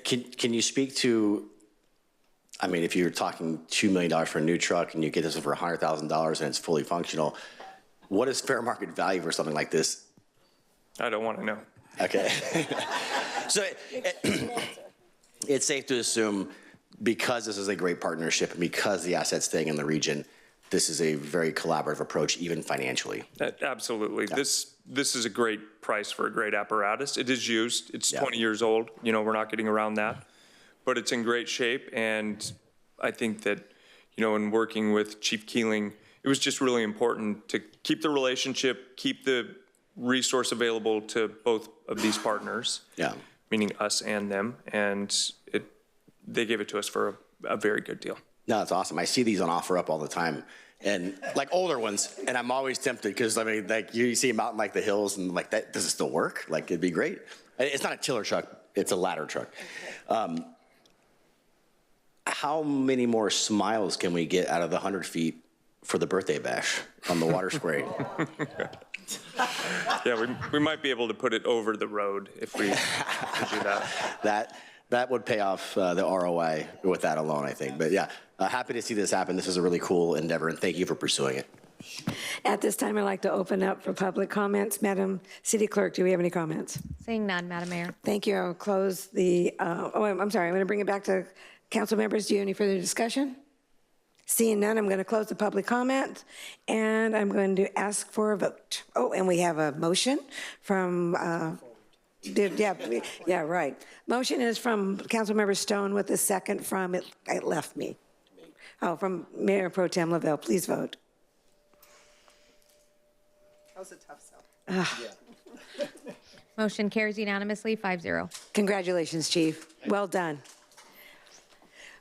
Can you speak to, I mean, if you're talking $2 million for a new truck and you get this for $100,000 and it's fully functional, what is fair market value for something like this? I don't want to know. Okay. So it's safe to assume, because this is a great partnership and because the asset's staying in the region, this is a very collaborative approach, even financially. Absolutely. Yeah. This is a great price for a great apparatus. It is used. It's 20 years old. We're not getting around that. But it's in great shape. And I think that, in working with Chief Keeling, it was just really important to keep the relationship, keep the resource available to both of these partners. Yeah. Meaning us and them. And they gave it to us for a very good deal. No, it's awesome. I see these on OfferUp all the time, and like older ones, and I'm always tempted because you see them out in like the hills, and like that, does it still work? Like it'd be great. It's not a tiller truck; it's a ladder truck. How many more smiles can we get out of the 100 feet for the birthday bash on the water spray? Yeah, we might be able to put it over the road if we do that. That would pay off the ROI with that alone, I think. But yeah, happy to see this happen. This is a really cool endeavor, and thank you for pursuing it. At this time, I'd like to open up for public comments. Madam City Clerk, do we have any comments? Seeing none, Madam Mayor. Thank you. I'll close the, I'm sorry. I'm going to bring it back to council members. Do you have any further discussion? Seeing none, I'm going to close the public comment, and I'm going to ask for a vote. Oh, and we have a motion from, yeah, right. Motion is from Councilmember Stone with a second from, it left me. Oh, from Mayor Pro Tem Lavelle. Please vote. That was a tough sell. Motion carries unanimously, 5-0. Congratulations, Chief. Well done.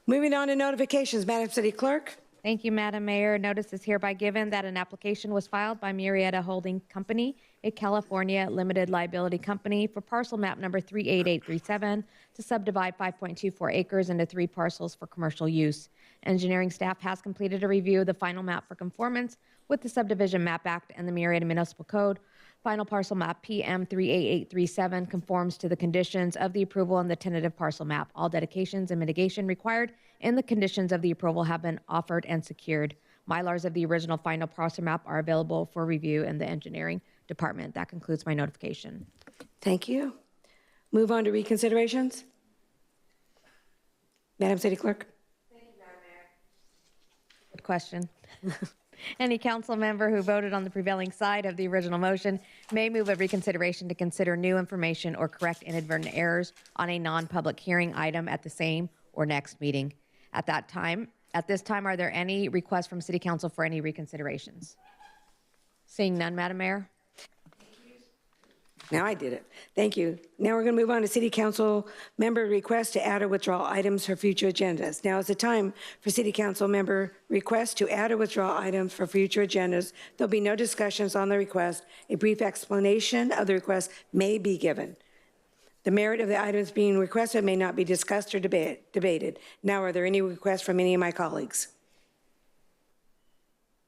Moving on to notifications, Madam City Clerk. Thank you, Madam Mayor. Notice is hereby given that an application was filed by Murrieta Holding Company, a California limited liability company, for parcel map number 38837 to subdivide 5.24 acres into 3 parcels for commercial use. Engineering staff has completed a review of the final map for conformance with the Subdivision Map Act and the Murrieta Municipal Code. Final parcel map PM 38837 conforms to the conditions of the approval and the tentative parcel map. All dedications and mitigation required in the conditions of the approval have been offered and secured. Mylars of the original final parcel map are available for review in the engineering department. That concludes my notification. Thank you. Move on to reconsiderations. Madam City Clerk. Thank you, Madam Mayor. Good question. Any council member who voted on the prevailing side of the original motion may move a reconsideration to consider new information or correct inadvertent errors on a non-public hearing item at the same or next meeting. At this time, are there any requests from City Council for any reconsiderations? Seeing none, Madam Mayor. Now I did it. Thank you. Now we're going to move on to City Council member requests to add or withdraw items for future agendas. Now is the time for City Council member requests to add or withdraw items for future agendas. There'll be no discussions on the request. A brief explanation of the request may be given. The merit of the items being requested may not be discussed or debated. Now, are there any requests from any of my colleagues?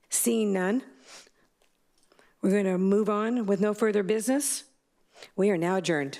Seeing none, we're going to move on with no further business. We are now adjourned.